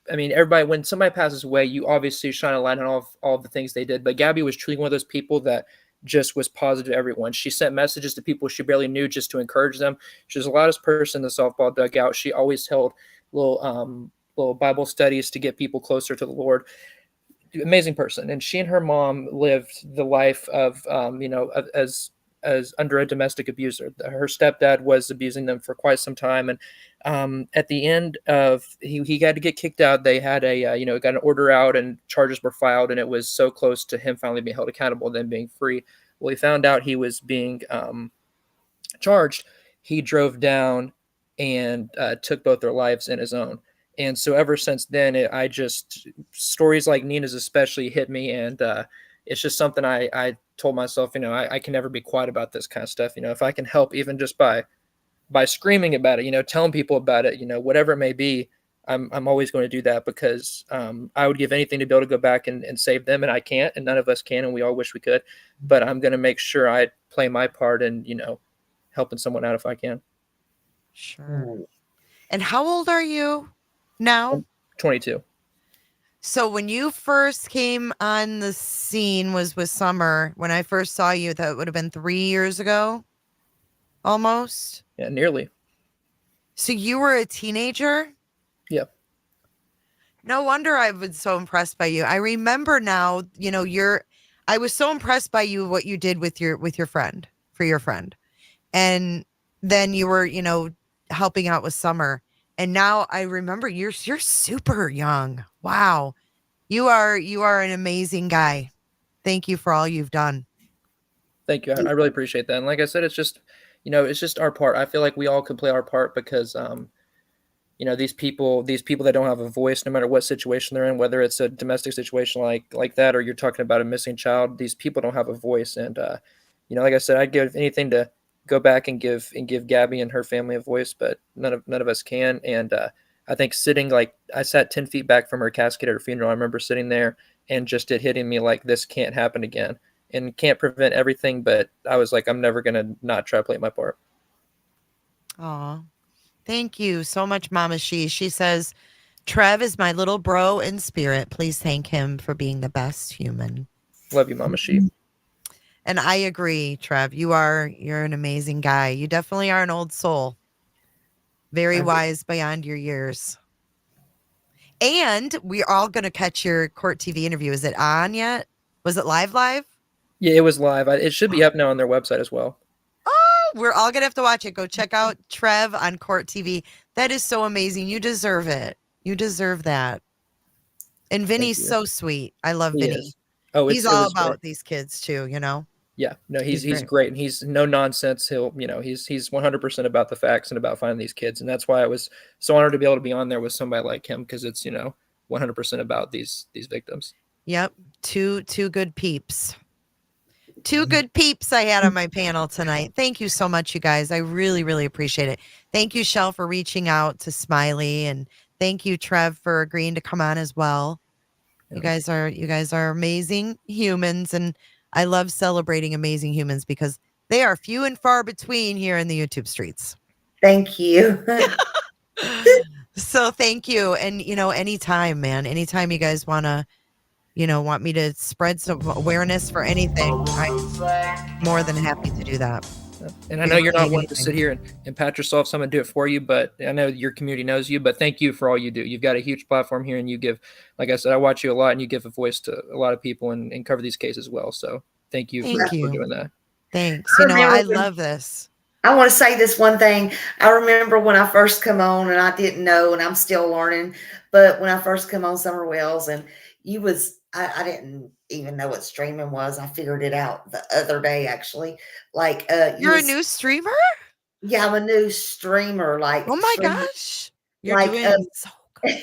Everybody, when somebody passes away, you obviously shine a light on all the things they did. But Gabby was truly one of those people that just was positive to everyone. She sent messages to people she barely knew just to encourage them. She was the loudest person in the softball dugout. She always held little Bible studies to get people closer to the Lord. Amazing person. And she and her mom lived the life of as under a domestic abuser. Her stepdad was abusing them for quite some time, and at the end of he had to get kicked out. They had got an order out, and charges were filed, and it was so close to him finally being held accountable, then being free. Well, he found out he was being charged. He drove down and took both their lives in his own. And so ever since then, stories like Nina's especially hit me, and it's just something I told myself, I can never be quiet about this kind of stuff. If I can help, even just by screaming about it, telling people about it, whatever it may be, I'm always going to do that, because I would give anything to be able to go back and save them, and I can't, and none of us can, and we all wish we could. But I'm going to make sure I play my part in, helping someone out if I can. Sure. And how old are you now? I'm 22. So when you first came on the scene was with Summer. When I first saw you, that would have been 3 years ago, almost. Yeah, nearly. So you were a teenager? Yeah. No wonder I was so impressed by you. I remember now, I was so impressed by you, what you did with your friend, for your friend. And then you were, helping out with Summer. And now I remember you're super young. Wow. You are an amazing guy. Thank you for all you've done. Thank you. I really appreciate that. And like I said, it's just, it's just our part. I feel like we all can play our part, because, these people that don't have a voice, no matter what situation they're in, whether it's a domestic situation like that, or you're talking about a missing child, these people don't have a voice. And, like I said, I'd give anything to go back and give Gabby and her family a voice, but none of us can. And I think I sat 10 feet back from her casket at her funeral. I remember sitting there and just it hitting me like, this can't happen again, and can't prevent everything. But I was like, I'm never going to not try to play my part. Aw, thank you so much, Mama She says, Trev is my little bro in spirit. Please thank him for being the best human. Love you, Mama She. And I agree, Trev. You're an amazing guy. You definitely are an old soul. Very wise beyond your years. And we're all going to catch your Court TV interview. Is it on yet? Was it live? Yeah, it was live. It should be up now on their website as well. Oh, we're all going to have to watch it. Go check out Trev on Court TV. That is so amazing. You deserve it. You deserve that. And Vinny's so sweet. I love Vinny. Is. Oh, He's all great. about these kids too, you know? Yeah, no, he's great, and he's no nonsense. He's 100% about the facts and about finding these kids, and that's why I was so honored to be able to be on there with somebody like him, because it's 100% about these victims. Yep, two good peeps. Two good peeps I had on my panel tonight. Thank you so much, you guys. I really, really appreciate it. Thank you, Shell, for reaching out to Smiley, and thank you, Trev, for agreeing to come on as well. Yeah. You guys are amazing humans, and I love celebrating amazing humans because they are few and far between here in the YouTube streets. Thank you. So thank you. And, anytime, man, anytime you guys want me to spread some awareness for anything, I'm more than happy to do that. And I know you're not one to sit here and pat yourself, someone do it for you, but I know your community knows you, but thank you for all you do. You've got a huge platform here, and you give, like I said, I watch you a lot, and you give a voice to a lot of people and cover these cases well. So thank you for doing that. Thanks. I love this. I want to say this one thing. I remember when I first come on, and I didn't know, and I'm still learning, but when I first come on Summer Wells, and I didn't even know what streaming was. I figured it out the other day, actually. Like, you're a new streamer? Yeah, I'm a new streamer. Like, oh my gosh, you're doing so good.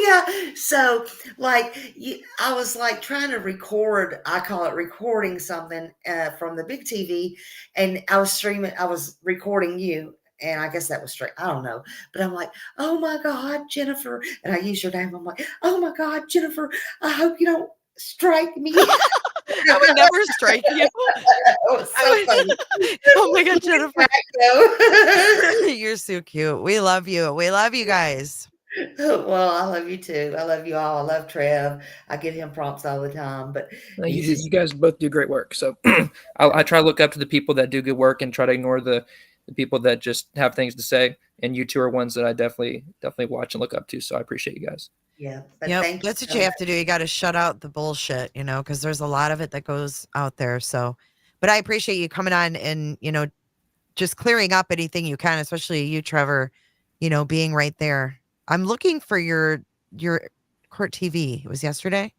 Yeah. So, I was like trying to record. I call it recording something from the big TV, and I was streaming. I was recording you. And I guess that was straight. I don't know. But I'm like, oh my God, Jennifer. And I use your name. I'm like, oh my God, Jennifer, I hope you don't strike me. I would never strike you. So funny. Oh my God, Jennifer. You're so cute. We love you. We love you guys. Well, I love you too. I love you all. I love Trev. I give him prompts all the time. But you guys both do great work. So I try to look up to the people that do good work and try to ignore the people that just have things to say, and you two are ones that I definitely watch and look up to. So I appreciate you guys. Yeah. Yep, that's what you have to do. You got to shut out the bullshit, because there's a lot of it that goes out there. So, but I appreciate you coming on and, just clearing up anything you can, especially you, Trevor, being right there. I'm looking for your Court TV. It was yesterday.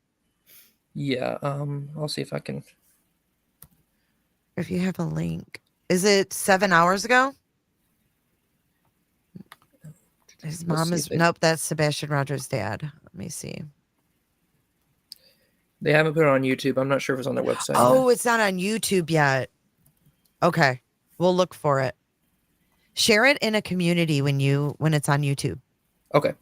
Yeah. I'll see if I can. If you have a link. Is it 7 hours ago? His mom is... Nope, that's Sebastian Rogers' dad. Let me see. They haven't put it on YouTube. I'm not sure if it's on their website. Oh, it's not on YouTube yet. Okay. We'll look for it. Share it in a community when it's on YouTube. Okay.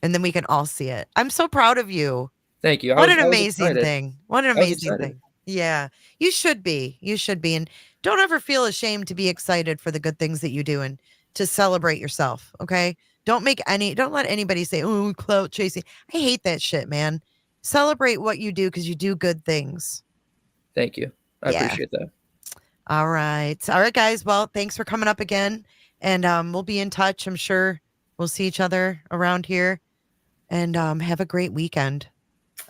And then we can all see it. I'm so proud of you. Thank you. What an amazing thing. What an amazing thing. Yeah. You should be. And don't ever feel ashamed to be excited for the good things that you do and to celebrate yourself. Okay. Don't let anybody say, oh, clout chasing. I hate that shit, man. Celebrate what you do because you do good things. Thank you. I appreciate that. All right, guys. Well, thanks for coming up again. And we'll be in touch. I'm sure we'll see each other around here. And have a great weekend.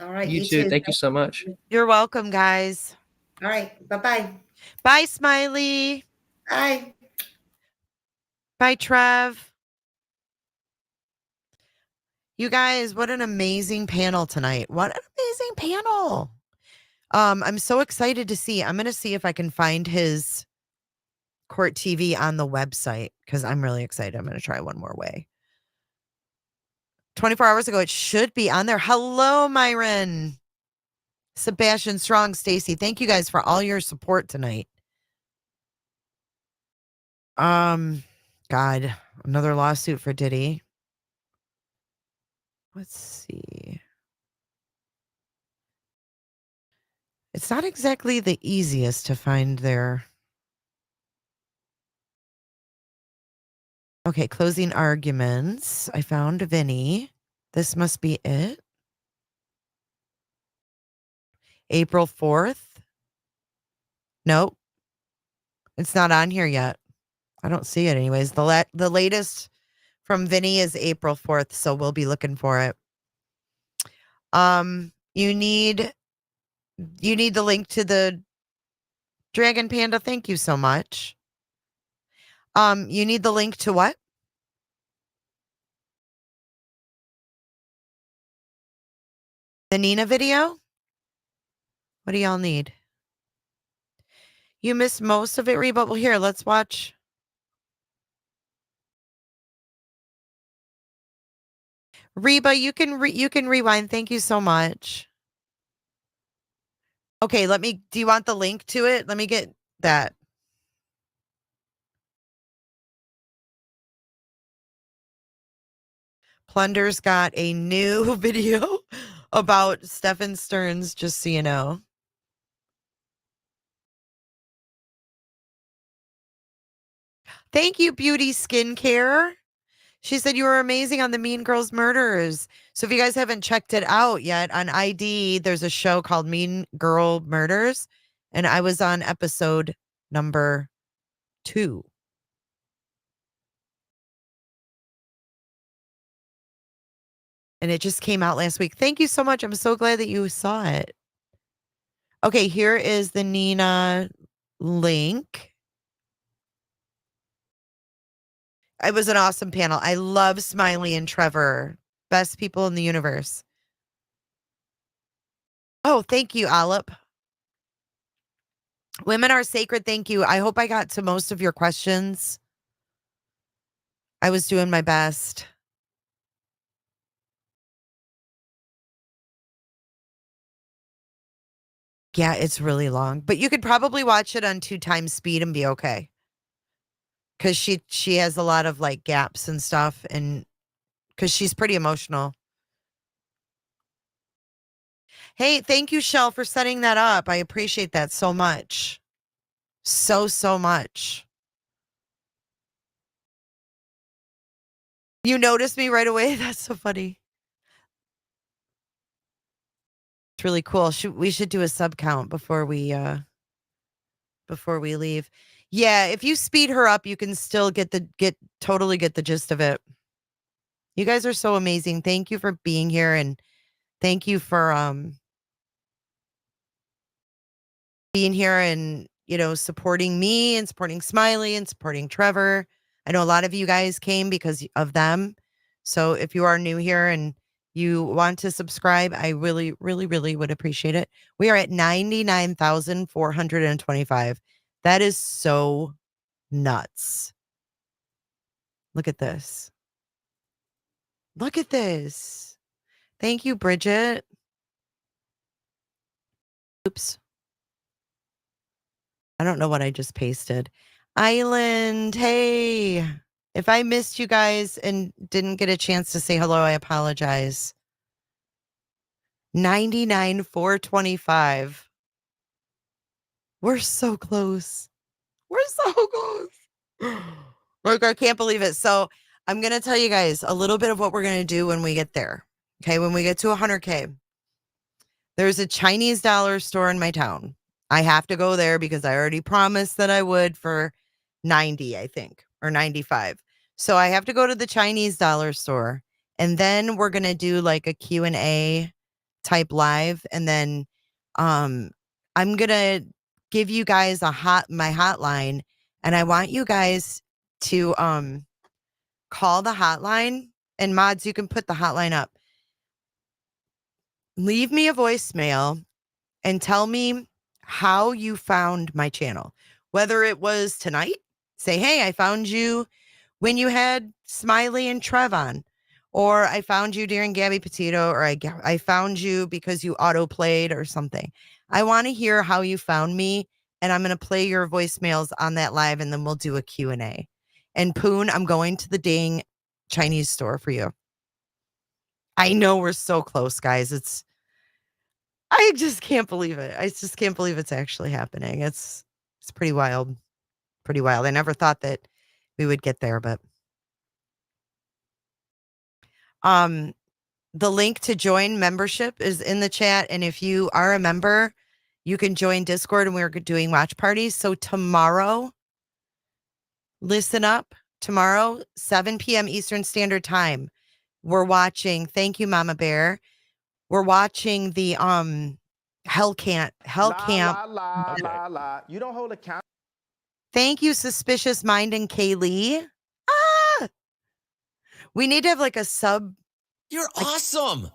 All right. You too. Thank you so much. You're welcome, guys. All right. Bye-bye. Bye, Smiley. Bye. Bye, Trev. You guys, what an amazing panel tonight. What an amazing panel. I'm so excited to see. I'm going to see if I can find his Court TV on the website because I'm really excited. I'm going to try one more way. 24 hours ago, it should be on there. Hello, Myron. Sebastian, Strong, Stacy. Thank you guys for all your support tonight. God, another lawsuit for Diddy. Let's see. It's not exactly the easiest to find their... Okay, closing arguments. I found Vinny. This must be it. April 4th. Nope. It's not on here yet. I don't see it anyways. The latest from Vinny is April 4th, so we'll be looking for it. You need the link to the Dragon Panda. Thank you so much. You need the link to what? The Nina video? What do y'all need? You missed most of it, Reba. Well, here, let's watch. Reba, you can rewind. Thank you so much. Okay, do you want the link to it? Let me get that. Plunder's got a new video about Stefan Stearns, just so you know. Thank you, Beauty Skincare. She said you were amazing on the Mean Girls Murders. So if you guys haven't checked it out yet, on ID, there's a show called Mean Girl Murders. And I was on episode number 2. And it just came out last week. Thank you so much. I'm so glad that you saw it. Okay, here is the Nina link. It was an awesome panel. I love Smiley and Trevor. Best people in the universe. Oh, thank you, Alip. Women are sacred. Thank you. I hope I got to most of your questions. I was doing my best. Yeah, it's really long, but you could probably watch it on 2 times speed and be okay. Cause she has a lot of like gaps and stuff, and cause she's pretty emotional. Hey, thank you, Shell, for setting that up. I appreciate that so much. So much. You noticed me right away? That's so funny. It's really cool. We should do a sub count before we leave. Yeah, if you speed her up, you can still totally get the gist of it. You guys are so amazing. Thank you for being here, and thank you for being here and, supporting me and supporting Smiley and supporting Trevor. I know a lot of you guys came because of them. So if you are new here and you want to subscribe, I really, really, really would appreciate it. We are at 99,425. That is so nuts. Look at this. Look at this. Thank you, Bridget. Oops. I don't know what I just pasted. Island, hey. If I missed you guys and didn't get a chance to say hello, I apologize. 99,425. We're so close. We're so close. Look, I can't believe it. So I'm going to tell you guys a little bit of what we're going to do when we get there. Okay, when we get to 100K. There's a Chinese dollar store in my town. I have to go there because I already promised that I would for 90, I think, or 95. So I have to go to the Chinese dollar store, and then we're going to do like a Q&A type live. And then I'm going to give you guys my hotline, and I want you guys to call the hotline, and mods, you can put the hotline up. Leave me a voicemail and tell me how you found my channel. Whether it was tonight, say, hey, I found you when you had Smiley and Trevor on, or I found you during Gabby Petito, or I found you because you auto played or something. I want to hear how you found me, and I'm going to play your voicemails on that live, and then we'll do a Q&A. And Poon, I'm going to the dang Chinese store for you. I know we're so close, guys. I just can't believe it. I just can't believe it's actually happening. It's pretty wild. Pretty wild. I never thought that we would get there, but the link to join membership is in the chat, and if you are a member, You can join Discord, and we're doing watch parties. So tomorrow, listen up. Tomorrow, 7 p.m. Eastern Standard Time, we're watching. Thank you, Mama Bear. We're watching the Hell Camp. La. You don't hold a count. Thank you, Suspicious Mind and Kaylee. Ah! We need to have like a sub. You're awesome.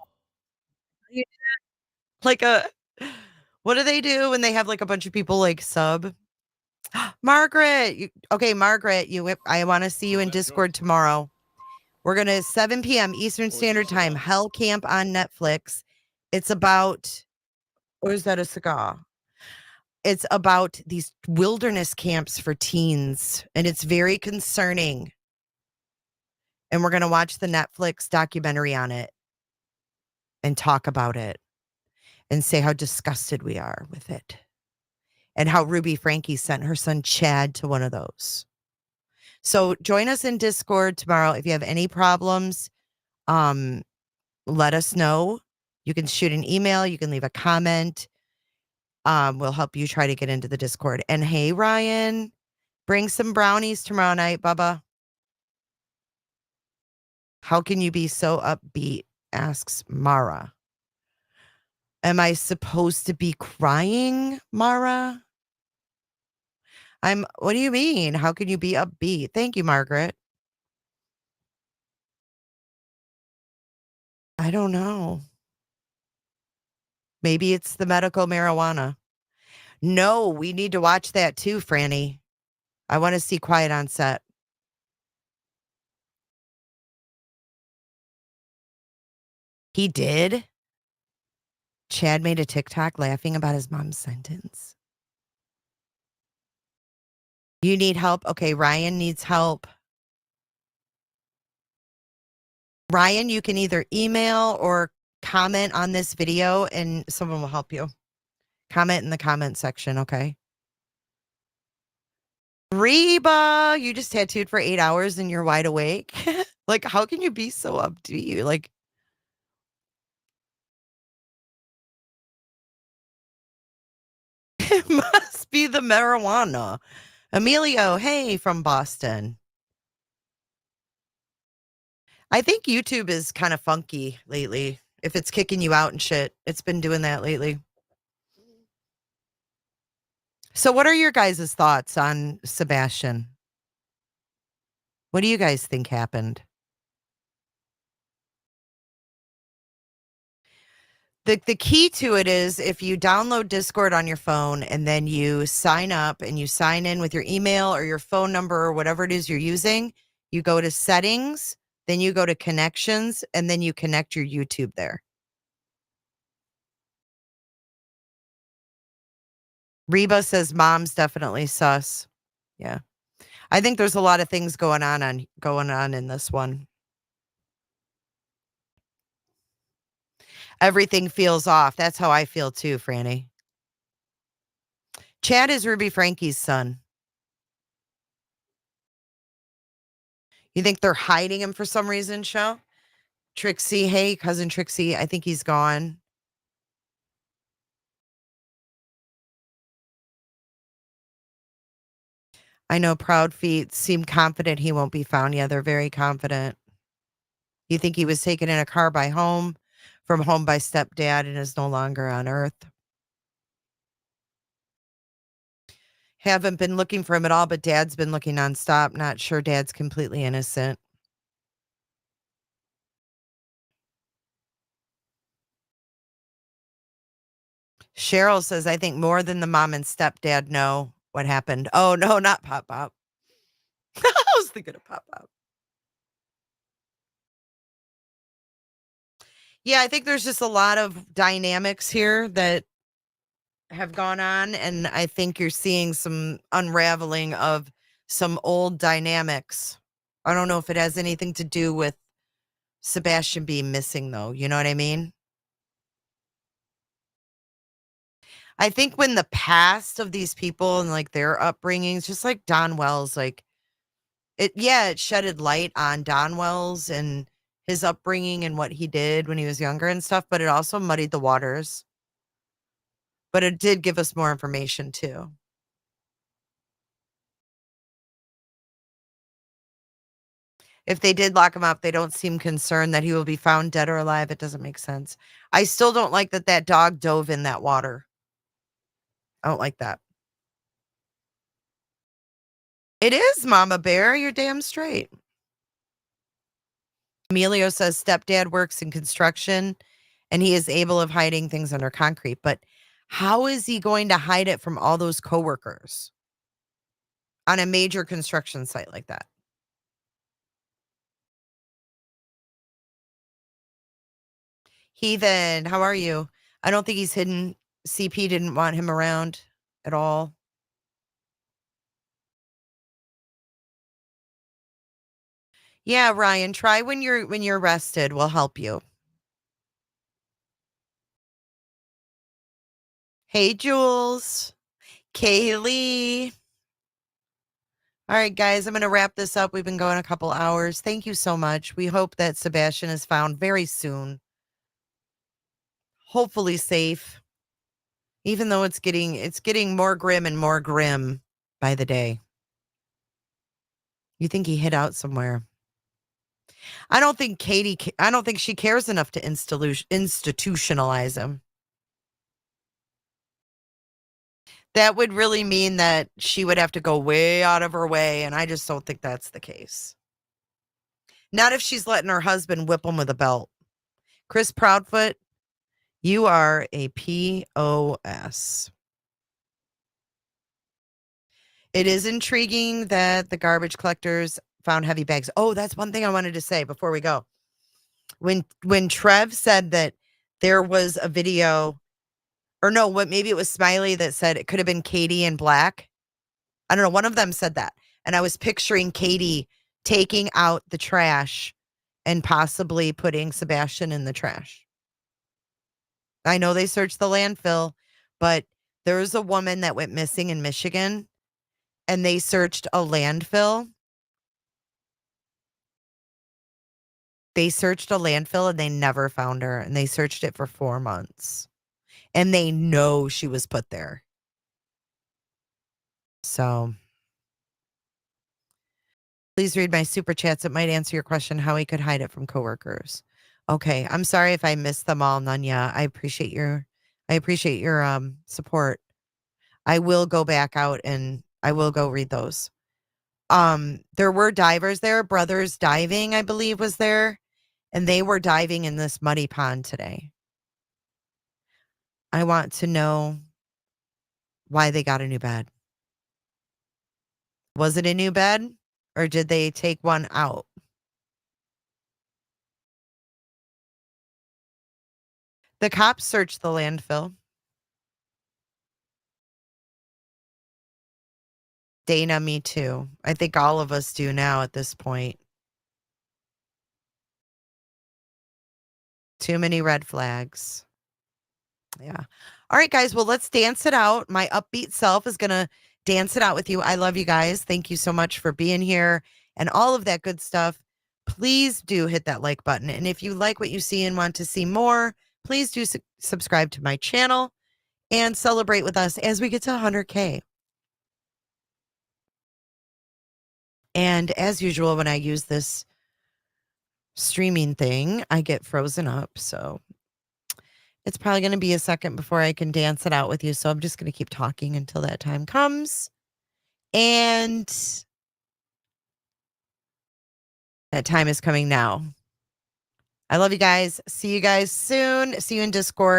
Like a, what do they do when they have like a bunch of people like sub? Margaret. Margaret, I want to see you in Discord tomorrow. We're going to 7 p.m. Eastern Standard Time, Hell Camp on Netflix. It's about, or is that a cigar? It's about these wilderness camps for teens, and it's very concerning. And we're going to watch the Netflix documentary on it and talk about it and say how disgusted we are with it and how Ruby Frankie sent her son Chad to one of those. So join us in Discord tomorrow. If you have any problems, let us know. You can shoot an email. You can leave a comment. We'll help you try to get into the Discord. And hey, Ryan, bring some brownies tomorrow night, Bubba. How can you be so upbeat? Asks Mara. Am I supposed to be crying, Mara? What do you mean? How can you be upbeat? Thank you, Margaret. I don't know. Maybe it's the medical marijuana. No, we need to watch that too, Franny. I want to see Quiet on Set. He did? Chad made a TikTok laughing about his mom's sentence. You need help? Okay, Ryan needs help. Ryan, you can either email or comment on this video and someone will help you. Comment in the comment section, okay? Reba, you just tattooed for 8 hours and you're wide awake. Like, how can you be so upbeat? Like, it must be the marijuana. Emilio, hey, from Boston. I think YouTube is kind of funky lately. If it's kicking you out and shit, it's been doing that lately. So what are your guys' thoughts on Sebastian? What do you guys think happened? The key to it is if you download Discord on your phone and then you sign up and you sign in with your email or your phone number or whatever it is you're using, you go to settings, then you go to connections, and then you connect your YouTube there. Reba says mom's definitely sus. Yeah. I think there's a lot of things going on in this one. Everything feels off. That's how I feel too, Franny. Chad is Ruby Frankie's son. You think they're hiding him for some reason, Show? Trixie, hey, cousin Trixie, I think he's gone. I know Proud Feet seem confident he won't be found. Yeah, they're very confident. You think he was taken in a car by home by stepdad and is no longer on Earth. Haven't been looking for him at all, but dad's been looking nonstop. Not sure dad's completely innocent. Cheryl says, I think more than the mom and stepdad know what happened. Oh, no, not Pop Pop. I was thinking of Pop Pop. Yeah, I think there's just a lot of dynamics here that have gone on, and I think you're seeing some unraveling of some old dynamics. I don't know if it has anything to do with Sebastian being missing, though. You know what I mean? I think when the past of these people and like their upbringings, just like Don Wells, like it shedded light on Don Wells and his upbringing and what he did when he was younger and stuff, but it also muddied the waters. But it did give us more information too. If they did lock him up, they don't seem concerned that he will be found dead or alive. It doesn't make sense. I still don't like that dog dove in that water. I don't like that. It is, Mama Bear. You're damn straight. Emilio says stepdad works in construction and he is able of hiding things under concrete. But how is he going to hide it from all those coworkers on a major construction site like that? Heathen, how are you? I don't think he's hidden. CP didn't want him around at all. Yeah, Ryan, try when you're rested. We'll help you. Hey, Jules. Kaylee. All right, guys, I'm going to wrap this up. We've been going a couple hours. Thank you so much. We hope that Sebastian is found very soon. Hopefully safe. Even though it's getting more grim and more grim by the day. You think he hid out somewhere? I don't think she cares enough to institutionalize him. That would really mean that she would have to go way out of her way, and I just don't think that's the case. Not if she's letting her husband whip him with a belt. Chris Proudfoot, you are a POS. It is intriguing that the garbage collectors found heavy bags. Oh, that's one thing I wanted to say before we go. When Trev said that there was a video, or no, maybe it was Smiley that said it could have been Katie in black. I don't know. One of them said that. And I was picturing Katie taking out the trash and possibly putting Sebastian in the trash. I know they searched the landfill, but there's a woman that went missing in Michigan and they searched a landfill. They searched a landfill and they never found her, and they searched it for 4 months. And they know she was put there. So please read my super chats. It might answer your question how he could hide it from coworkers. Okay, I'm sorry if I missed them all, Nanya. I appreciate your support. I will go back out and I will go read those. There were divers there. Brothers Diving, I believe, was there, and they were diving in this muddy pond today. I want to know why they got a new bed. Was it a new bed, or did they take one out? The cops searched the landfill. Dana, me too. I think all of us do now at this point. Too many red flags. Yeah. All right, guys. Well, let's dance it out. My upbeat self is going to dance it out with you. I love you guys. Thank you so much for being here and all of that good stuff. Please do hit that like button. And if you like what you see and want to see more, please do subscribe to my channel and celebrate with us as we get to 100K. And as usual, when I use this streaming thing, I get frozen up. So it's probably going to be a second before I can dance it out with you. So I'm just going to keep talking until that time comes. And that time is coming now. I love you guys. See you guys soon. See you in Discord.